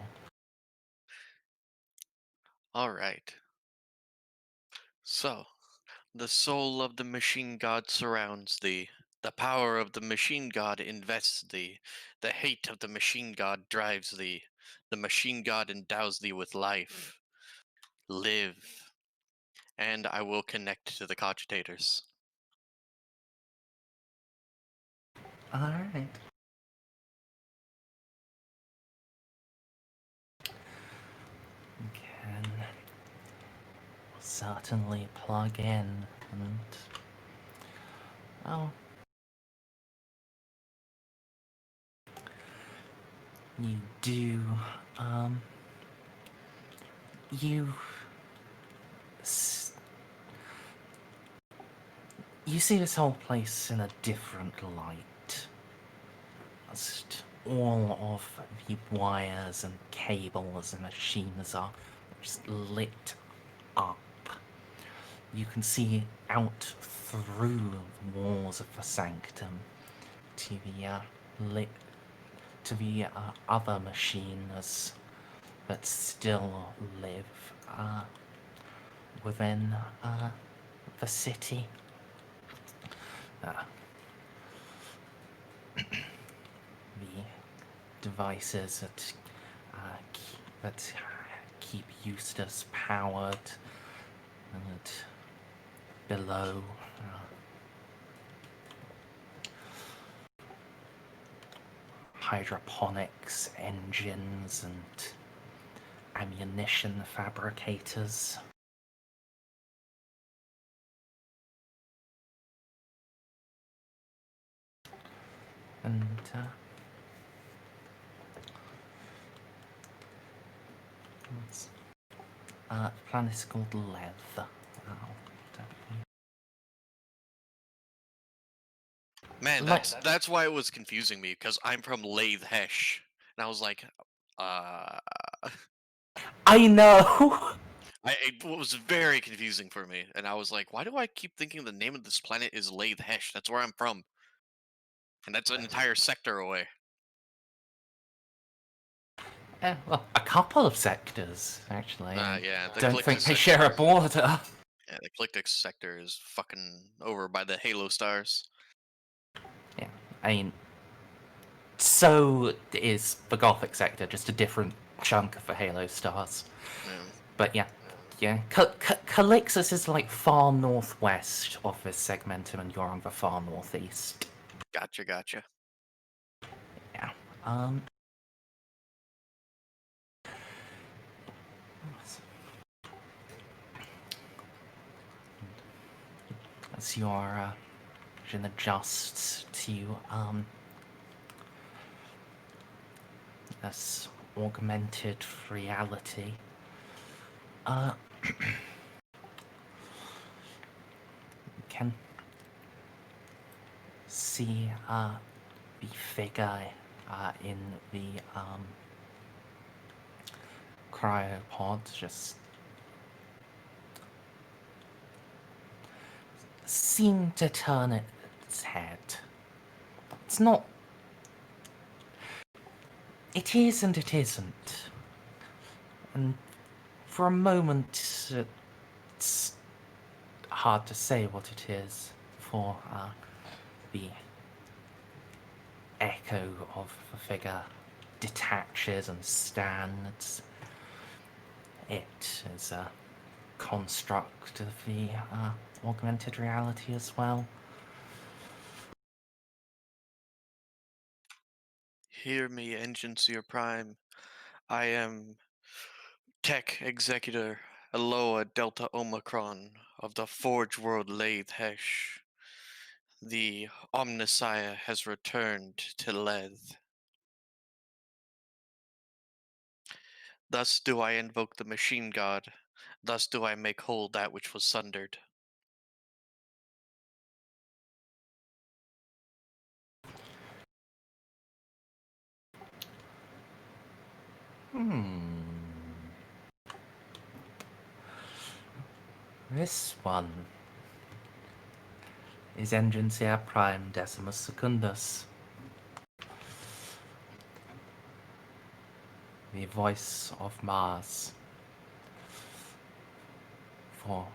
All right. So, the soul of the machine god surrounds thee. The power of the machine god invests thee. The hate of the machine god drives thee. The machine god endows thee with life. Live. And I will connect to the cogitators. Alright. Can certainly plug in and... Oh. You do, you... You see this whole place in a different light. Just all of the wires and cables and machines are just lit up. You can see out through the walls of the sanctum to the other machines that still live within the city. The devices that keep Eustace powered, and below hydroponics engines and ammunition fabricators. And the planet is called Lev. Man, Like- that's why it was confusing me, because I'm from Lathe Hesh, and I was like, uh, I know. it was very confusing for me, and I was like, why do I keep thinking the name of this planet is Lathe Hesh? That's where I'm from, and that's an entire sector away. Well, a couple of sectors actually. Yeah, the Don't think Calictus they share a sector. border. Yeah, the Calictus sector is fucking over by the Halo stars. Yeah, I mean, so is the Gothic sector, just a different chunk of the Halo stars. Yeah. But yeah. Calixus is like far northwest of this segmentum, and you're on the far northeast. Gotcha. Yeah. As your vision adjusts to this augmented reality, you can see the figure in the cryopod just seem to turn its head. It's not. It is and it isn't. And for a moment, it's hard to say what it is, for the echo of the figure detaches and stands. It is a construct of the augmented reality as well. Hear me, Engineer Prime. I am Tech Executor Eloa Delta Omicron of the Forge World Lathe Hesh. The Omnissiah has returned to Leth. Thus do I invoke the Machine God. Thus do I make whole that which was sundered. This one is Engineer Prime Decimus Secundus. The voice of Mars. For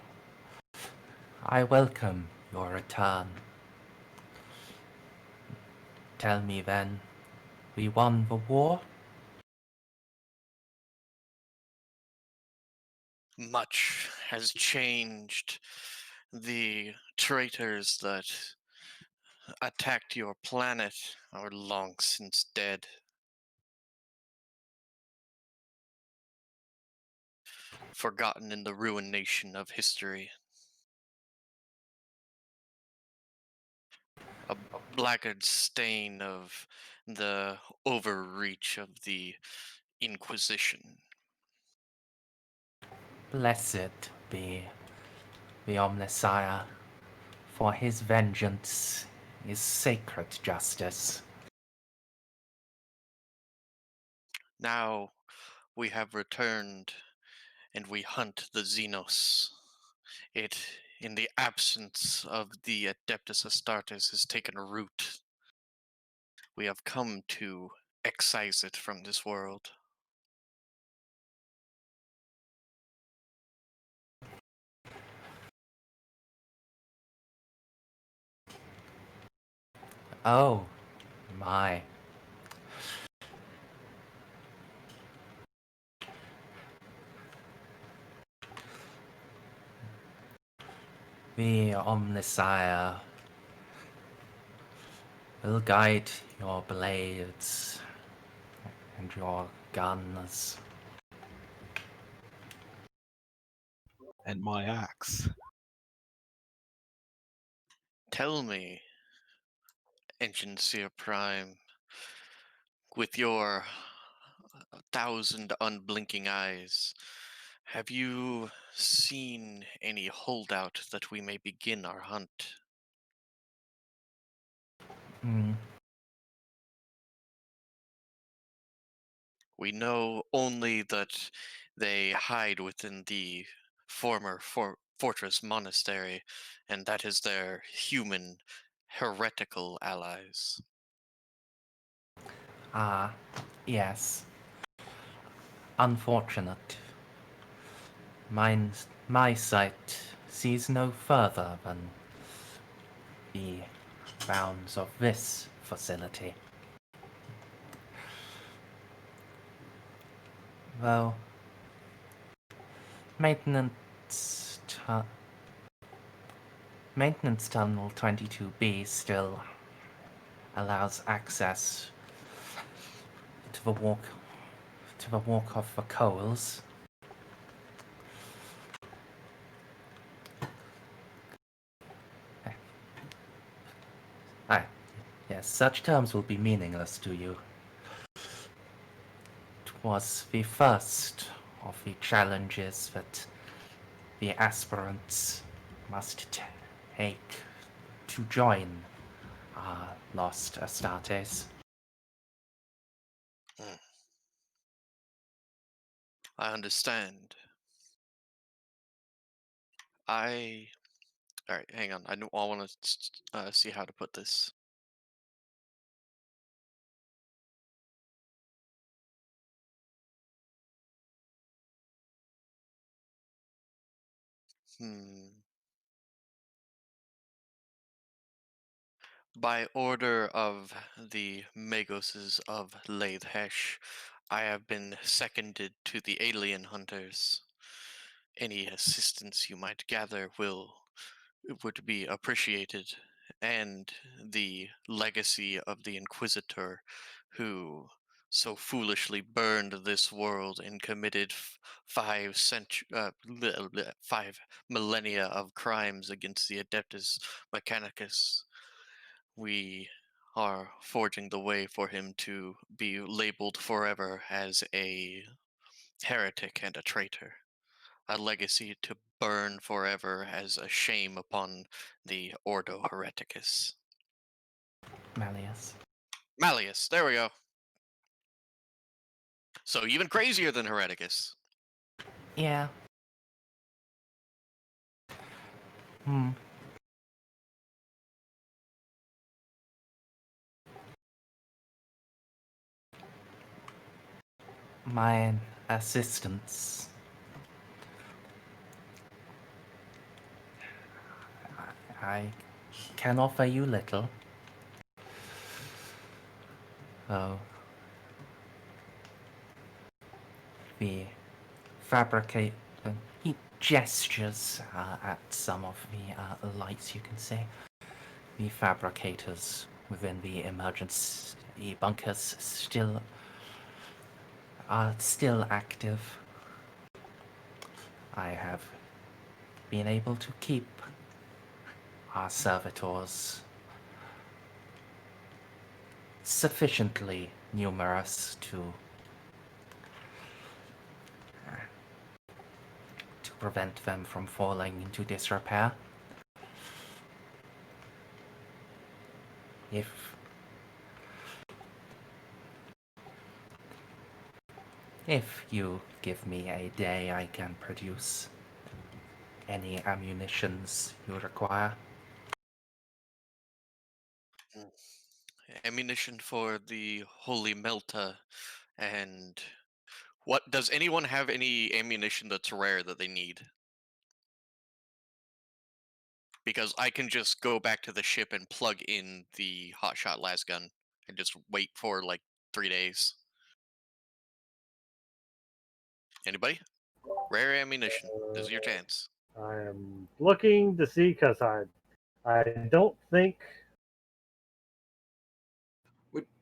I welcome your return. Tell me then, we won the war? Much has changed. The traitors that attacked your planet are long since dead. Forgotten in the ruination of history. A blackguard stain of the overreach of the Inquisition. Blessed be the Omnissiah, for his vengeance is sacred justice. Now we have returned and we hunt the Xenos. It, in the absence of the Adeptus Astartes, has taken root. We have come to excise it from this world. Oh, my. The Omnissiah will guide your blades and your guns. And my axe. Tell me, Engineer Prime, with your 1,000 unblinking eyes, Have you seen any holdout that we may begin our hunt? Hmm. We know only that they hide within the former fortress monastery, and that is their human heretical allies. Ah, yes. Unfortunate. My sight sees no further than the bounds of this facility. Well, maintenance maintenance tunnel 22B still allows access to the walk of the coals. Ah, yes, such terms will be meaningless to you. It was the first of the challenges that the aspirants must take to join Lost Astartes. Hmm. I understand. Alright, hang on. I want to see how to put this. Hmm. By order of the Magoses of Lathesh, I have been seconded to the alien hunters. Any assistance you might gather would be appreciated, and the legacy of the Inquisitor, who so foolishly burned this world and committed 5 millennia of crimes against the Adeptus Mechanicus. We are forging the way for him to be labeled forever as a heretic and a traitor, a legacy to burn forever as a shame upon the Ordo Hereticus. Malleus. Malleus, there we go. So even crazier than Hereticus. Yeah. Hmm. My assistance. I can offer you little. Oh. The fabricate. He gestures at some of the lights, you can say. The fabricators within the emergency bunkers are still active. I have been able to keep our servitors sufficiently numerous to prevent them from falling into disrepair. If you give me a day, I can produce any ammunitions you require. Ammunition for the Holy Melta, and what does anyone have any ammunition that's rare that they need? Because I can just go back to the ship and plug in the hotshot las gun and just wait for like 3 days. Anybody? Rare ammunition. This is your chance. I am looking to see because I don't think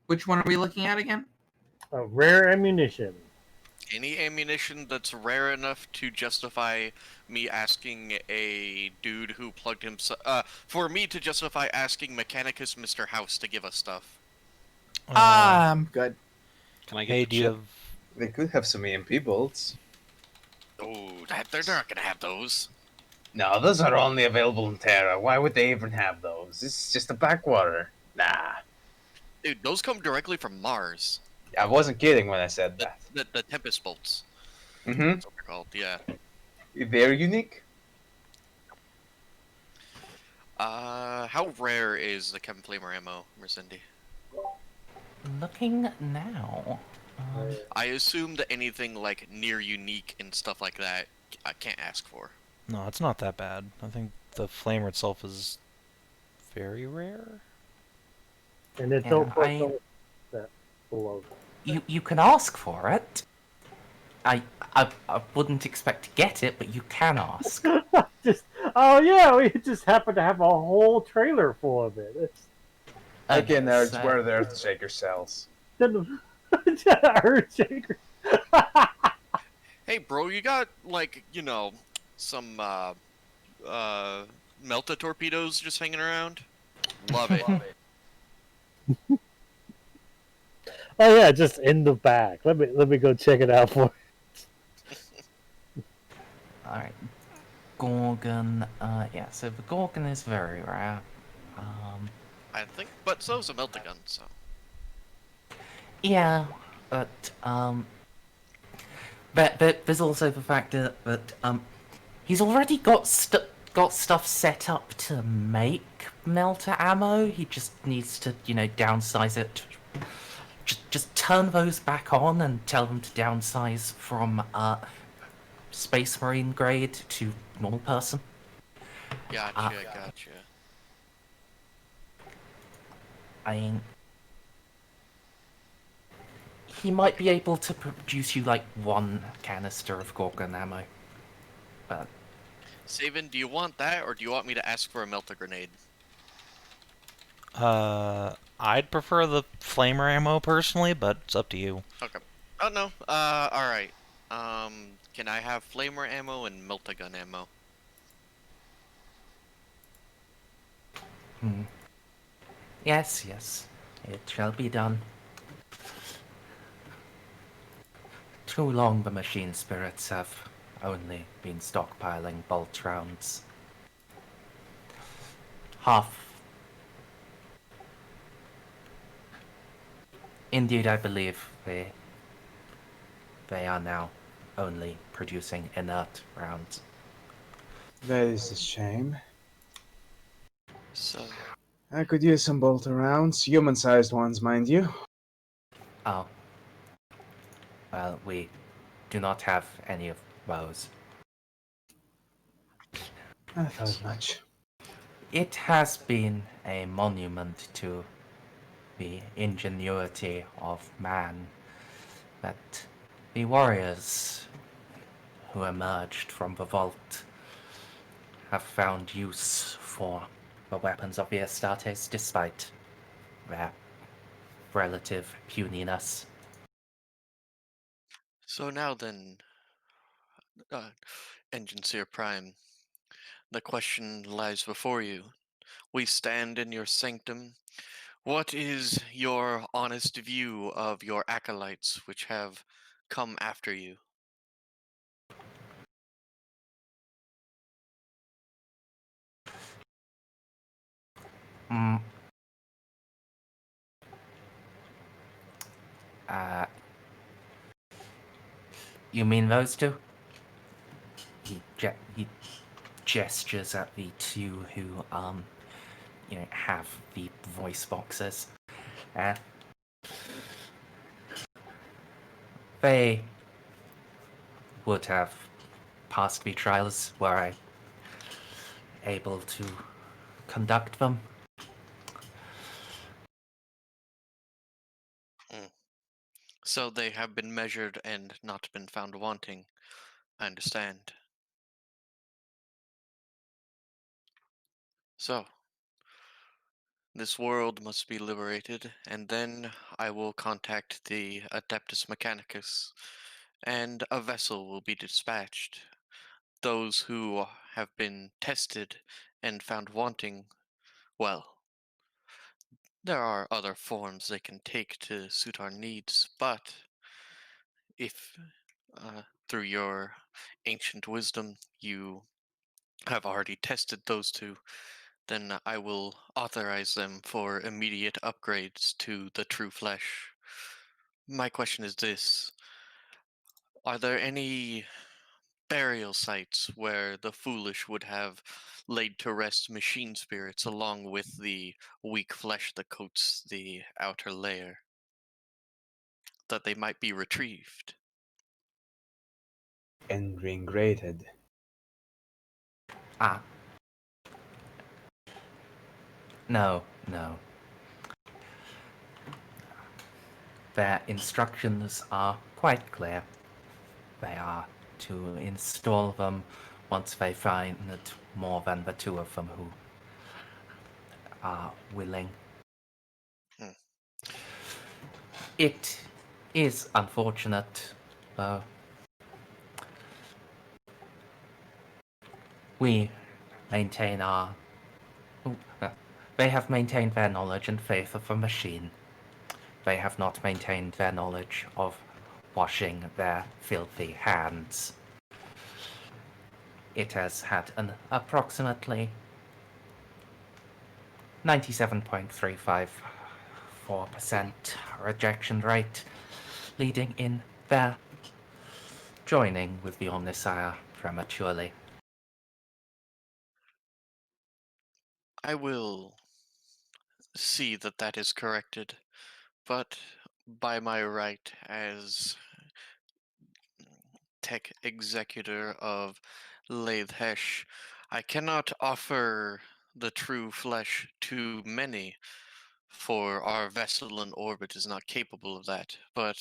Which one are we looking at again? a rare ammunition. Any ammunition that's rare enough to justify me asking a dude who plugged himself. For me to justify asking Mechanicus Mr. House to give us stuff. I'm good. Can I get Hey, the do you chip? have They could have some EMP bolts. Oh, they're not gonna have those. No, those are only available in Terra. Why would they even have those? This is just a backwater. Nah. Dude, those come directly from Mars. I wasn't kidding when I said The, that. the Tempest bolts. Mm-hmm. That's what they're called. Yeah. They're unique. How rare is the Chem Flamer ammo, Merzendi? Looking now. I assume that anything like near unique and stuff like that, I can't ask for. No, it's not that bad. I think the flamer itself is very rare. And it's Yeah, don't that below. You can ask for it. I wouldn't expect to get it, but you can ask. Oh yeah, we just happen to have a whole trailer full of it. It's Okay, nerds, yes, where are the Earthshaker cells? Earthshaker. Hey, bro, you got like some melta torpedoes just hanging around? Love it. Oh yeah, just in the back. Let me go check it out for. Alright. Gorgon, yeah, so the Gorgon is very rare. I think, but so's a melta gun. So Yeah, but there's also the fact that he's already got stuff set up to make melter ammo. He just needs to, downsize it. Just turn those back on and tell them to downsize from Space Marine grade to normal person. gotcha. I mean, he might be able to produce you like one canister of Gorgon ammo. But Savin, do you want that, or do you want me to ask for a melta grenade? I'd prefer the flamer ammo personally, but it's up to you. Okay. Oh no. All right. Can I have flamer ammo and melta gun ammo? yes, it shall be done. Too long the machine spirits have only been stockpiling bolt rounds. Indeed, I believe they are now only producing inert rounds. That is a shame. So, I could use some bolt rounds, human-sized ones, mind you. Oh. Well, we do not have any of those. I thought as much. It has been a monument to the ingenuity of man that the warriors who emerged from the vault have found use for the weapons of the Astartes despite their relative puniness. so now then, Engineer Prime, the question lies before you. We stand in your sanctum. What is your honest view of your acolytes which have come after you? Mm. Uh, you mean those two? He gestures at the two who, have the voice boxes. They would have passed the trials were I able to conduct them. So they have been measured and not been found wanting. I understand. So, this world must be liberated, and then I will contact the Adeptus Mechanicus, and a vessel will be dispatched. Those who have been tested and found wanting, well, there are other forms they can take to suit our needs, but if through your ancient wisdom, you have already tested those two, then I will authorize them for immediate upgrades to the true flesh. My question is this: are there any burial sites where the foolish would have laid to rest machine spirits along with the weak flesh that coats the outer layer, that they might be retrieved? And reingrated. Ah. No, no. Their instructions are quite clear. They are to install them once they find more than the two of them who are willing. Hmm. It is unfortunate, though. We maintain our... They have maintained their knowledge and faith of the machine. They have not maintained their knowledge of washing their filthy hands. It has had an approximately 97.354% rejection rate, leading in their joining with the Omnisire prematurely. I will see that that is corrected, but by my right as tech executor of Lathe Hesh, I cannot offer the true flesh to many, for our vessel in orbit is not capable of that, but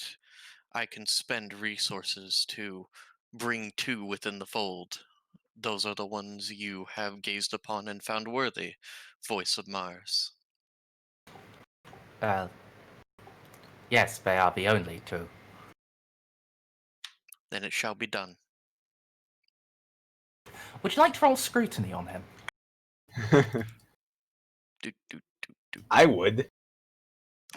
I can spend resources to bring two within the fold. Those are the ones you have gazed upon and found worthy, voice of Mars. Yes, they are the only two. Then it shall be done. Would you like to roll scrutiny on him? Do, do, do. I would.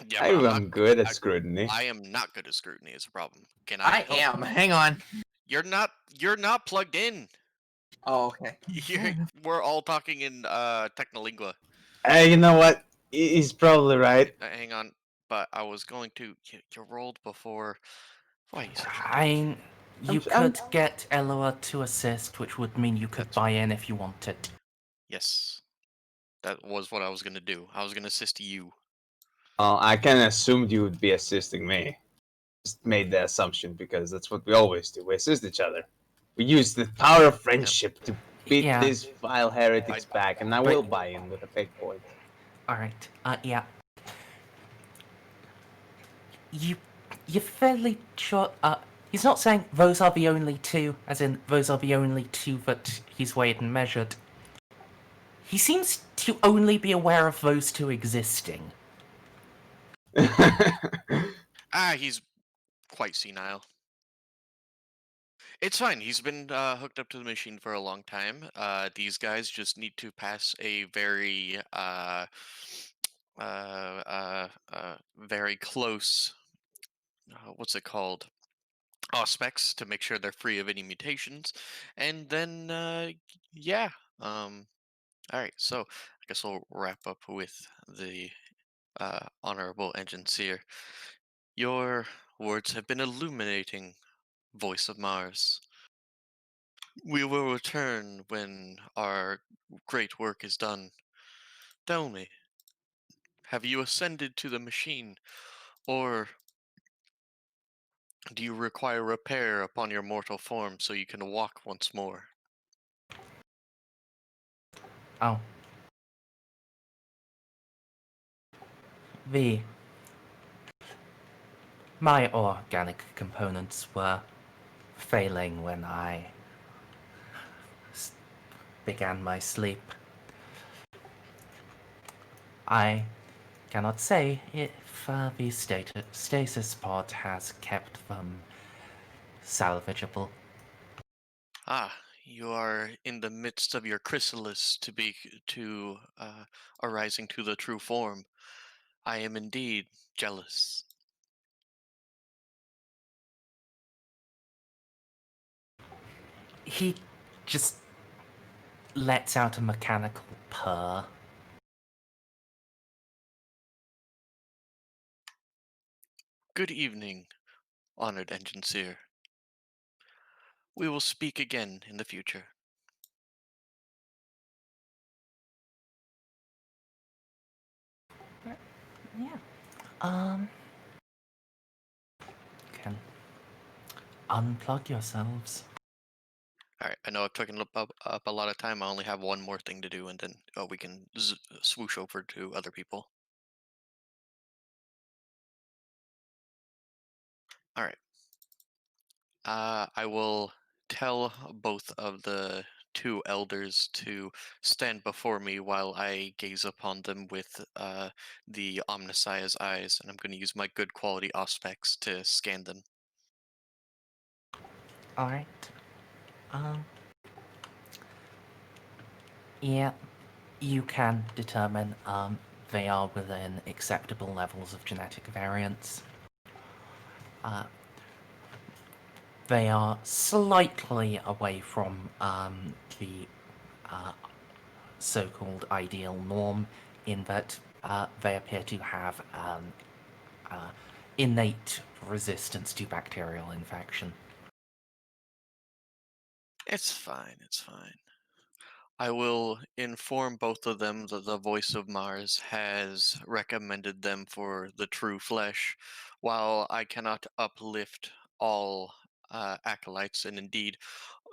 Yeah, but I'm good at scrutiny. I am not good at scrutiny. Is a problem. Can I help? am. Hang on. You're not plugged in. Oh, okay. We're all talking in Technolingua. Hey, you know what? He's probably right. Hang on, but I was going to. You rolled before. Why you such a You I'm- could get Eloa to assist, which would mean you could That's- buy in if you wanted. Yes, that was what I was gonna do. I was gonna assist you. I kind of assumed you would be assisting me. Just made the assumption because that's what we always do. We assist each other. We use the power of friendship to beat Yeah. these vile heretics back, and I but- will buy in with a big point. Alright, yeah. You're fairly sure, he's not saying those are the only two, as in those are the only two that he's weighed and measured. He seems to only be aware of those two existing. He's quite senile. It's fine. He's been hooked up to the machine for a long time. These guys just need to pass a very, very close. What's it called? Specs to make sure they're free of any mutations, and then yeah. All right. So I guess we'll wrap up with the honorable engineer. Your words have been illuminating, voice of Mars. We will return when our great work is done. Tell me, have you ascended to the machine, or do you require repair upon your mortal form so you can walk once more? Oh. My organic components were failing when I began my sleep. I cannot say if the stasis pod has kept them salvageable. You are in the midst of your chrysalis to arising to the true form. I am indeed jealous. He just lets out a mechanical purr. Good evening, honored engineer. We will speak again in the future. Yeah. Can unplug yourselves. All right, I know I've taken up a lot of time. I only have one more thing to do, and then we can swoosh over to other people. All right. I will tell both of the two elders to stand before me while I gaze upon them with the Omnissiah's eyes, and I'm going to use my good quality aspects to scan them. Alright. Yeah, you can determine they are within acceptable levels of genetic variance. They are slightly away from the so-called ideal norm in that they appear to have innate resistance to bacterial infection. It's fine, it's fine. I will inform both of them that the voice of Mars has recommended them for the true flesh, while I cannot uplift all acolytes, and indeed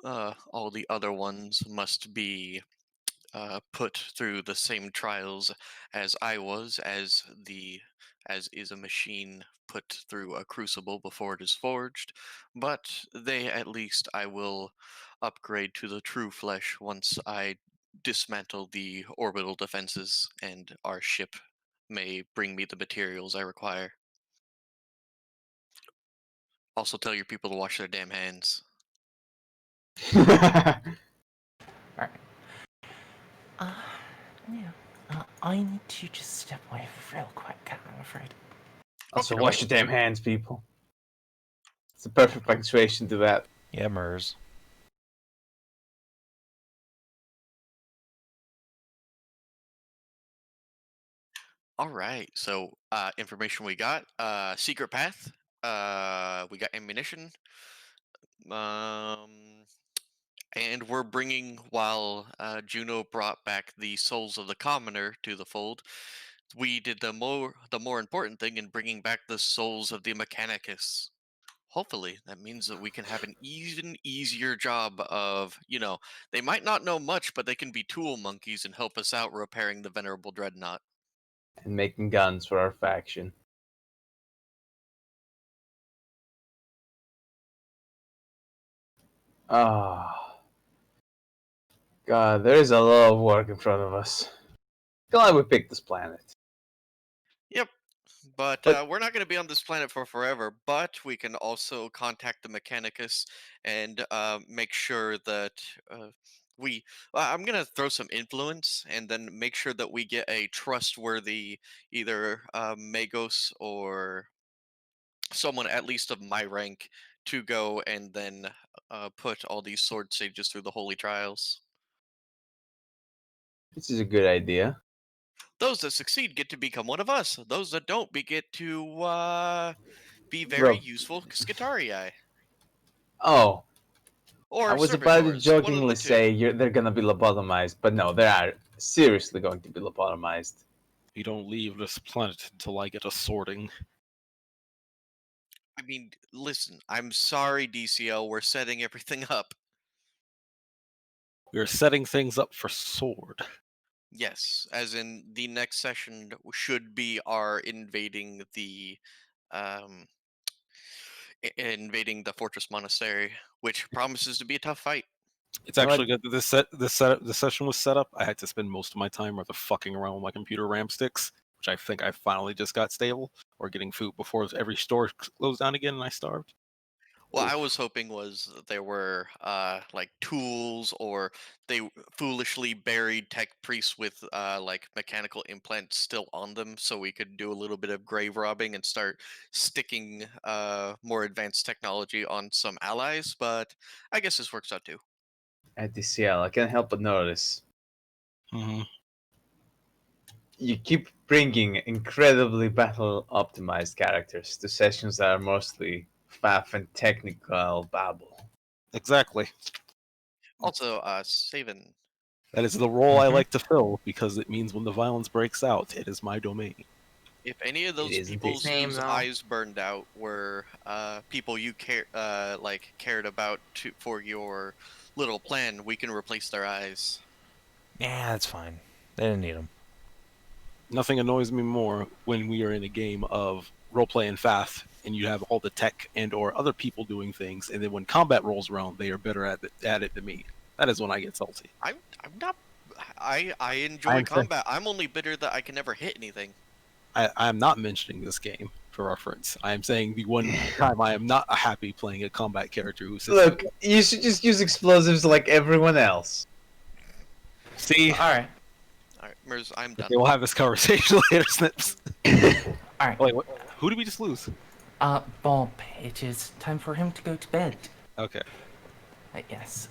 all the other ones must be put through the same trials as I was, as is a machine put through a crucible before it is forged. But they, at least, I will upgrade to the true flesh once I dismantle the orbital defenses, and our ship may bring me the materials I require. Also, tell your people to wash their damn hands. Alright. Yeah. I need to just step away real quick, I'm afraid. Also, Okay, wash your damn hands, people. It's the perfect punctuation to that. Yeah, Merz. All right. So, information we got: secret path. We got ammunition. Um, and we're bringing, while Juno brought back the souls of the commoner to the fold, we did the more important thing in bringing back the souls of the Mechanicus. Hopefully, that means that we can have an even easier job of, they might not know much, but they can be tool monkeys and help us out repairing the venerable dreadnought. And making guns for our faction. Ah. God, there is a lot of work in front of us. Glad we picked this planet. Yep. But But- we're not going to be on this planet for forever. But we can also contact the Mechanicus and make sure that we. I'm going to throw some influence and then make sure that we get a trustworthy either Magos or someone at least of my rank to go and then put all these sword sages through the holy trials. This is a good idea. Those that succeed get to become one of us. Those that don't get to be very Bro. useful Skitarii. Oh, Or I was about to servitors, one of jokingly the two. say they're gonna be lobotomized, but no, they are seriously going to be lobotomized. You don't leave this planet until I get a sorting. I mean, listen, I'm sorry, DCL, we're setting everything up. We're setting things up for sword. Yes, as in the next session should be our um invading the fortress monastery, which promises to be a tough fight. It's You know actually good that the session was set up. I had to spend most of my time rather fucking around with my computer RAM sticks, which I think I finally just got stable, or getting food before every store closed down again and I starved. What I Oof. was hoping was that there were like tools, or they foolishly buried tech priests with like mechanical implants still on them, so we could do a little bit of grave robbing and start sticking more advanced technology on some allies. But I guess this works out too. at DCL, I can't help but notice Mm-hmm. you keep bringing incredibly battle optimized characters to sessions that are mostly faff and technical babble. Exactly. Also, Savin. That is the role I Mhm. like to fill because it means when the violence breaks out, it is my domain. If any of those is indeed. people Same, whose though. eyes burned out were people you cared about for your little plan, we can replace their eyes. Yeah, that's fine. They didn't need them. Nothing annoys me more when we are in a game of roleplay and FAF, and you have all the tech and or other people doing things, and then when combat rolls around, they are better at it than me. That is when I get salty. I'm not. I enjoy I'm combat. I'm only bitter that I can never hit anything. I am not mentioning this game for reference. I am saying the one time I am not happy playing a combat character who sits. Look, you should just use explosives like everyone else. See, All right. All right, Merz, I'm done. okay, we'll have this conversation later, Snips. All right. Wait, what? Who did we just lose? Bob, it is time for him to go to bed. Okay. Yes.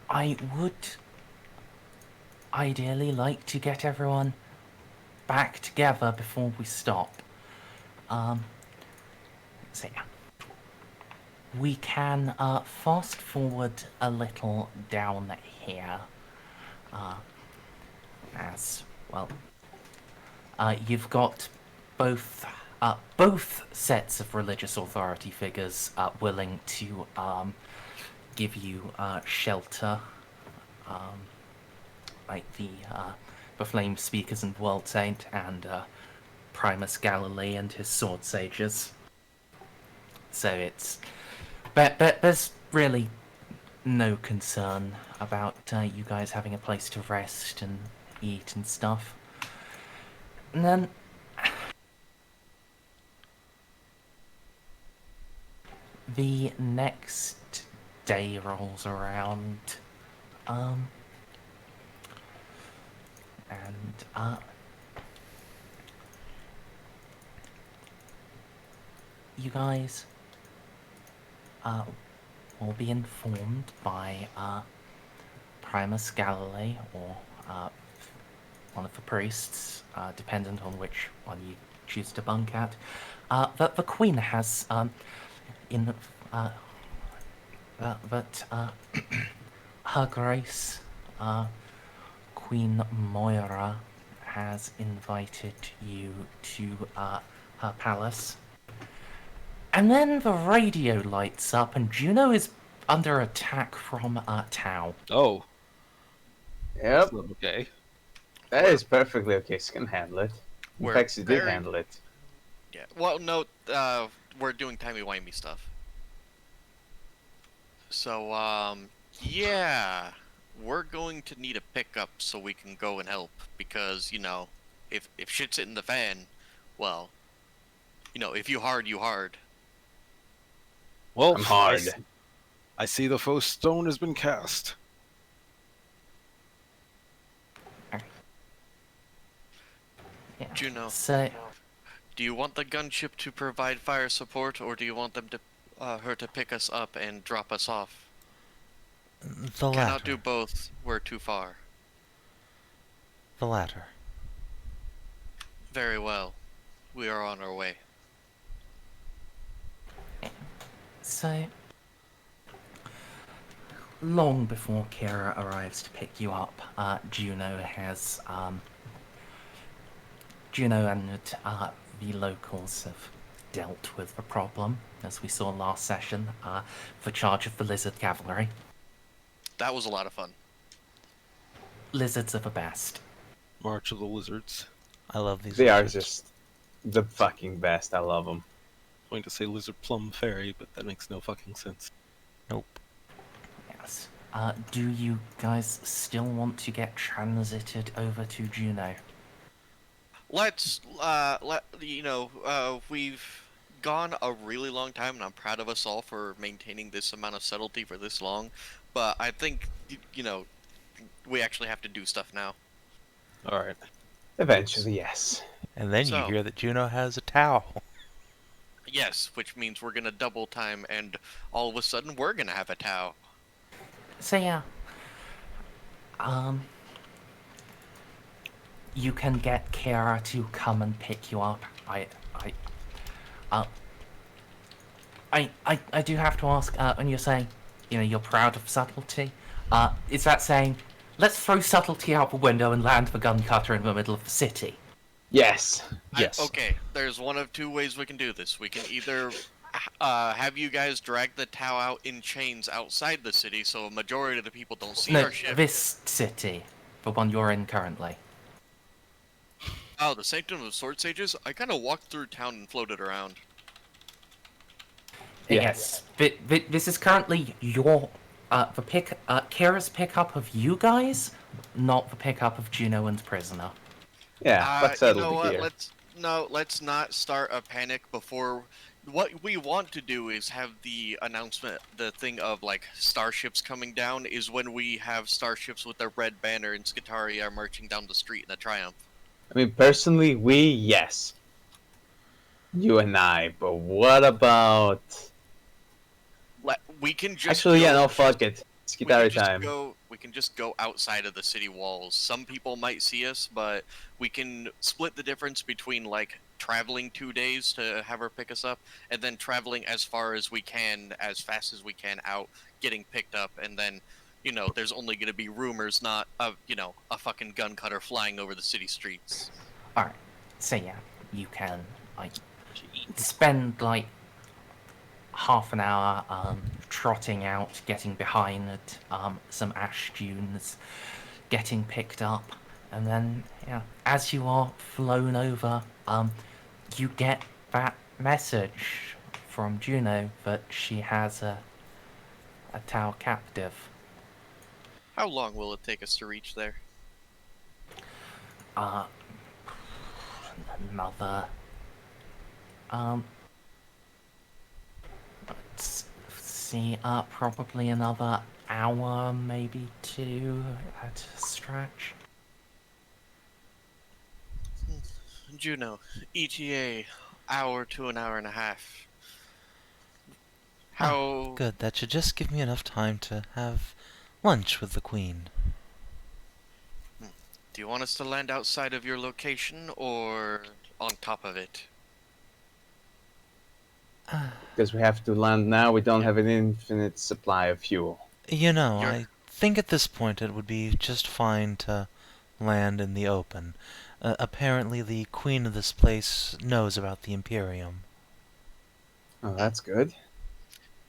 I would ideally like to get everyone back together before we stop. So yeah. We can fast forward a little down here. As well. You've got both sets of religious authority figures willing to give you shelter, like the Flame Speakers and World Saint and Primus Galilee and his Sword Sages. So it's but there's really no concern about you guys having a place to rest and eat and stuff. And then the next day rolls around, and you guys will be informed by Primus Galilee or one of the priests, dependent on which one you choose to bunk at, that the Queen has Her Grace, Queen Moira, has invited you to her palace. And then the radio lights up, and Juno is under attack from Tau. Oh. Yep, Okay. that is perfectly okay. She can handle it. In We're fact, she did very- handle it. Yeah. Well, no. We're doing timey-wimey stuff. So, yeah, we're going to need a pickup so we can go and help because, you know, if shit's hitting the fan, well, you know, if you hard, you hard. Well, I'm hard. I see the foe stone has been cast. Yeah. Juno, So, do you want the gunship to provide fire support, or do you want them to, her to pick us up and drop us off? The Cannot latter. do both. We're too far. The latter. Very well. We are on our way. So, long before Kira arrives to pick you up, Juno and the locals have dealt with the problem, as we saw last session, for charge of the Lizard Cavalry. That was a lot of fun. Lizards are the best. March of the Lizards. I love these. They are lizards. just the fucking best. I love them. I'm going to say Lizard Plum Fairy, but that makes no fucking sense. Nope. Yes. Do you guys still want to get transited over to Juno? Let's, we've gone a really long time, and I'm proud of us all for maintaining this amount of subtlety for this long, but I think, we actually have to do stuff now. Alright. Eventually, yes. And then So- you hear that Juno has a towel. Yes, which means we're gonna double time, and all of a sudden we're gonna have a Tau. So yeah, you can get Kira to come and pick you up. Uh, I do have to ask, when you're saying, you're proud of subtlety, is that saying, let's throw subtlety out the window and land the gun cutter in the middle of the city? Yes. Yes. Okay, there's one of two ways we can do this. We can either have you guys drag the Tau out in chains outside the city, so a majority of the people don't see No, our ship. this city, the one you're in currently. Oh, the Sanctum of the Sword Sages? I kind of walked through town and floated around. Yeah. Yes, this is currently your, Kira's pickup of you guys, not the pickup of Juno and Prisoner. Yeah, let's You settle know what? here. Let's not start a panic before. What we want to do is have the announcement, the thing of like starships coming down, is when we have starships with their red banner and Skitaria marching down the street in a triumph. I mean, personally, yes. You and I, but what about... We can just Actually, yeah, go- no, fuck it. It's guitar time. We can just go outside of the city walls. Some people might see us, but we can split the difference between like traveling 2 days to have her pick us up, and then traveling as far as we can, as fast as we can out, getting picked up, and then, there's only going to be rumors, not of, a fucking gun cutter flying over the city streets. Alright, so yeah, you can, spend, half an hour, trotting out, getting behind, some ash dunes, getting picked up, and then, as you are flown over, you get that message from Juno that she has a Tau captive. How long will it take us to reach there? Another, let's see, probably another hour, maybe 2 at a stretch. Juno, ETA, hour to an hour and a half. How... Good, that should just give me enough time to have lunch with the Queen. Do you want us to land outside of your location, or on top of it? Because we have to land now, we don't have an infinite supply of fuel. I think at this point it would be just fine to land in the open. Apparently the Queen of this place knows about the Imperium. Oh, that's good.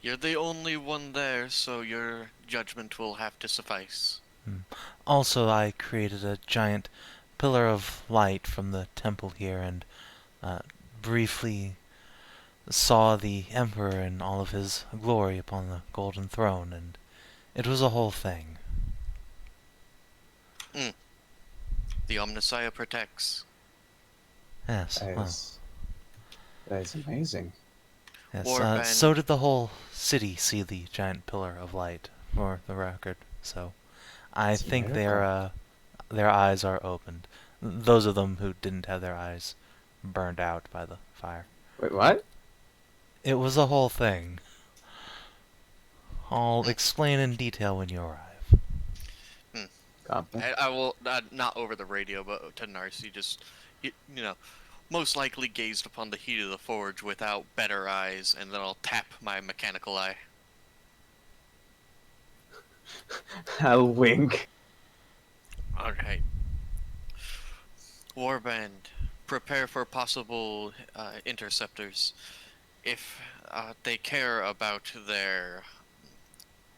You're the only one there, so your judgment will have to suffice. Also, I created a giant pillar of light from the temple here and briefly saw the Emperor in all of his glory upon the golden throne, and it was a whole thing. The Omnissiah protects. Yes, That is amazing. yes. Warband. So did the whole city see the giant pillar of light, for the record. So, I It's a think miracle. their eyes are opened. Those of them who didn't have their eyes burned out by the fire. Wait, what? It was a whole thing. I'll explain in detail when you arrive. Copy. I will, not over the radio, but to Narcia, just, most likely gazed upon the heat of the forge without better eyes, and then I'll tap my mechanical eye. I'll wink. Alright. Warband, prepare for possible interceptors. If they care about their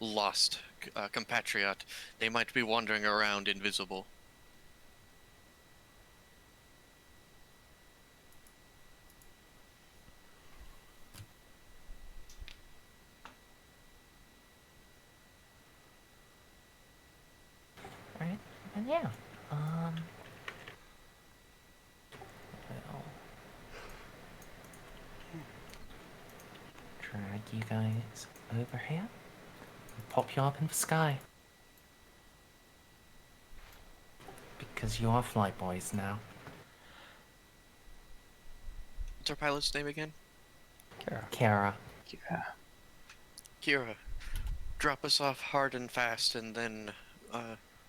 lost compatriot, they might be wandering around invisible. Alright, and yeah, I'll drag you guys over here and pop you up in the sky. Because you are flight boys now. What's our pilot's name again? Kara. Yeah. Kira, drop us off hard and fast, and then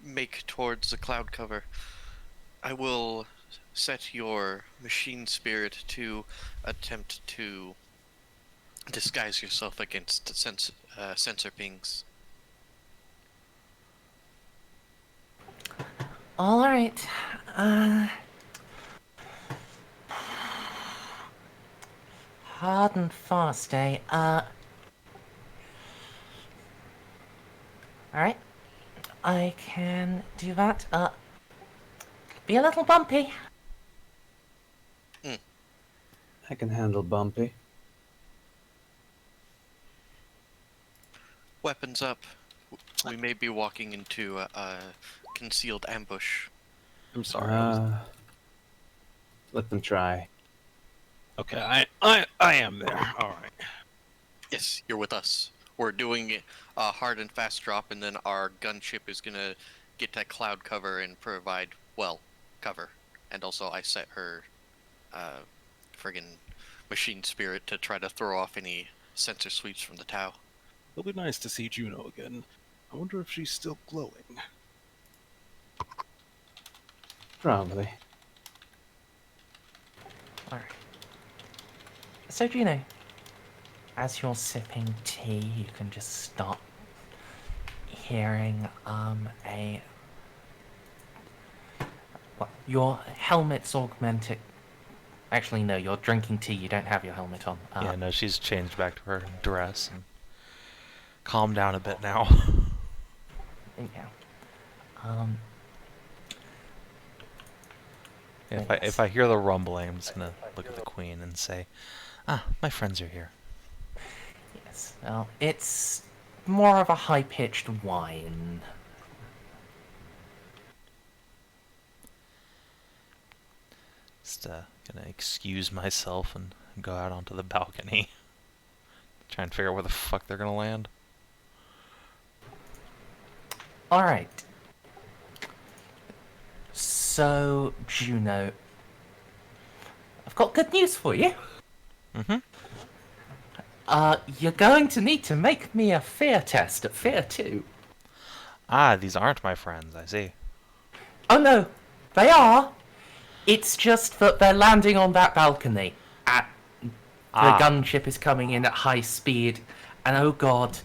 make towards the cloud cover. I will set your machine spirit to attempt to disguise yourself against sensor pings. All right. Hard and fast, eh? All right. I can do that. Be a little bumpy. I can handle bumpy. Weapons up. We may be walking into a concealed ambush. I'm sorry. Let them try. Okay, I am there. All right. Yes, you're with us. We're doing a hard and fast drop, and then our gunship is gonna get that cloud cover and provide, well, cover. And also I set her friggin' machine spirit to try to throw off any sensor sweeps from the Tau. It'll be nice to see Juno again. I wonder if she's still glowing. Probably. All right. So, Juno, as you're sipping tea, you can just start hearing well, your helmet's augmented. Actually, no, you're drinking tea. You don't have your helmet on. Yeah, no, she's changed back to her dress and calmed down a bit now. Yeah. If I hear the rumbling, I'm just gonna look at the queen and say, my friends are here. Yes. Well, it's more of a high-pitched whine. Just gonna excuse myself and go out onto the balcony. Try and figure out where the fuck they're gonna land. Alright. So, Juno, I've got good news for you. Mm-hmm. You're going to need to make me a fear test at Fear 2. These aren't my friends, I see. Oh no, they are. It's just that they're landing on that balcony. The gunship is coming in at high speed, and oh god,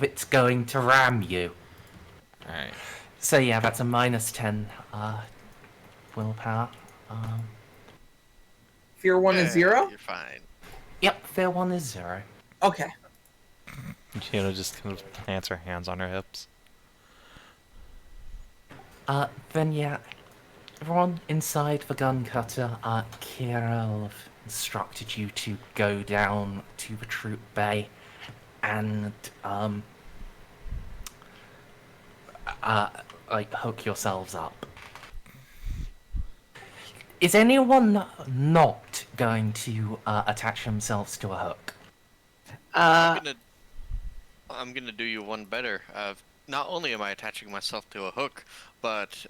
it's going to ram you. Alright. So yeah, that's a -10 willpower. Fear 1 is 0? You're fine. Yep, Fear 1 is 0. Okay. Juno just kind of plants her hands on her hips. Then yeah, everyone inside the gun cutter, Kira will have instructed you to go down to the troop bay and, hook yourselves up. Is anyone not going to, attach themselves to a hook? I'm gonna do you one better. Not only am I attaching myself to a hook, but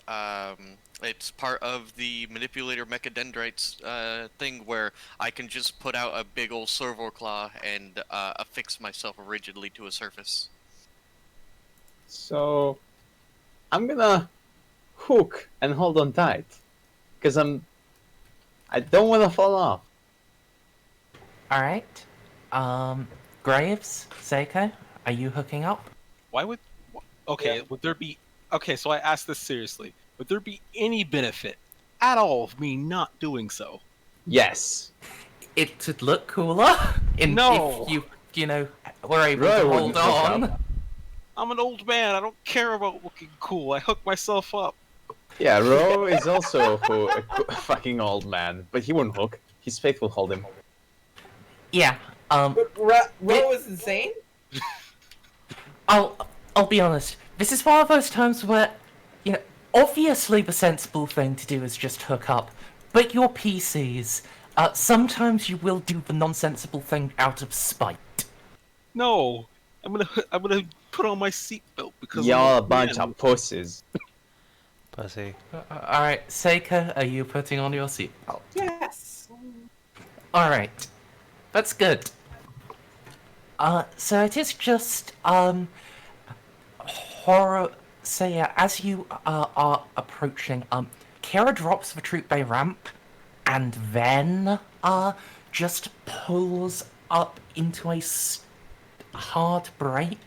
it's part of the manipulator mechadendrites thing where I can just put out a big old servo claw and affix myself rigidly to a surface. So, I'm gonna hook and hold on tight, because I don't want to fall off. Alright. Graves, Ceiko, are you hooking up? Why would... Okay, would there be... Okay, so I asked this seriously. Would there be any benefit at all of me not doing so? Yes. It would look cooler No. if you know, were able Roy to wouldn't hold hook on. up. I'm an old man. I don't care about looking cool. I hook myself up. Yeah, Ro is also a fucking old man, but he wouldn't hook. His faith will hold him. Yeah. But Ro is insane? I'll be honest. This is one of those times where, you know, obviously the sensible thing to do is just hook up, but you're PCs. Sometimes you will do the nonsensible thing out of spite. No, I'm gonna put on my seatbelt because Y'all I'm a old bunch man. of pussies. Pussy. Alright, Ceiko, are you putting on your seatbelt? Yes. Alright. That's good. So it is just, horror... So yeah, as you are approaching, Kira drops the troop bay ramp, and then, just pulls up into a hard brake,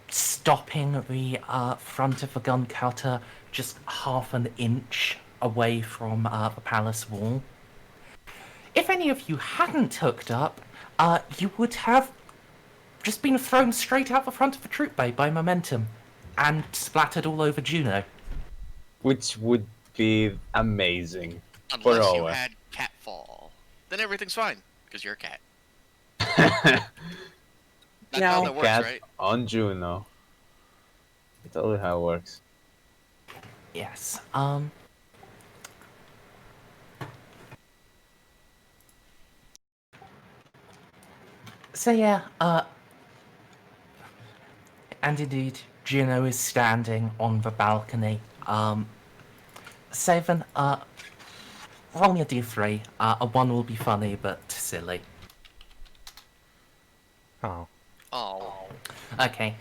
stopping the front of the gun cutter just half an inch away from the palace wall. If any of you hadn't hooked up, you would have just been thrown straight out the front of the troop bay by momentum and splattered all over Juno. Which would be amazing. Unless you Oa. had cat fall. Then everything's fine, because you're a cat. That's how that works, Cat right? on Juno. That's totally how it works. Yes, So yeah, and indeed, Juno is standing on the balcony. Savin, roll me a d3. A 1 will be funny, but silly. Oh. Oh. Okay,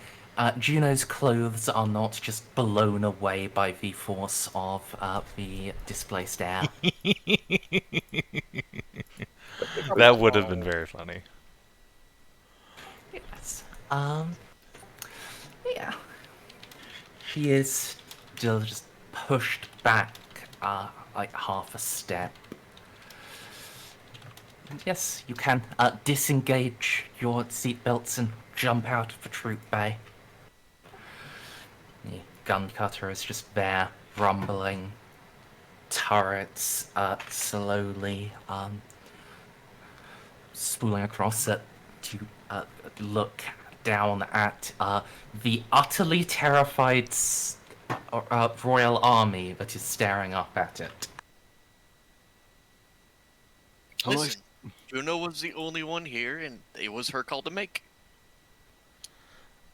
Juno's clothes are not just blown away by the force of the displaced air. That would have been very funny. Yes. Yeah. She is still just pushed back, like half a step. Yes, you can disengage your seatbelts and jump out of the troop bay. The gun cutter is just there, rumbling. Turrets slowly spooling across it to look down at the utterly terrified royal army that is staring up at it. Listen, Juno was the only one here, and it was her call to make.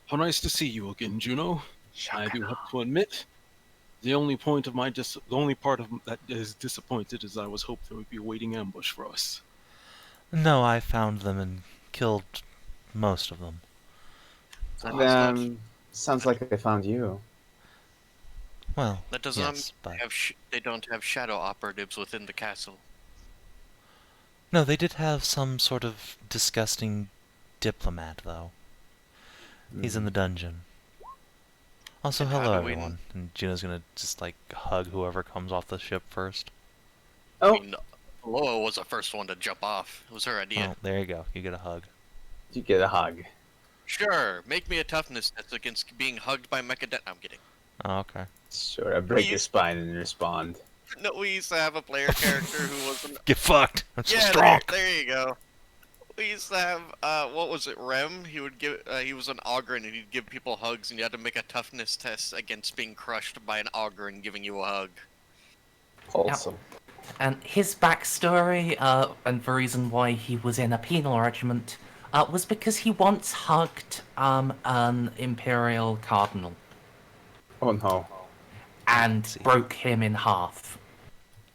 How nice to see you again, Juno. I do have to admit, the only part of that is disappointed is I was hoped there would be a waiting ambush for us. No, I found them and killed most of them. Sounds like I found you. Well, That does yes, not but... have they don't have shadow operatives within the castle. No, they did have some sort of disgusting diplomat, though. He's in the dungeon. Also, And how hello, do we- everyone. And Juno's gonna just, like, hug whoever comes off the ship first. Oh, I mean, Eloa was the first one to jump off. It was her idea. Oh, there you go. You get a hug. you get a hug. Sure, make me a toughness test against being hugged by Mechanicus. I'm kidding. Oh, okay. Sure, I break your Please. spine and respond. No, we used to have a player character who was an... Get fucked! I'm so Yeah, strong! there you go. We used to have, what was it, Rem? He would give, he was an Ogren and he'd give people hugs and you had to make a toughness test against being crushed by an Ogren giving you a hug. Wholesome. And his backstory, and the reason why he was in a penal regiment, was because he once hugged an imperial cardinal Oh no. and broke him in half.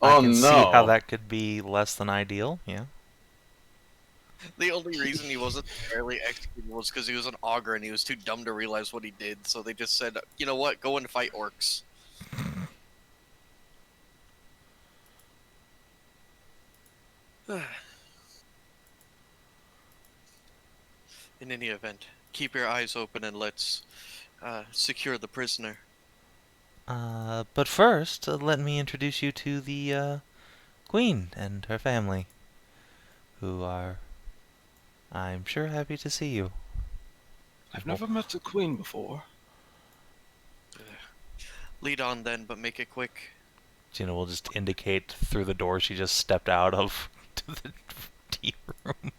I Oh can no. see how that could be less than ideal, yeah. The only reason he wasn't fairly executed was because he was an augur and he was too dumb to realize what he did. So they just said, you know what, go and fight orcs. In any event, keep your eyes open and let's secure the prisoner. But first, let me introduce you to the, Queen and her family, who are, I'm sure, happy to see you. I've never met a queen before. Lead on then, but make it quick. Gina will just indicate through the door she just stepped out of to the tea room.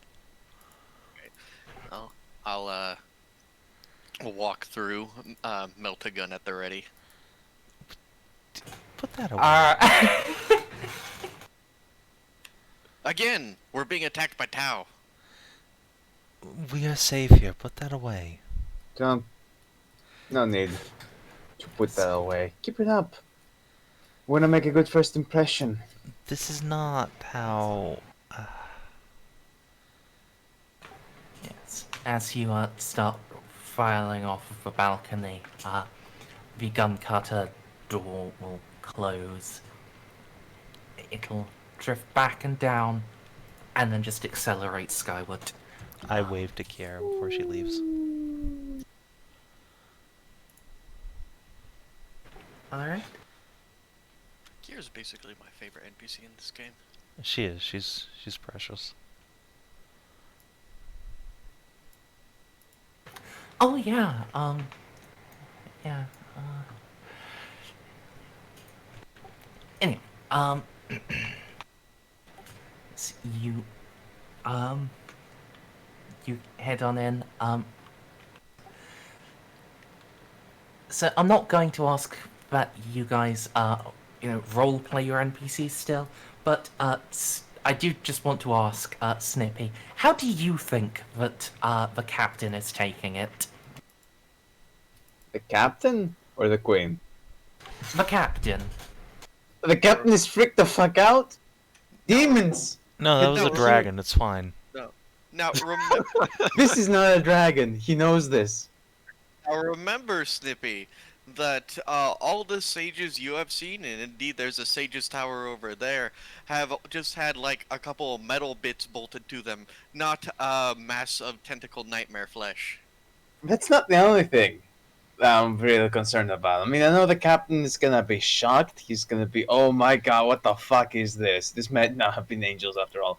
I'll walk through, melt a gun at the ready. Put that away. Again, we're being attacked by Tau. We are safe here. Put that away. Don't. No need to put that away. Keep it up. We want to make a good first impression. This is not how as you start filing off of the balcony, the gun cutter door will close. It'll drift back and down, and then just accelerate skyward. I wave to Kiara before she leaves. Alright. Kira's basically my favorite NPC in this game. She is. She's precious. Oh yeah, yeah, anyway, so you head on in, so I'm not going to ask that you guys, role play your NPCs still, but, I do just want to ask, Snippy, how do you think that, the captain is taking it? The captain or the queen? The captain. The captain is freaked the fuck out? Demons! No, that was a No. dragon. It's fine. Now remember, This is not a dragon. He knows this. Snippy, that all the sages you have seen, and indeed there's a sage's tower over there, have just had like a couple of metal bits bolted to them, not a mass of tentacle nightmare flesh. That's not the only thing that I'm really concerned about. I mean, I know the captain is gonna be shocked. He's gonna be, oh my god, what the fuck is this? This might not have been angels after all.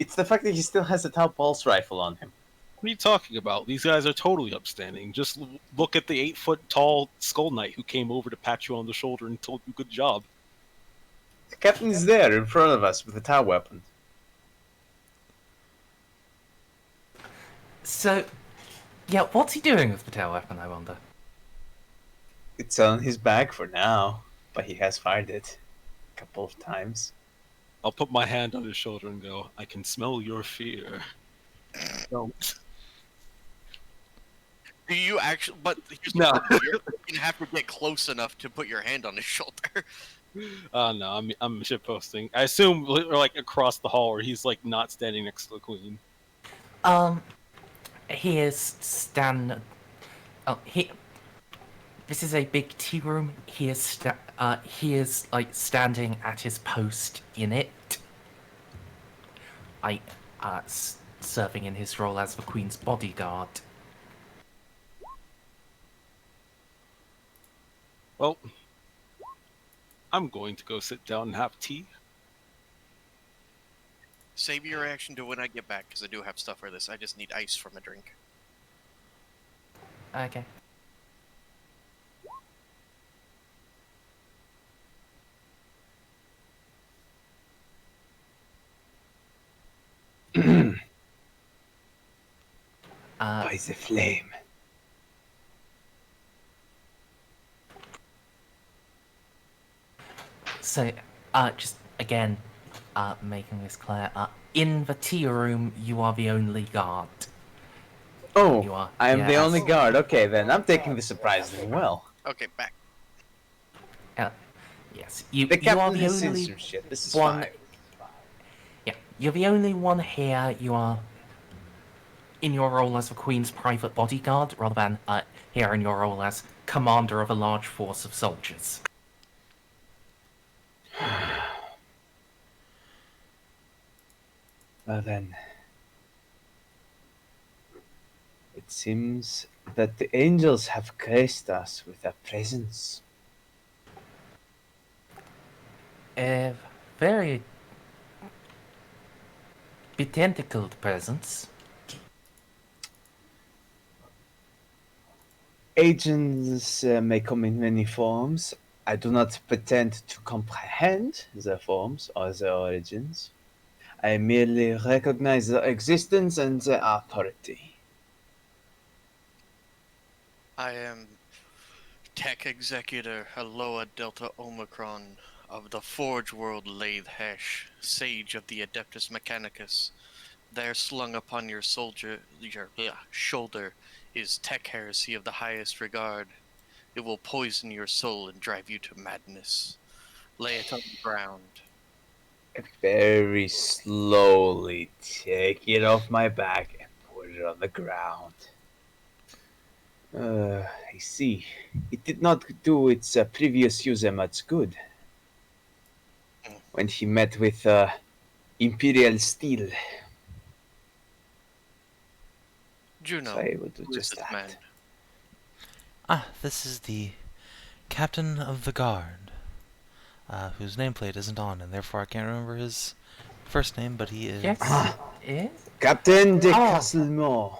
It's the fact that he still has a Tau pulse rifle on him. What are you talking about? These guys are totally upstanding. Just look at the 8-foot-tall Skull Knight who came over to pat you on the shoulder and told you good job. The captain is there in front of us with a Tau weapon. So, yeah, what's he doing with the tail weapon, I wonder? It's on his back for now, but he has fired it a couple of times. I'll put my hand on his shoulder and go, I can smell your fear. Don't. Do you actually? But here's the No. problem, you're gonna have to get close enough to put your hand on his shoulder. No, I'm shitposting. I assume like across the hall where he's like not standing next to the queen. He is This is a big tea room. He is like standing at his post in it. Serving in his role as the Queen's bodyguard. Well, I'm going to go sit down and have tea. Save your reaction to when I get back, because I do have stuff for this. I just need ice from a drink. Okay. By the flame. So, just again, making this clear. In the tea room, you are the only guard. Oh, You are, I am the yes. only guard. Okay, then I'm taking this surprisingly well. Okay, back. Yes, you The are captain the has only censored shit. This is one. fine. Yeah, you're the only one here. You are in your role as the Queen's private bodyguard, rather than here in your role as commander of a large force of soldiers. Well then, it seems that the angels have graced us with their presence. A very betentacled presence. Agents may come in many forms. I do not pretend to comprehend their forms or their origins. I merely recognize their existence and their authority. I am Tech Executor Eloa Delta Omicron of the Forge World Lathe Hesh, Sage of the Adeptus Mechanicus. There slung upon your shoulder is Tech Heresy of the highest regard. It will poison your soul and drive you to madness. Lay it on the ground. Very slowly take it off my back and put it on the ground. I see. It did not do its previous user much good. When he met with Imperial Steel, Juno, so I would do who is just this that. man? Ah, this is the captain of the guard, whose nameplate isn't on, and therefore I can't remember his first name, but he is... Yes, it is. Captain de Oh. Castlemore.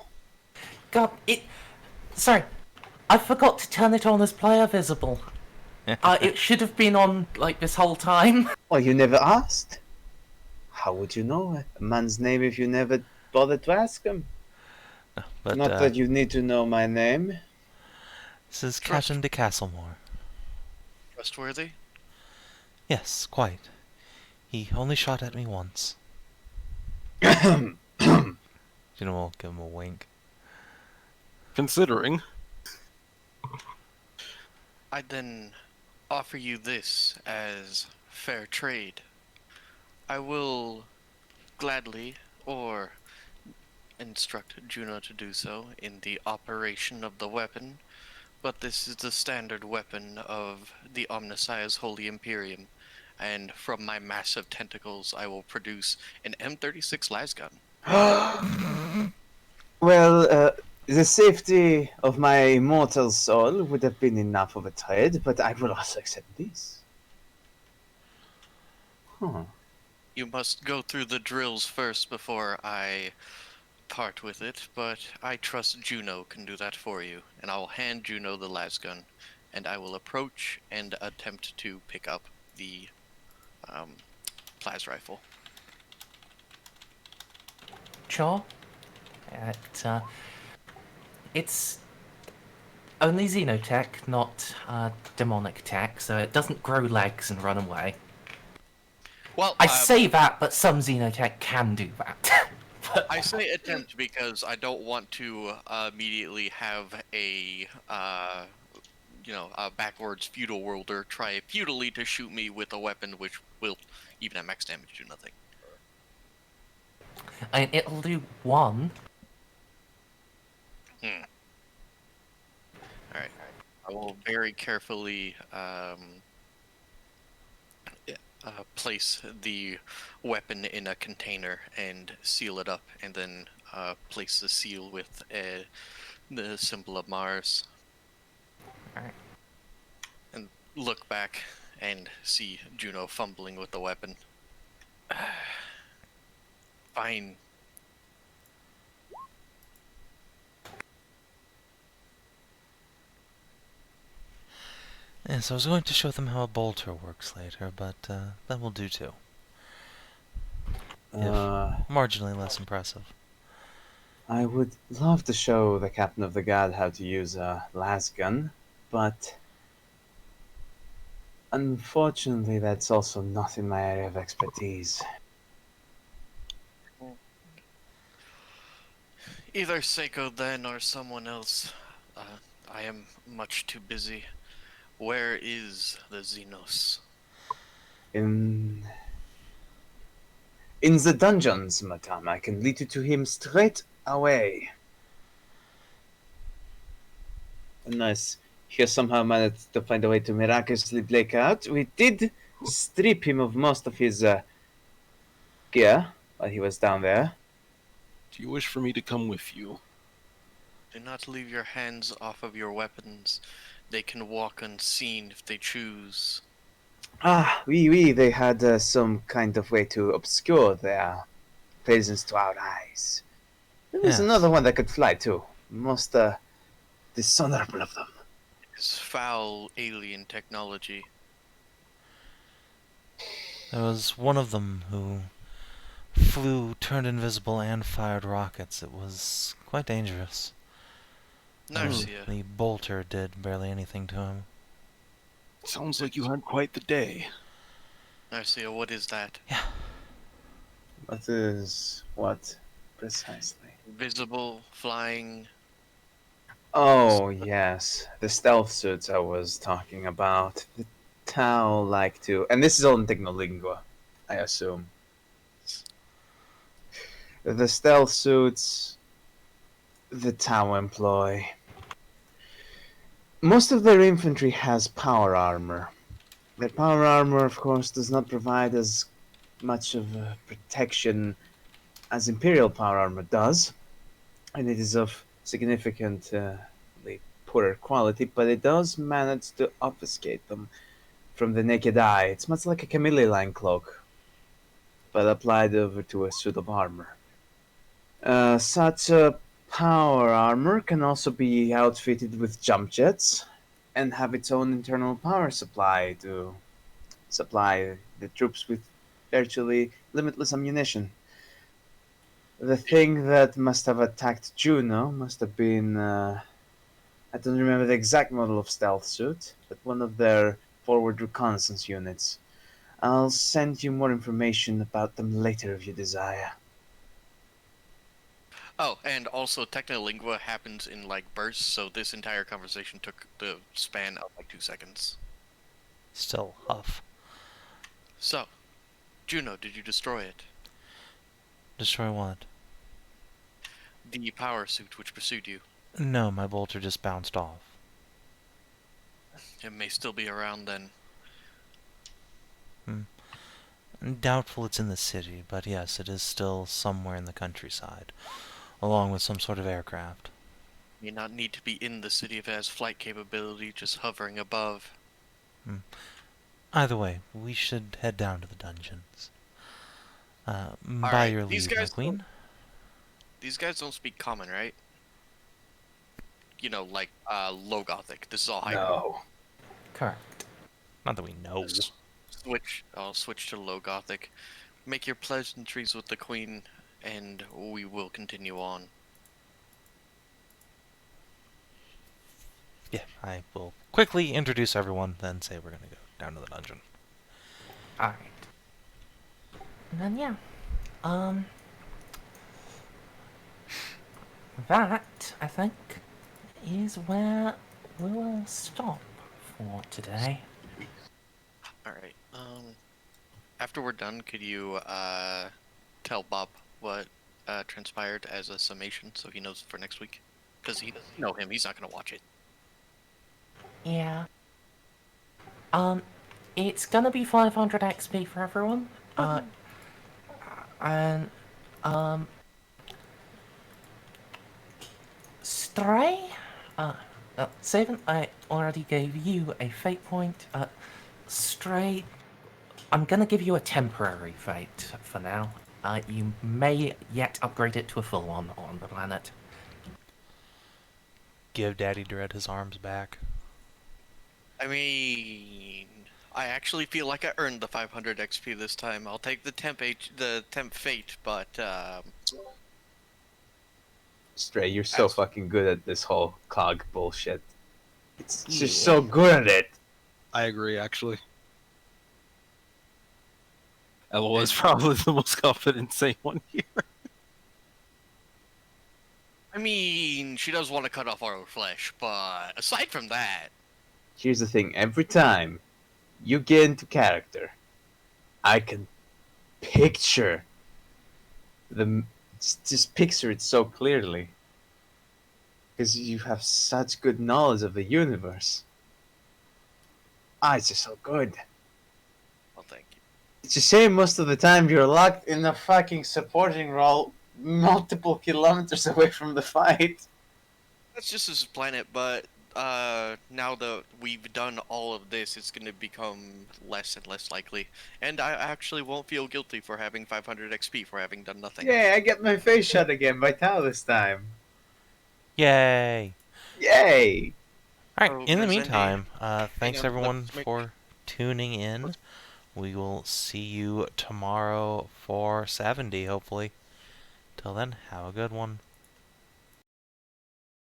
God, sorry, I forgot to turn it on as player visible. It should have been on, like, this whole time. Oh, you never asked? How would you know a man's name if you never bothered to ask him? But, Not that you need to know my name. this is Captain de Castlemore. Trustworthy? Yes, quite. He only shot at me once. Juno will give him a wink. Considering. I'd then offer you this as fair trade. I will gladly, or instruct Juno to do so, in the operation of the weapon, but this is the standard weapon of the Omnissiah's Holy Imperium, and from my massive tentacles I will produce an M36 lasgun. Well, the safety of my immortal soul would have been enough of a trade, but I will also accept this. Huh. You must go through the drills first before I part with it, but I trust Juno can do that for you, and I will hand Juno the lasgun, and I will approach and attempt to pick up the plas rifle. Sure. It's only xenotech, not demonic tech, so it doesn't grow legs and run away. Well, I say that, but some xenotech can do that. I say attempt because I don't want to immediately have a backwards feudal worlder try feudally to shoot me with a weapon which will, even at max damage, do nothing. I mean, it'll do one. Alright. I will very carefully place the weapon in a container and seal it up, and then place the seal with the symbol of Mars. Alright. And look back and see Juno fumbling with the weapon. Fine. Yes, I was going to show them how a bolter works later, but that will do too. If marginally less impressive. I would love to show the captain of the guard how to use a lasgun, but unfortunately that's also not in my area of expertise. Either Ceiko then or someone else. I am much too busy. Where is the Xenos? In the dungeons, madame. I can lead you to him straight away. Unless he somehow managed to find a way to miraculously break out. We did strip him of most of his gear while he was down there. Do you wish for me to come with you? Do not leave your hands off of your weapons. They can walk unseen if they choose. Oui, they had some kind of way to obscure their presence to our eyes. There was Yes. another one that could fly too. Most dishonorable of them. It's foul alien technology. There was one of them who flew, turned invisible, and fired rockets. It was quite dangerous. Narcia. The bolter did barely anything to him. Sounds like you had quite the day. Narcia, what is that? What is what precisely? Visible, flying. Oh yes, the stealth suits I was talking about. The Tau like to, and this is all in Technolingua, I assume. The stealth suits the Tau employ. Most of their infantry has power armor. Their power armor, of course, does not provide as much of a protection as Imperial power armor does, and it is of significantly poorer quality, but it does manage to obfuscate them from the naked eye. It's much like a chameleon cloak, but applied over to a suit of armor. Such a power armor can also be outfitted with jump jets and have its own internal power supply to supply the troops with virtually limitless ammunition. The thing that must have attacked Juno must have been, I don't remember the exact model of stealth suit, but one of their forward reconnaissance units. I'll send you more information about them later if you desire. Oh, and also Technolingua happens in like bursts, so this entire conversation took the span of like 2 seconds. Still huff. So, Juno, did you destroy it? Destroy what? The power suit which pursued you. No, my bolter just bounced off. It may still be around then. Doubtful it's in the city, but yes, it is still somewhere in the countryside, along with some sort of aircraft. May not need to be in the city if it has flight capability, just hovering above. Either way, we should head down to the dungeons. By Alright, your these leave, my guys queen. These guys don't speak common, right? You know, like, low Gothic. This is all hyper. No. Correct. Not that we know. I'll switch to low Gothic. Make your pleasantries with the queen, and we will continue on. Yeah, I will quickly introduce everyone, then say we're gonna go down to the dungeon. Alright. And then, yeah. That, I think, is where we will stop for today. Alright, after we're done, could you, tell Bob what, transpired as a summation so he knows for next week? Because he doesn't know him, he's not gonna watch it. Yeah. It's gonna be 500 XP for everyone. And, Stray? Savin, I already gave you a fate point. Stray, I'm gonna give you a temporary fate for now. You may yet upgrade it to a full one on the planet. Give Daddy Dread his arms back. I mean, I actually feel like I earned the 500 XP this time. I'll take the temp fate, but, Stray, you're so fucking good at this whole cog bullshit. It's just so good at it. I agree, actually. Eloa is probably the most confident sane one here. I mean, she does want to cut off our flesh, but aside from that... Here's the thing, every time you get into character, I can picture just picture it so clearly. Because you have such good knowledge of the universe. It's just so good. Well, thank you. It's a shame most of the time you're locked in a fucking supporting role multiple kilometers away from the fight. That's just his planet, but now that we've done all of this, it's going to become less and less likely. And I actually won't feel guilty for having 500 XP for having done nothing. Yeah, I get my face shot again by Tau this time. Yay! Yay! Alright, in the Merzendi, meantime, thanks on, everyone let's make- for tuning in. We will see you tomorrow for 70, hopefully. Till then, have a good one.